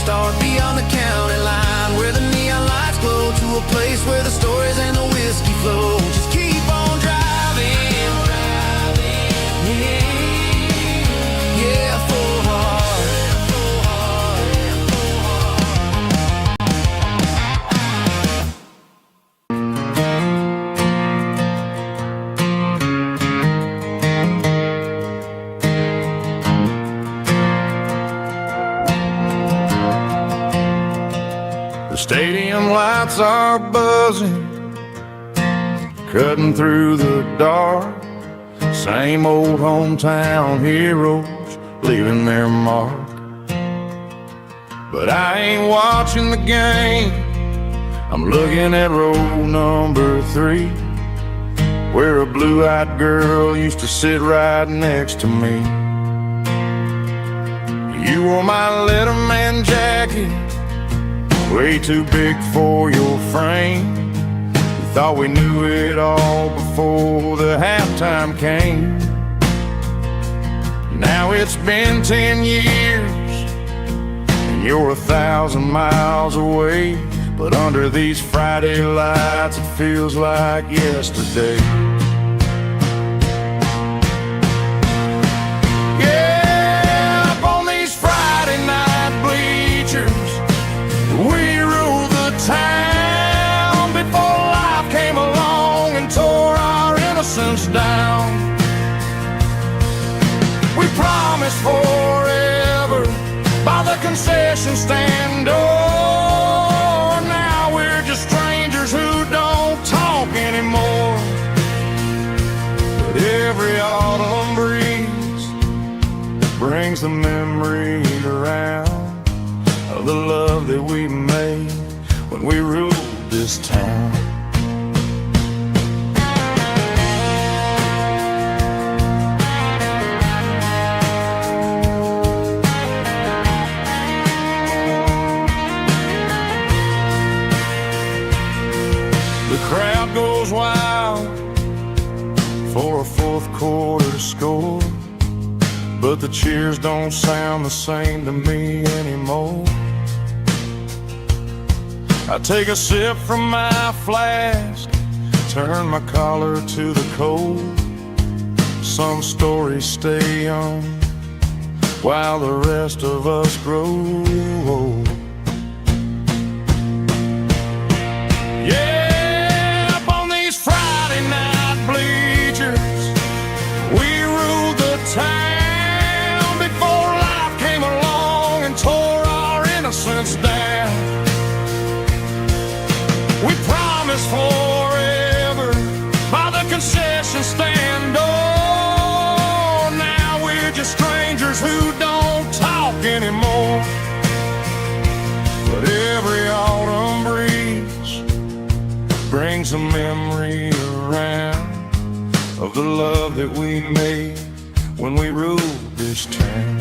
Start beyond the county line, where the neon lights glow, to a place where the stories and the whiskey flow. Just keep on driving, yeah, full heart. Stadium lights are buzzing, cutting through the dark. Same old hometown heroes leaving their mark. But I ain't watching the game, I'm looking at row number 3, where a blue-eyed girl used to sit right next to me. You wore my Letterman jacket, way too big for your frame. We thought we knew it all before the halftime came. Now it's been 10 years, and you're 1,000 miles away. But under these Friday lights, it feels like yesterday. Yeah, up on these Friday night bleachers, we ruled the town before life came along and tore our innocence down. We promised forever by the concession stand door. Now we're just strangers who don't talk anymore. But every autumn breeze brings the memories around of the love that we made when we ruled this town. The crowd goes wild for a fourth quarter score, but the cheers don't sound the same to me anymore. I take a sip from my flask, turn my collar to the cold. Some stories stay young while the rest of us grow old. Yeah, up on these Friday night bleachers, we ruled the town before life came along and tore our innocence down. We promised forever by the concession stand. Oh, now we're just strangers who don't talk anymore. But every autumn breeze brings a memory around of the love that we made when we ruled this town.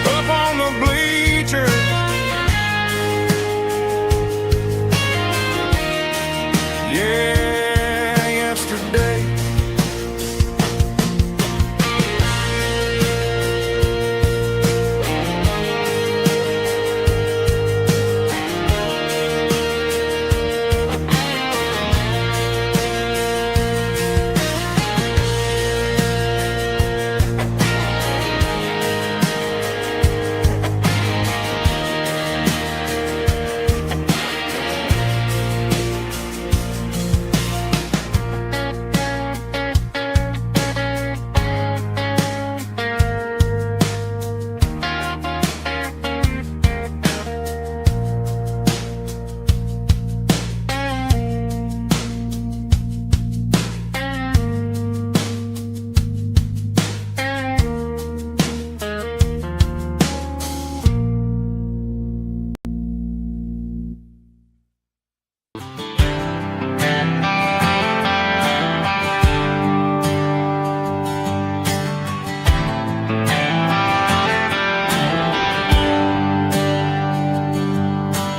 Up on the bleachers, yeah, yesterday.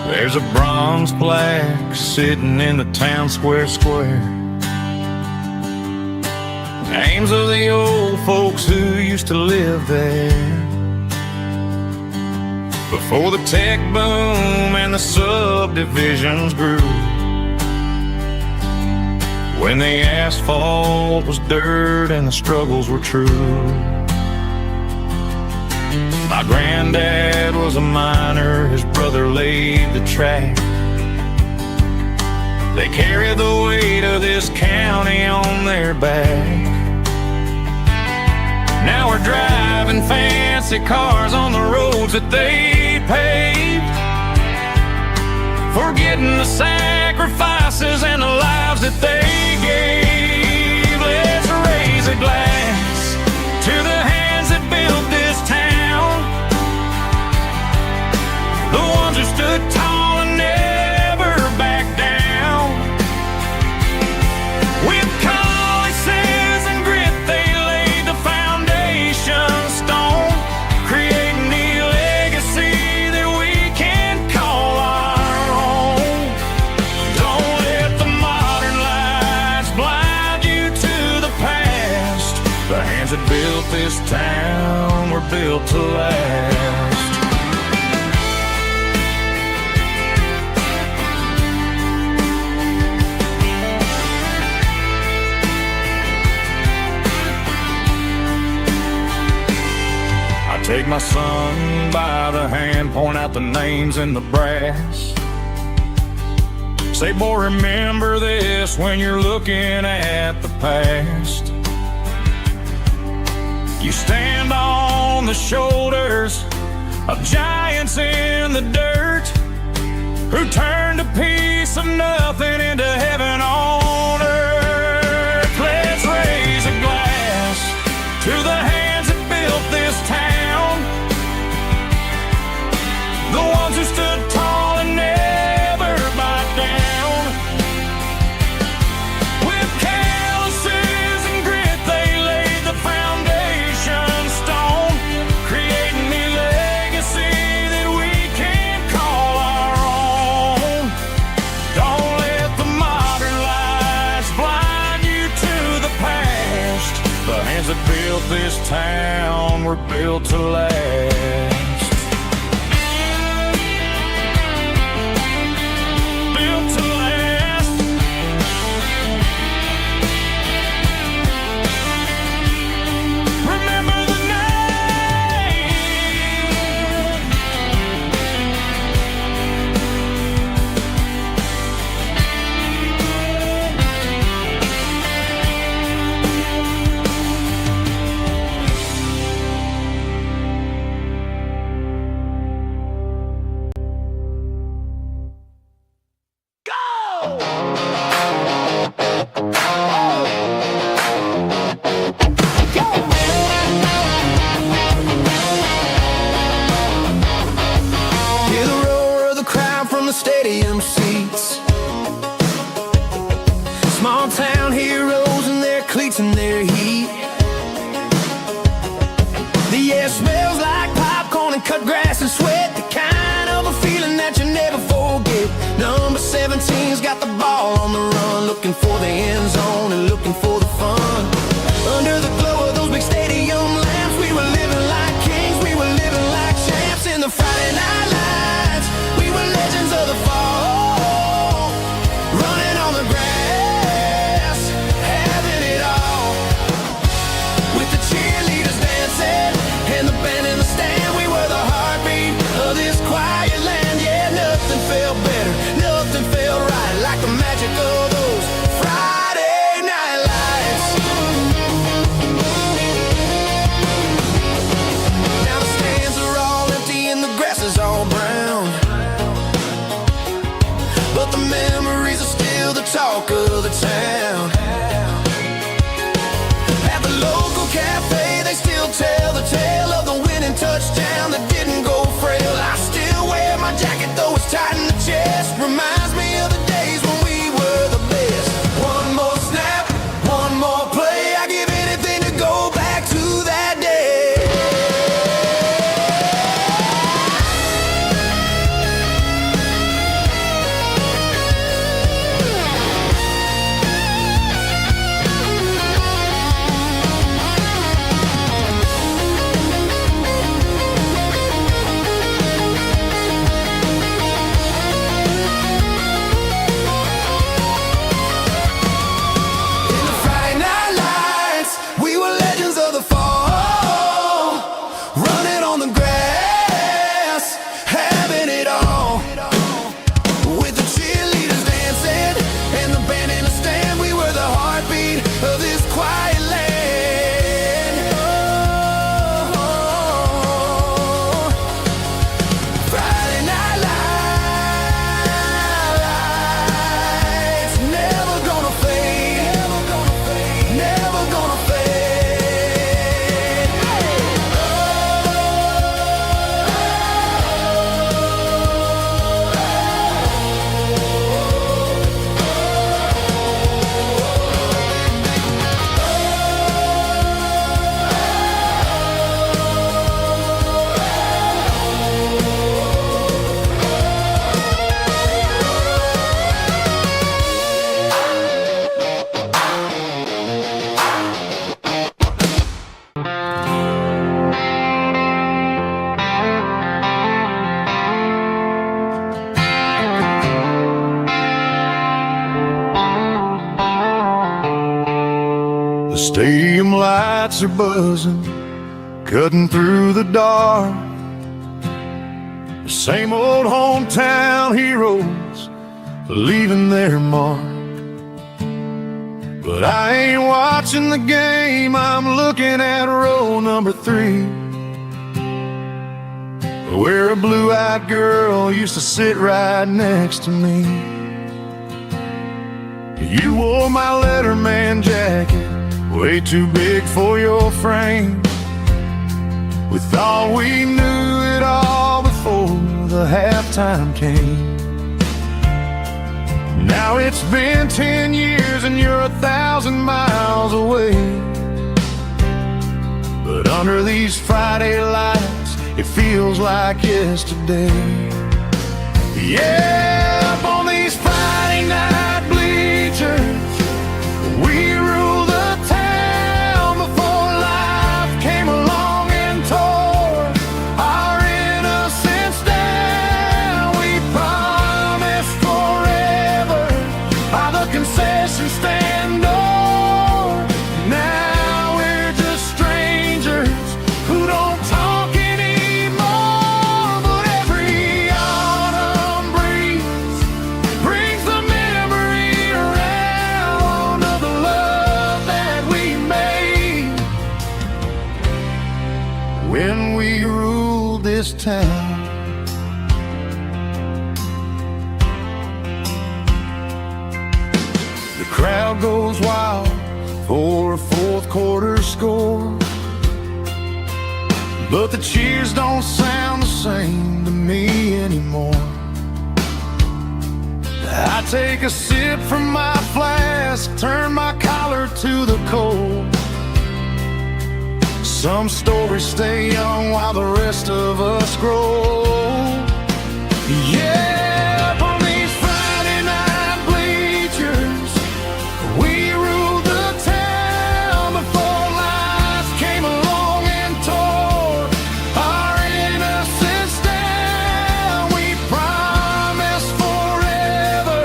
There's a bronze plaque sitting in the town square. Names of the old folks who used to live there before the tech boom and the subdivisions grew. When the asphalt was dirt and the struggles were true. My granddad was a miner, his brother laid the track. They carried the weight of this county on their back. Now we're driving fancy cars on the roads that they paved, forgetting the sacrifices and the lives that they gave. Let's raise a glass to the hands that built this town, the ones who stood tall and never backed down. With calluses and grit they laid the foundation stone, creating the legacy that we can call our own. Don't let the modern lights blind you to the past. The hands that built this town were built to last. Take my son by the hand, point out the names in the brass. Say, boy, remember this when you're looking at the past. You stand on the shoulders of giants in the dirt, who turned a piece of nothing into heaven on earth. Let's raise a glass to the hands that built this town, the ones who stood tall and never backed down. With calluses and grit they laid the foundation stone, creating the legacy that we can call our own. Don't let the modern lights blind you to the past. The hands that built this town were built to last. stadium seats. Small town heroes in their cleats and their heat. The air smells like popcorn and cut grass and sweat, the kind of a feeling that you never forget. Number 17's got the ball on the run, looking for the end zone and looking for the fun. Under the glow of those big stadium lamps, we were living like kings, we were living like champs. In the Friday night lights, we were legends of the fall, running on the grass, having it all. With the cheerleaders dancing and the band in the stand, we were the heartbeat of this quiet land. Yeah, nothing felt better, nothing felt right like the magic of those Friday night lights. Now the stands are all empty and the grass is all brown, but the memories are still the talk of the town. At the local cafe, they still tell the tale of the winning touchdown that didn't go frail. I still wear my jacket though it's tight in the chest, reminds me of the days when we were the best. One more snap, one more play, I give anything to go back to that day. The stadium lights are buzzing, cutting through the dark. The same old hometown heroes leaving their mark. But I ain't watching the game, I'm looking at row number 3, where a blue-eyed girl used to sit right next to me. You wore my Letterman jacket, way too big for your frame. We thought we knew it all before the halftime came. Now it's been 10 years and you're 1,000 miles away. But under these Friday lights, it feels like yesterday. Yeah, up on these Friday night bleachers, we rule the town before life came along and tore our innocence down. We promised forever by the concession stand door. Now we're just strangers who don't talk anymore. But every autumn breeze brings the memory around of the love that we made when we ruled this town. The crowd goes wild for a fourth quarter score, but the cheers don't sound the same to me anymore. take a sip from my flask, turn my collar to the cold. Some stories stay young while the rest of us grow. Yeah, up on these Friday night bleachers, we ruled the town before lights came along and tore our innocence down. We promised forever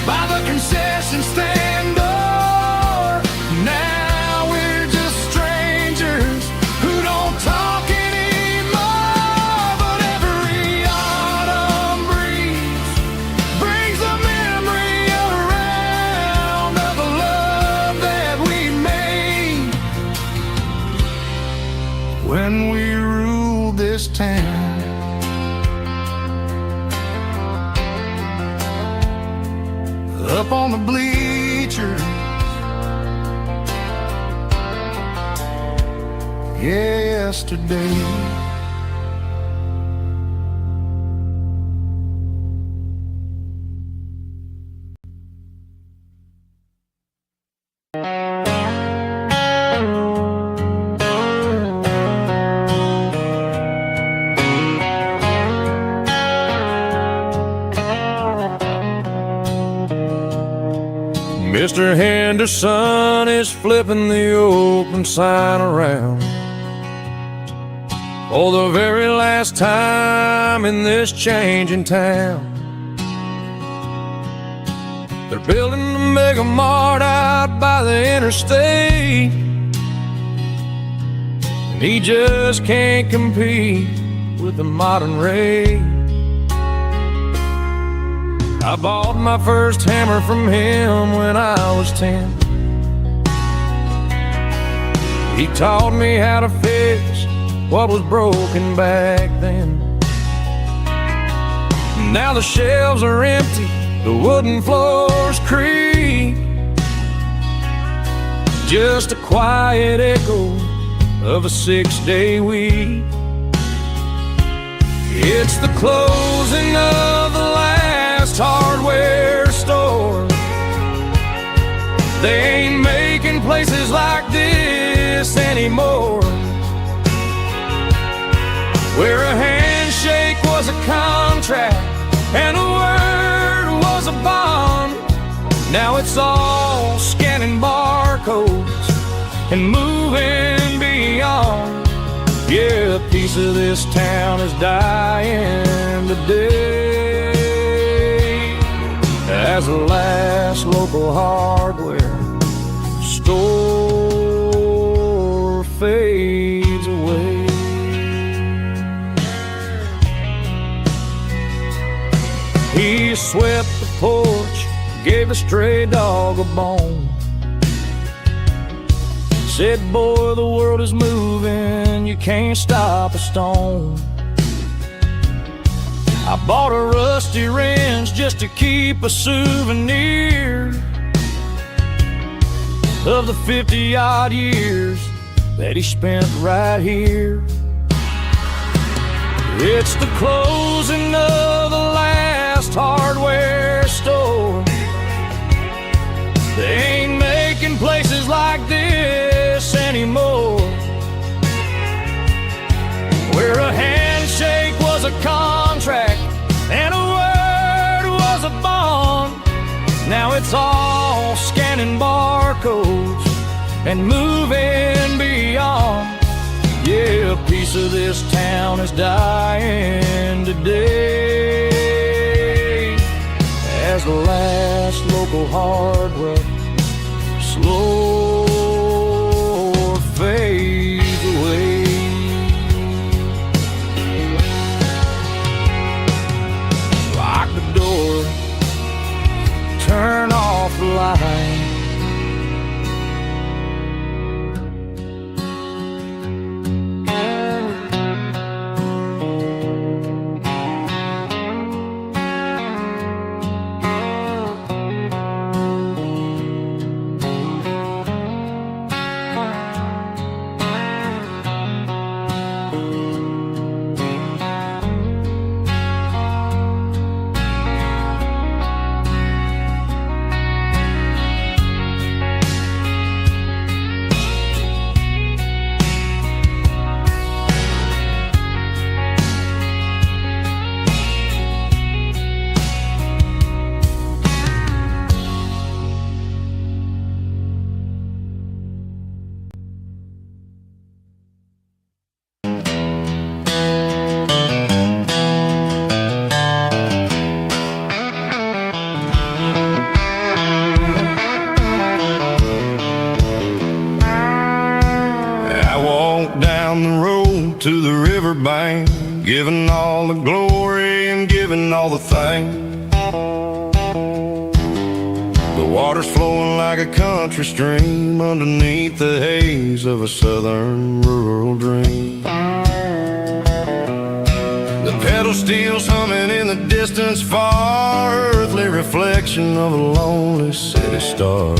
by the concession stand door. Now we're just strangers who don't talk anymore. But every autumn breeze brings the memory around of the love that we made when we ruled this town. Up on the bleachers, yesterday. Mr. Henderson is flipping the open sign around for the very last time in this changing town. They're building the mega mart out by the interstate, and he just can't compete with the modern rate. I bought my first hammer from him when I was 10. He taught me how to fix what was broken back then. Now the shelves are empty, the wooden floors creak, just a quiet echo of a 6-day week. It's the closing of the last hardware store. They ain't making places like this anymore, where a handshake was a contract and a word was a bond. Now it's all scanning barcodes and moving beyond. Yeah, a piece of this town is dying today as the last local hardware store fades away. He swept the porch, gave the stray dog a bone, said, boy, the world is moving, you can't stop a stone. I bought a rusty wrench just to keep a souvenir of the 50-odd years that he spent right here. It's the closing of the last hardware store. They ain't making places like this anymore, where a handshake was a contract and a word was a bond. Now it's all scanning barcodes and moving beyond. Yeah, a piece of this town is dying today as the last local hardware slow fades away. Lock the door, turn off the light. to the riverbank, giving all the glory and giving all the thanks. The water's flowing like a country stream underneath the haze of a southern rural dream. The pedal steel's humming in the distance far, earthly reflection of a lonely city star.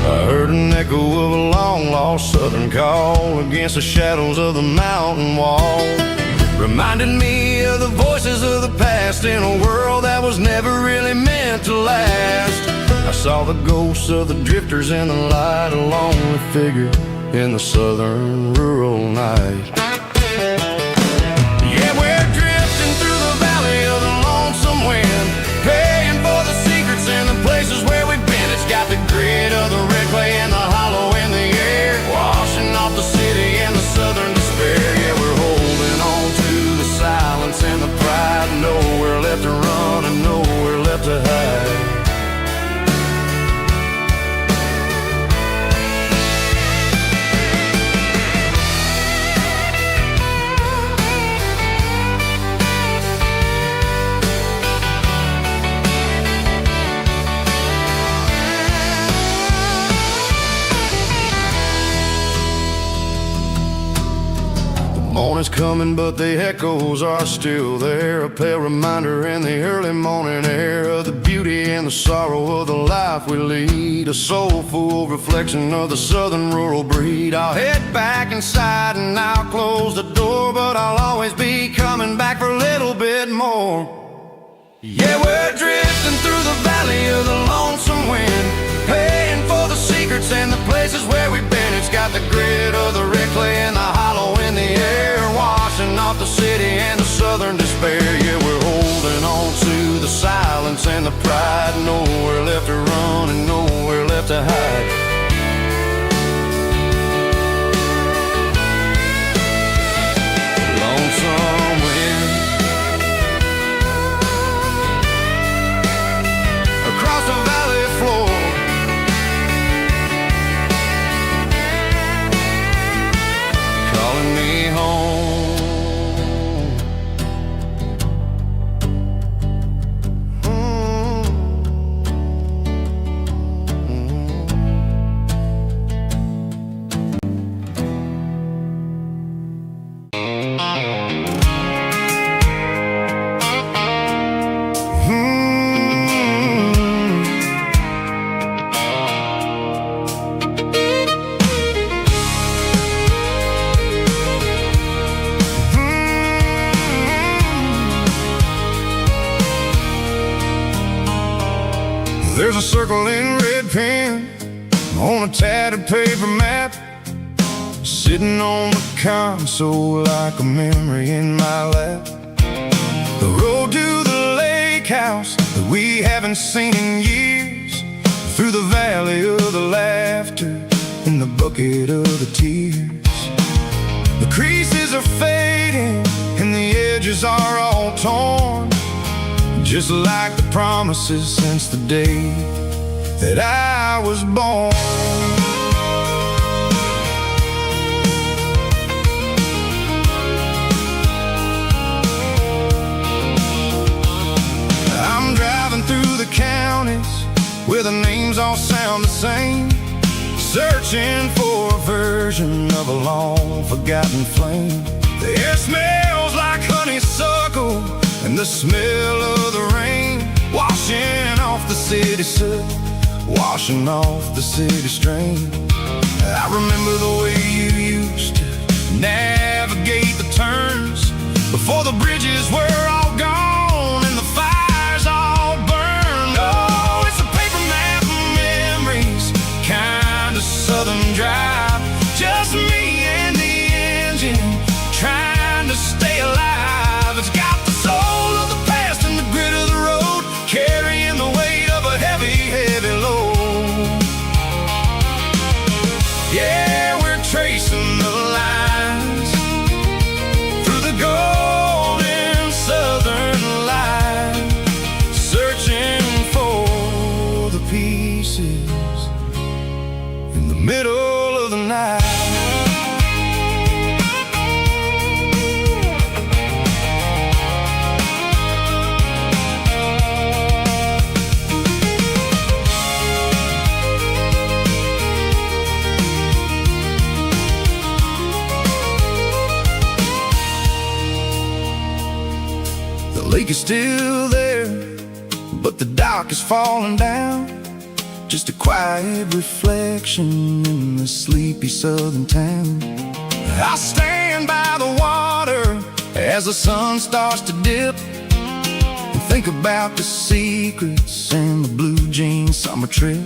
I heard an echo of a long-lost southern call against the shadows of the mountain wall. Reminded me of the voices of the past in a world that was never really meant to last. I saw the ghosts of the drifters in the light, a lonely figure in the southern rural night. Yeah, we're drifting through the valley of the lonesome wind, paying for the secrets and the places where we've been. It's got the grit of the red clay and the hollow in the air, washing off the city and the southern despair. Yeah, we're holding on to the silence and the pride, nowhere left to run and nowhere left to hide. Morning's coming, but the echoes are still there, a pale reminder in the early morning air of the beauty and the sorrow of the life we lead, a soulful reflection of the southern rural breed. I'll head back inside and I'll close the door, but I'll always be coming back for a little bit more. Yeah, we're drifting through the valley of the lonesome wind, paying for the secrets and the places where we've been. It's got the grit of the red clay and the hollow in the air, washing off the city and the southern despair. Yeah, we're holding on to the silence and the pride, nowhere left to run and nowhere left to hide. Lonesome wind across the valley floor, calling me home. There's a circle in red pen on a tattered paper map, sitting on the console like a memory in my lap. The road to the lake house that we haven't seen in years, through the valley of the laughter and the bucket of the tears. The creases are fading and the edges are all torn, just like the promises since the day that I was born. I'm driving through the counties where the names all sound the same, searching for a version of a long forgotten flame. The air smells like honeysuckle and the smell of the rain, washing off the city soot, washing off the city strain. I remember the way you used to navigate the turns before the bridges were all gone and the fires all burned. Oh, it's a paper map of memories, kind of southern drive, just me and the engine trying to stay alive. It's got the soul of the past and the grit of the road, carrying the weight of a heavy, heavy load. Yeah, we're tracing the lines through the golden southern The lake is still there, but the dock is falling down. Just a quiet reflection in the sleepy southern town. I stand by the water as the sun starts to dip, and think about the secrets and the blue jean summer trip.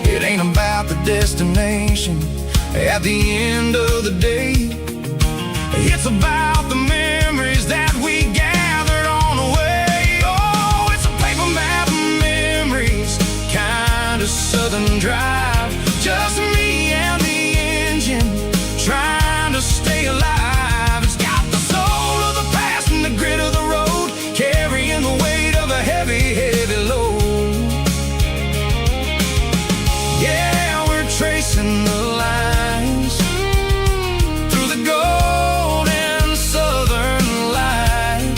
It ain't about the destination at the end of the day. It's about the memories that we gathered on the way. Oh, it's a paper map of memories, kind of southern drive. Just me and the engine, trying to stay alive. It's got the soul of the past and the grit of the road, carrying the weight of a heavy, heavy load. Yeah, we're tracing the lines through the golden southern light,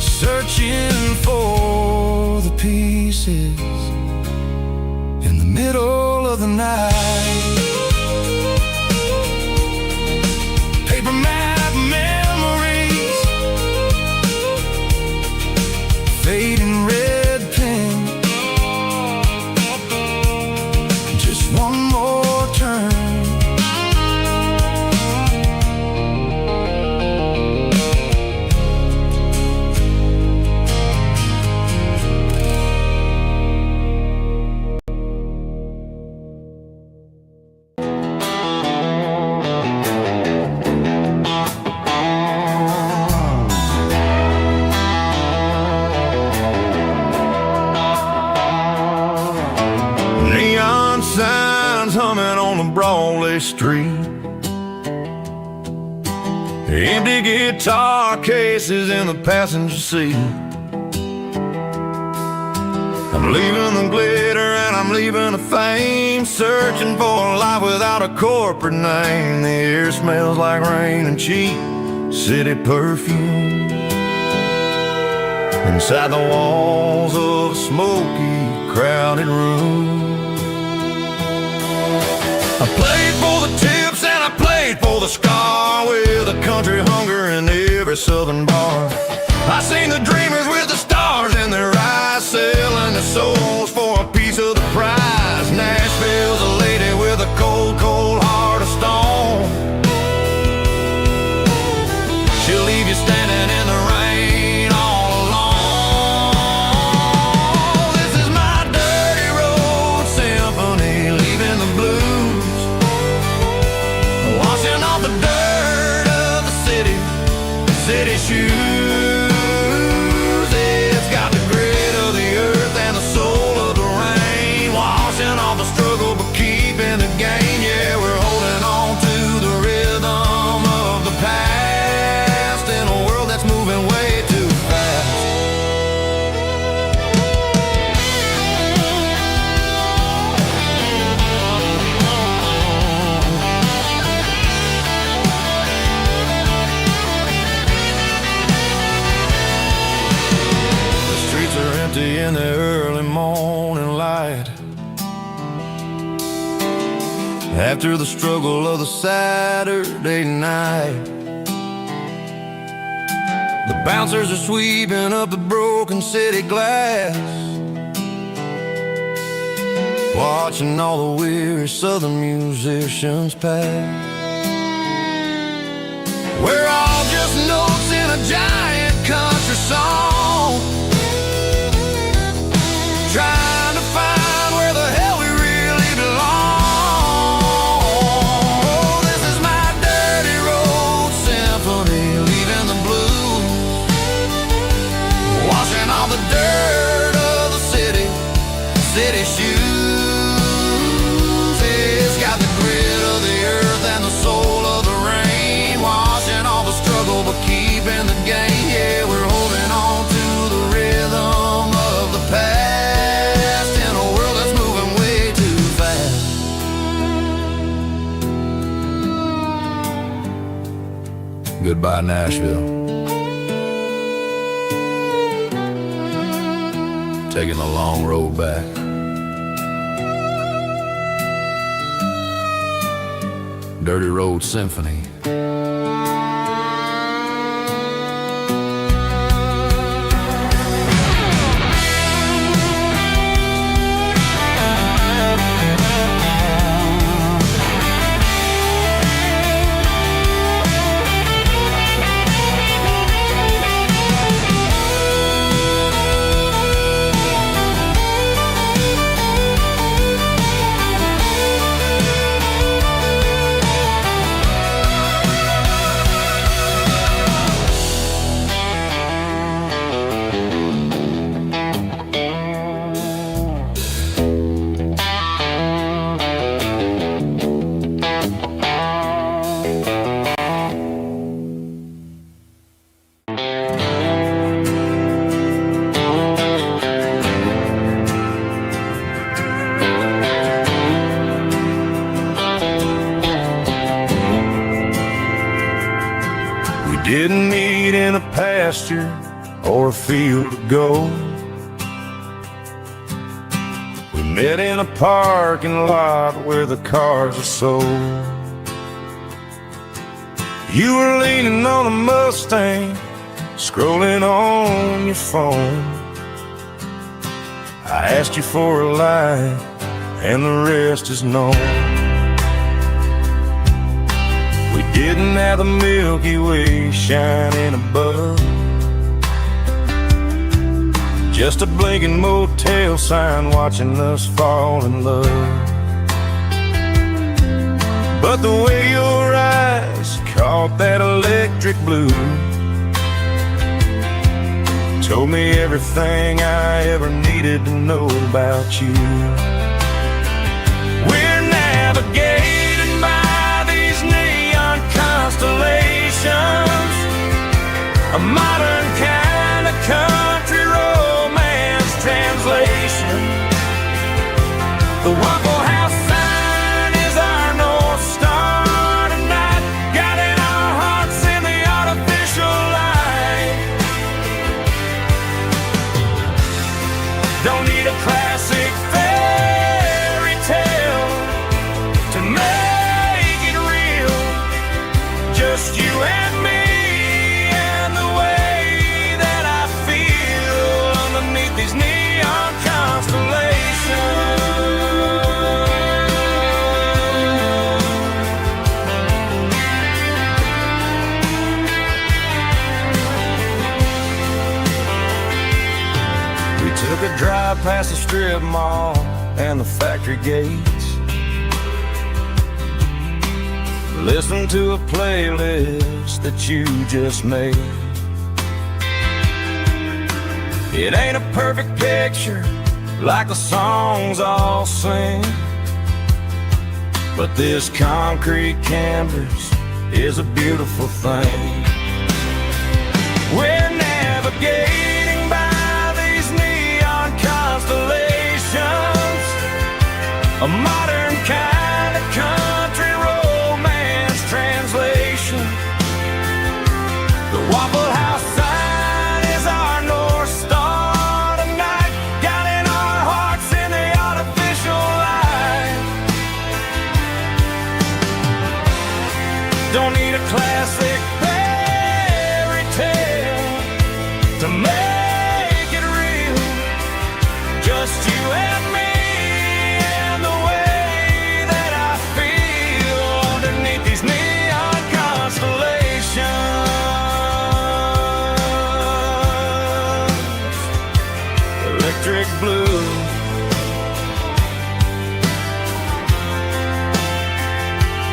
searching for the pieces in the middle of the night. Paper map memories, fading red pen, just one more turn. Neon signs humming on the Broadway street, empty guitar cases in the passenger seat. I'm leaving the glitter and I'm leaving the fame, searching for a life without a corporate name. The air smells like rain and cheap city perfume inside the walls of a smoky, crowded room. I played for the tips and I played for the scar, with a country hunger in every southern bar. I seen the dreamers with the stars in their eyes, selling their souls for a piece of the prize. Nashville's a lady with a cold, cold heart of stone. She'll leave you standing in the rain all alone. This is my dirty road symphony, leaving the blues, washing off the dirt of the city, city shoes. It's got the grit of the earth and the soul of the rain, washing off the struggle but keeping the gain. Yeah, we're holding on to the rhythm of the past in a world that's moving way too fast. The streets are empty in the early morning light, after the struggle of the Saturday night. The bouncers are sweeping up the broken city glass, watching all the weary southern musicians pass. We're all just notes in a giant country song, trying to find where the hell we really belong. Oh, this is my dirty road symphony, leaving the blues, washing all the dirt of the city, city shoes. It's got the grit of the earth and the soul of the rain, washing all the struggle but keeping the gain. Yeah, we're holding on to the rhythm of the past in a world that's moving way too fast. Goodbye, Nashville. Taking the long road back. Dirty Road Symphony. for a field to go. We met in a parking lot where the cars are sold. You were leaning on a Mustang, scrolling on your phone. I asked you for a light, and the rest is known. We didn't have the Milky Way shining above, just a blinking motel sign watching us fall in love. But the way your eyes caught that electric blue told me everything I ever needed to know about you. We're navigating by these neon constellations, a modern kind of country romance translation. The Waffle House sign is our North Star tonight, guiding our hearts in the artificial light. Don't need a classic fairy tale to make it real, just you and me and the way that I feel underneath these neon constellations. We took a drive past the strip mall and the factory gates, listened to a playlist that you just made. It ain't a perfect picture like the songs all sing, but this concrete canvas is a beautiful thing. We're navigating by these neon constellations, a modern kind of country romance translation. The Waffle House sign is our North Star tonight, guiding our hearts in the artificial light. Don't need a classic fairy tale to make it real, just you and me and the way that I feel underneath these neon constellations. Electric blue,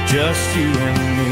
just you and me.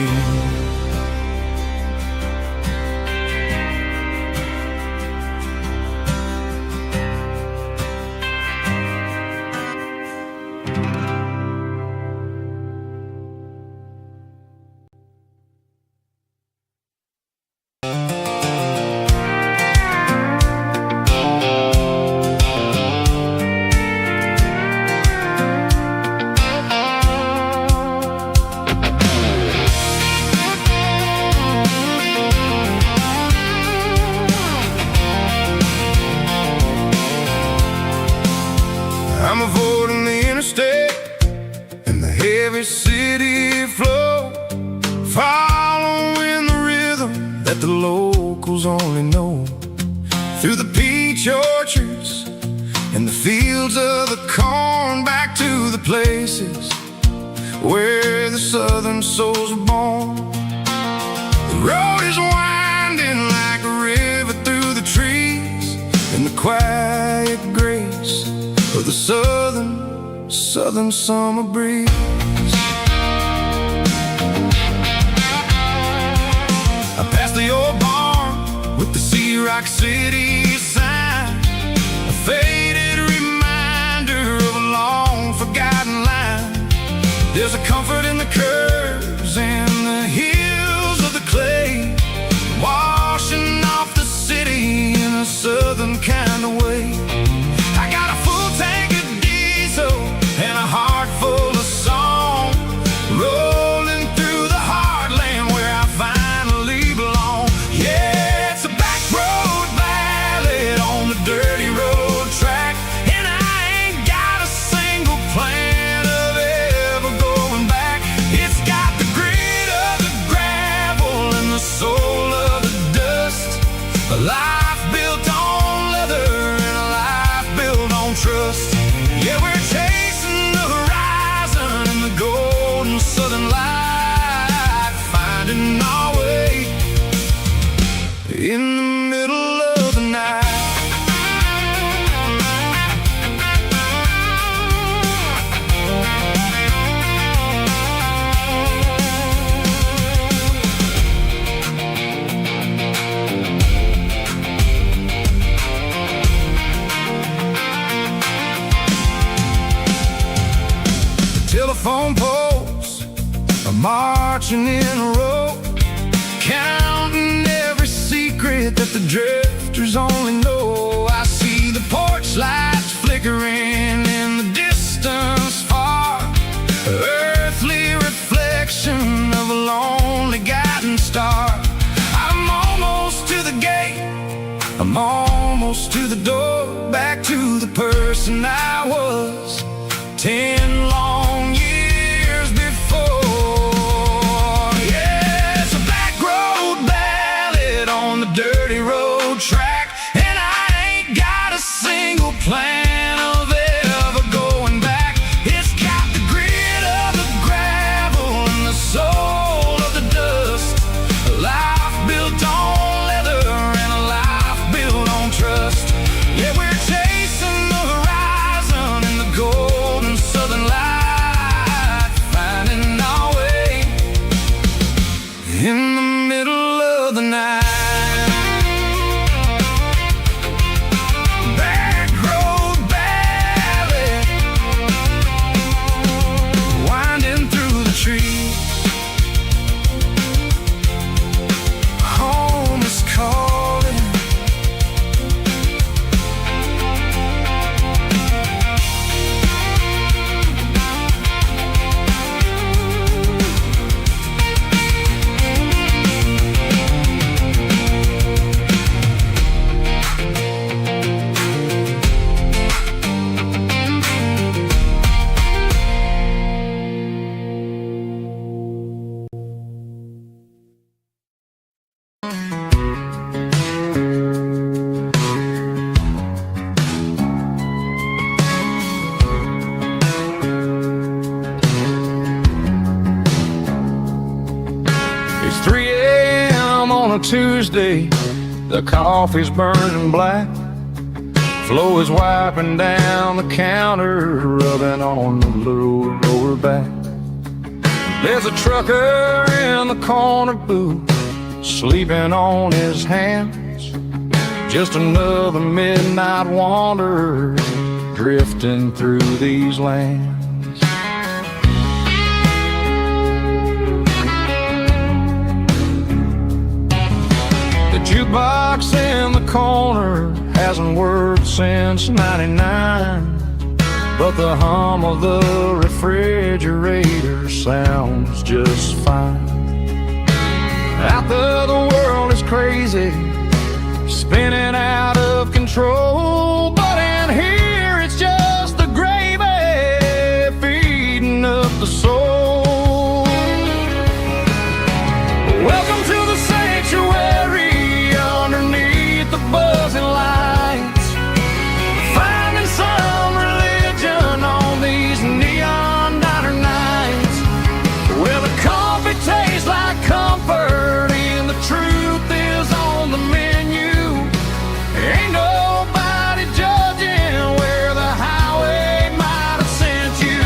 I'm avoiding the interstate and the heavy city flow, following the rhythm that the locals only know. Through the peach orchards and the fields of the corn, back to the places where the southern souls are born. The road is winding like a river through the trees, in the quiet grace of the southern summer breeze. I passed the old barn with the Sea Rock City sign, a faded reminder of a long forgotten line. There's a comfort in the curves and the hills of the clay, washing off the city in a southern kind of way. I got a full tank of diesel and a heart full of song, rolling through the heartland where I finally belong. Yeah, it's a back road blast marching in a row, counting every secret that the drifters only know. I see the porch lights flickering in the distance far, earthly reflection of a lonely guiding star. I'm almost to the gate, I'm almost to the door, back to the person I was 10 long years before. Yeah, it's a back road ballad on the dirty road track, and I ain't got a single plan of ever going back. It's got the grit of the gravel and the soul of the dust, a life built on leather and a life built on trust. Yeah, we're chasing the horizon in the golden southern light, finding our way in the middle of the night. Back road ballad, winding through the trees. Home is calling. It's 3 a.m. on a Tuesday, the coffee's burning black. Flo is wiping down the counter, rubbing on the little lower back. There's a trucker in the corner booth, sleeping on his hands. Just another midnight wanderer, drifting through these lands. The jukebox in the corner hasn't worked since '99, but the hum of the refrigerator sounds just fine. Out there the world is crazy, spinning out of control, but in here it's just the gravy feeding up the soul. Welcome to the sanctuary underneath the buzzing lights, finding some religion on these neon diner nights, where the coffee tastes like comfort and the truth is on the menu. Ain't nobody judging where the highway might have sent you.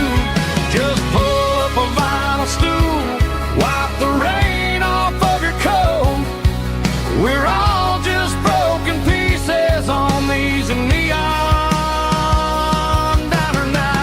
Just pull up a vinyl stool, wipe the rain off of your coat. We're all just broken pieces on these neon diner nights.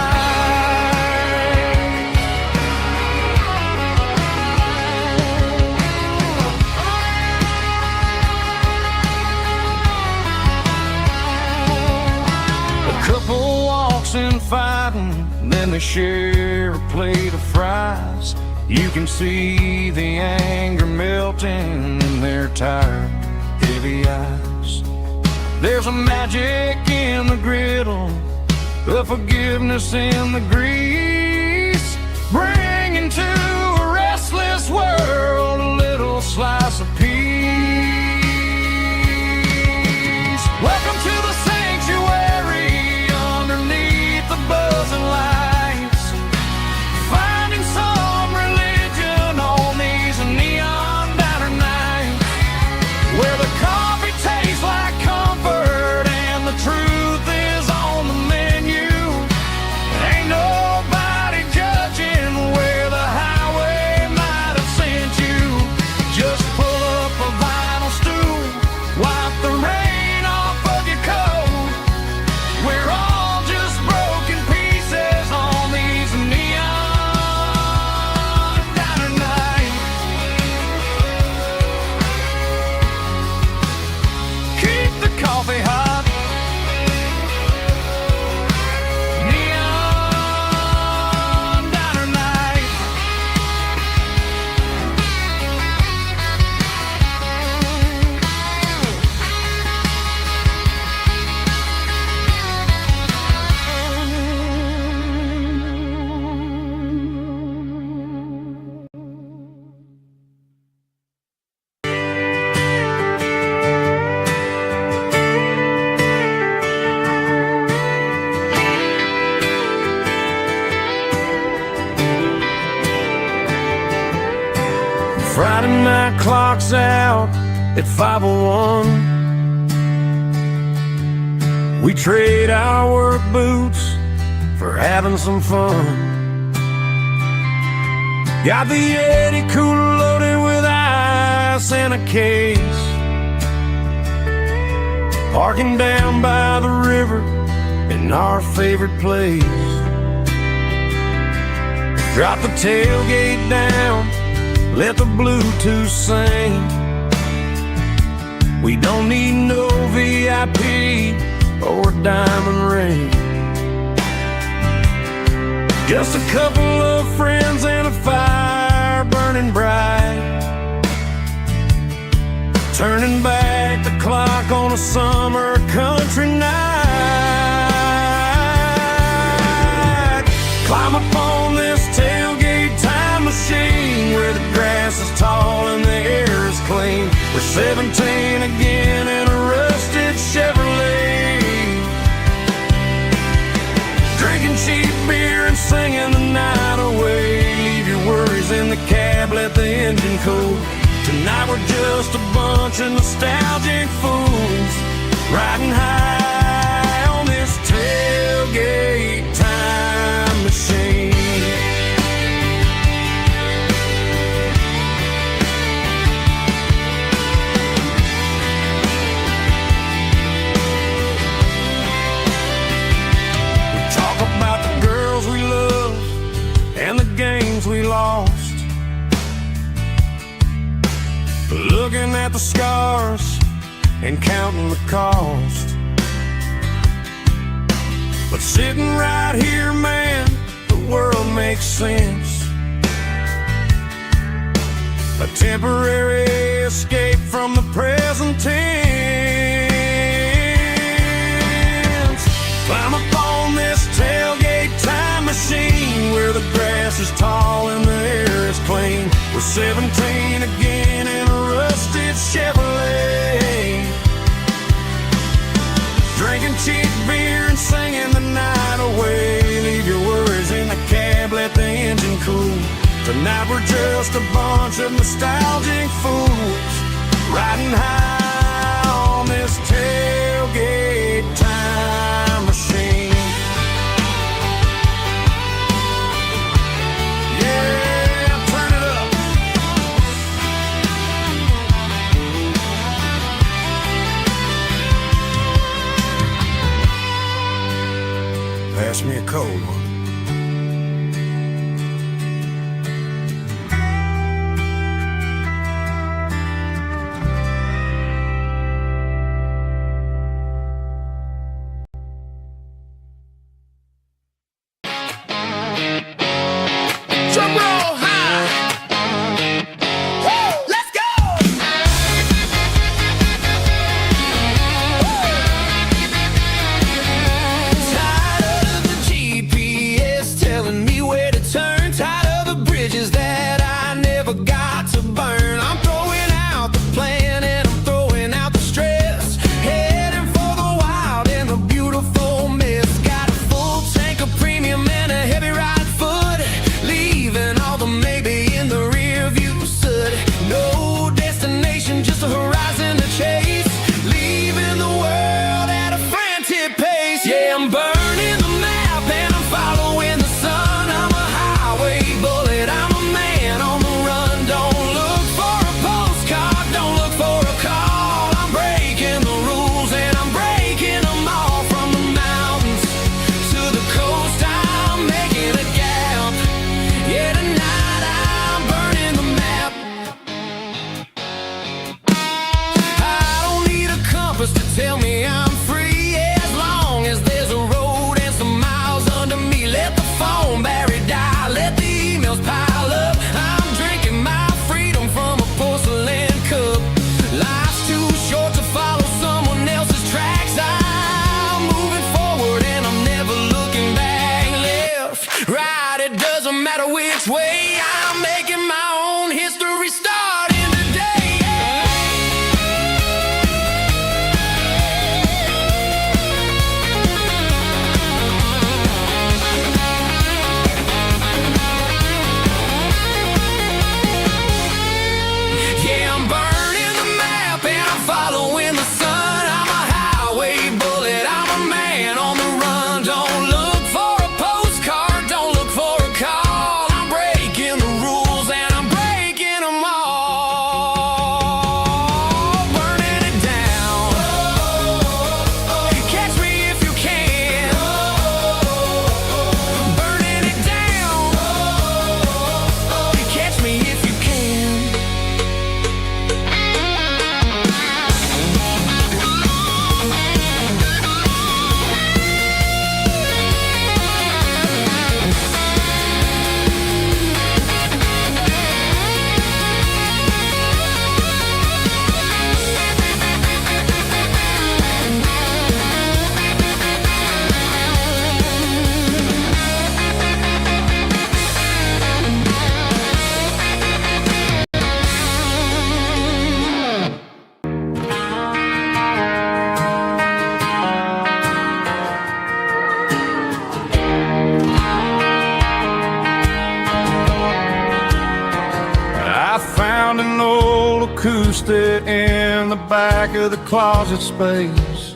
A couple walks in fighting, then they share a plate of fries. You can see the anger melting in their tired, heavy eyes. There's a magic in the griddle, a forgiveness in the grease, bringing to a restless world a little slice of peace. Welcome to the sanctuary underneath the buzzing lights, finding some religion on these neon diner nights, where the coffee tastes like comfort and the truth is on the menu. Ain't nobody judging where the highway might have sent you. Just pull midnight clock's out at 5:01. We trade our work boots for having some fun. Got the Yeti cooler loaded with ice and a case, parking down by the river in our favorite place. Drop the tailgate down, let the Bluetooth sing. We don't need no VIP or a diamond ring. Just a couple of friends and a fire burning bright, turning back the clock on a summer country night. Climb up on this tailgate time machine where the grass is tall and the air is clean. We're 17 again in a rusted Chevrolet, drinking cheap beer and singing the night away. Leave your worries in the cab, let the engine cool. Tonight we're just a bunch of nostalgic fools, riding high on this tailgate time machine. We talk about the girls we love and the games we lost, looking at the scars and counting the cost. But sitting right here, man, the world makes sense. A temporary escape from the present tense. Climb up on this tailgate time machine where the grass is tall and the air is clean. We're 17 again in a rusted Chevrolet, drinking cheap beer and singing the night away. Leave your worries in the cab, let the engine cool. Tonight we're just a bunch of nostalgic fools, riding high on this tailgate time machine. Pass me a cold one. Drum roll high. Woo, let's go. Tired of the GPS acoustic in the back of the closet space.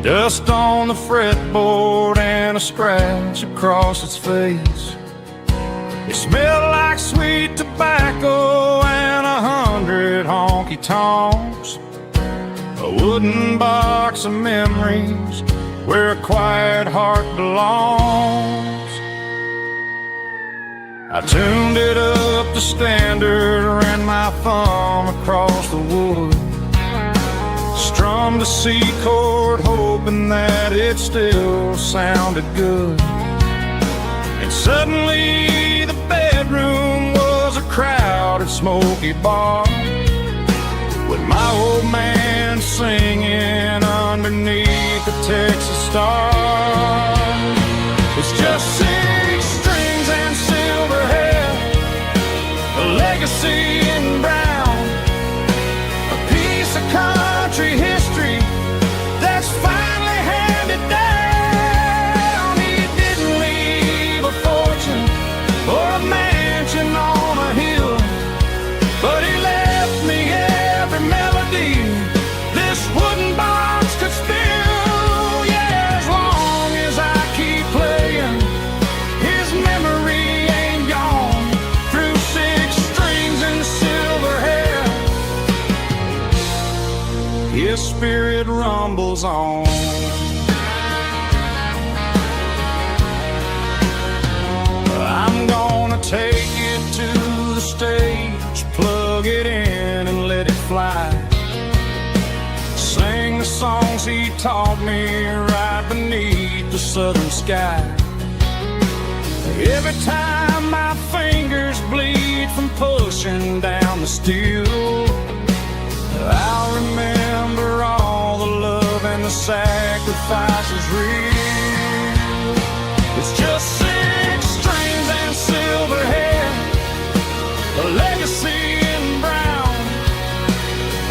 Dust on the fretboard and a scratch across its face. It smelled like sweet tobacco and 100 honky-tonks. A wooden box of memories where a quiet heart belongs. I tuned it up to standard, ran my thumb across the wood, strummed a C chord hoping that it still sounded good. And suddenly the bedroom was a crowded smoky bar, with my old man singing underneath the Texas stars. It's just 6 strings and silver hair, a legacy in brown, a piece of country history that's finally handed down. He didn't leave a fortune or a mansion on a hill, but he left me every melody this wooden box could spill. Yeah, as long as I keep playing, his memory ain't gone. Through 6 strings and silver hair, his spirit rumbles on. I'm gonna take it to the stage, plug it in and let it fly. Sing the songs he taught me right beneath the southern sky. Every time my fingers bleed from pushing down the steel, I'll remember all the love and the sacrifices real. It's just 6 strings and silver hair, a legacy in brown,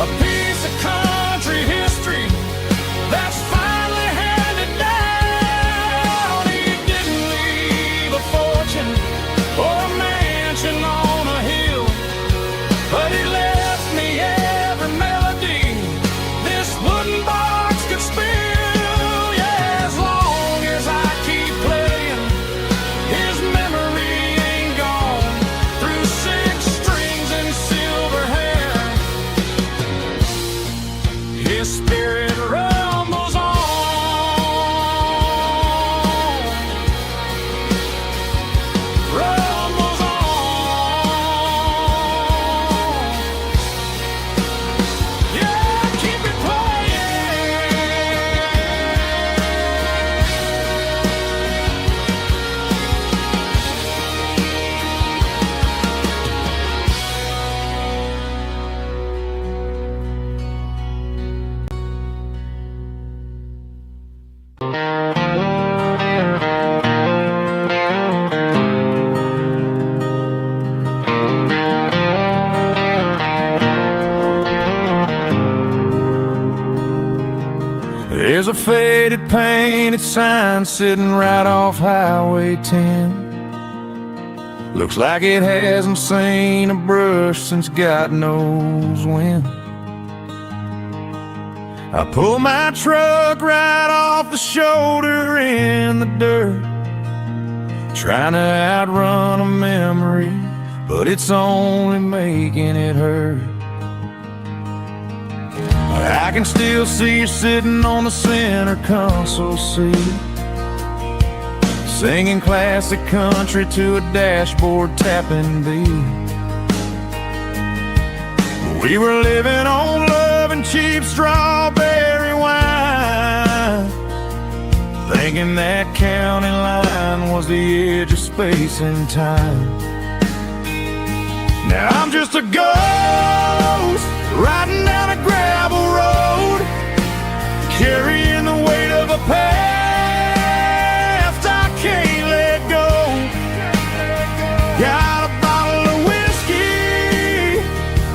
a piece of country history that's finally handed down. He didn't leave a fortune or a mansion on a hill, but he left me every melody this wooden box could spill. Yeah, as long as I keep playing, his memory ain't gone. Through 6 strings and silver hair, his spirit rumbles on. Rumbles on. Yeah, keep it There's a faded painted sign sitting right off Highway 10. Looks like it hasn't seen a brush since God knows when. I pull my truck right off the shoulder in the dirt, trying to outrun a memory, but it's only making it hurt. I can still see you sitting on the center console seat, singing classic country to a dashboard tapping beat. We were living on love and cheap strawberry wine, thinking that county line was the edge of space and time. Now I'm just a ghost riding down a gravel road, carrying the weight of a past I can't let go. Got a bottle of whiskey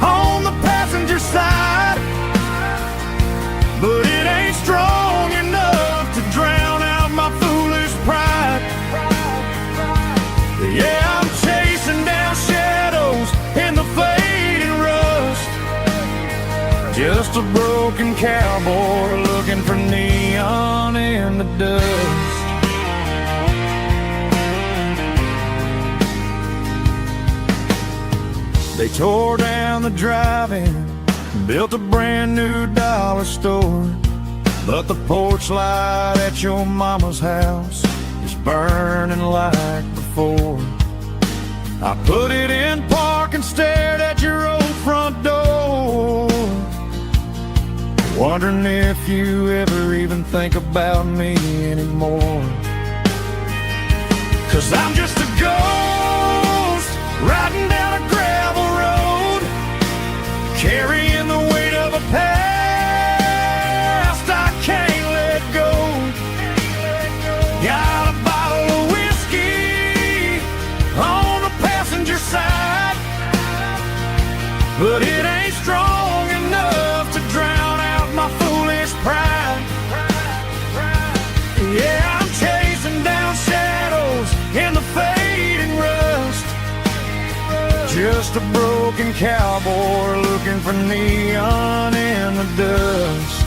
on the passenger side, but it ain't strong enough to drown out my foolish pride. Yeah, I'm chasing down shadows in the face Just a broken cowboy looking for neon in the dust. They tore down the drive-in, built a brand new dollar store, but the porch light at your mama's house is burning like before. I put it in park and stared at your old front door, wondering if you ever even think about me anymore. 'Cause I'm just a ghost riding down a gravel road, carrying the weight of a past I can't let go. Got a bottle of whiskey on the passenger side, but it ain't strong enough to drown out my foolish pride. Yeah, I'm chasing down shadows in the fading rust, just a broken cowboy looking for neon in the dust.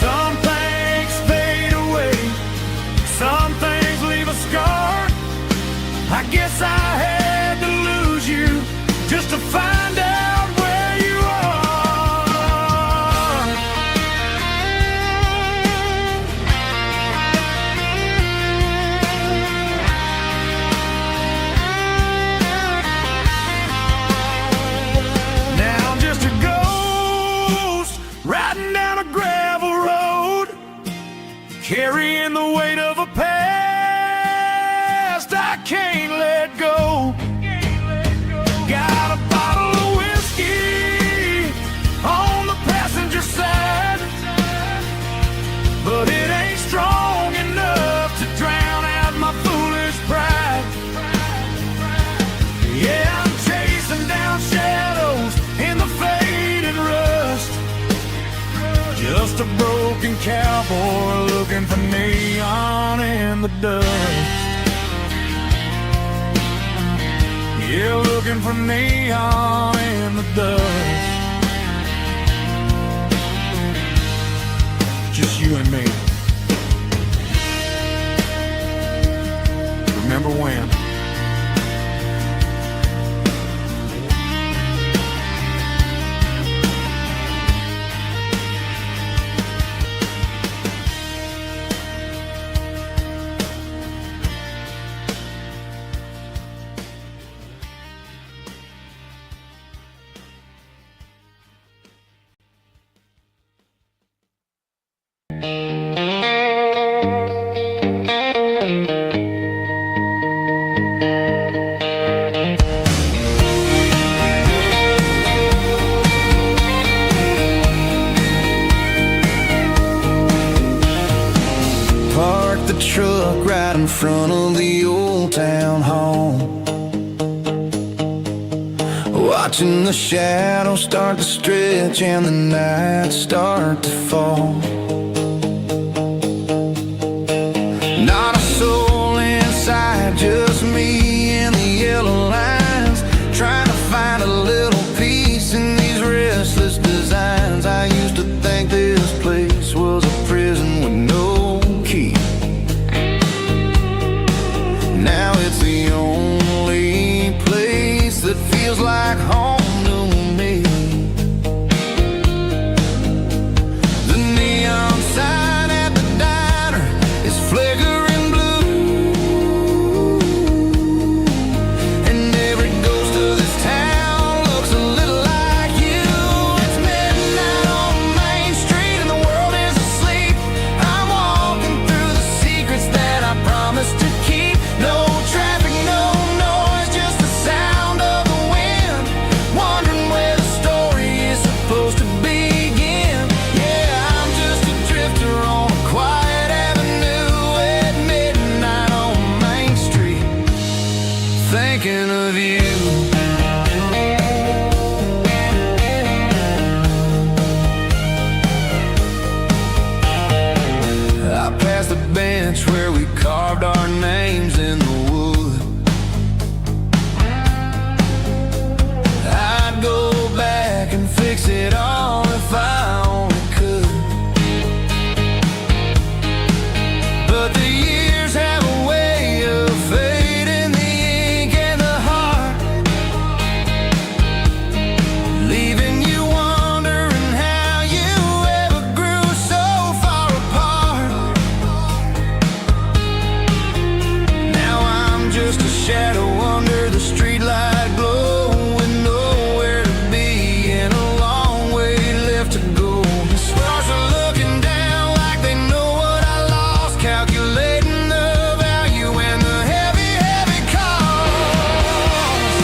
Some things fade away, some things leave a scar. I guess I had to lose you just to find out where you are. Now I'm just a ghost riding down a gravel road, carrying the weight of a past I can't let go. Got a bottle of whiskey on the passenger side, but it ain't strong enough to drown out my foolish pride. Yeah, I'm chasing down shadows in the fading rust, just a broken cowboy looking for neon in the dust. Yeah, looking for neon in the dust. Just you and me. Remember when? Park the truck right in front of the old town hall, watching the shadows start to stretch and the night start to fall.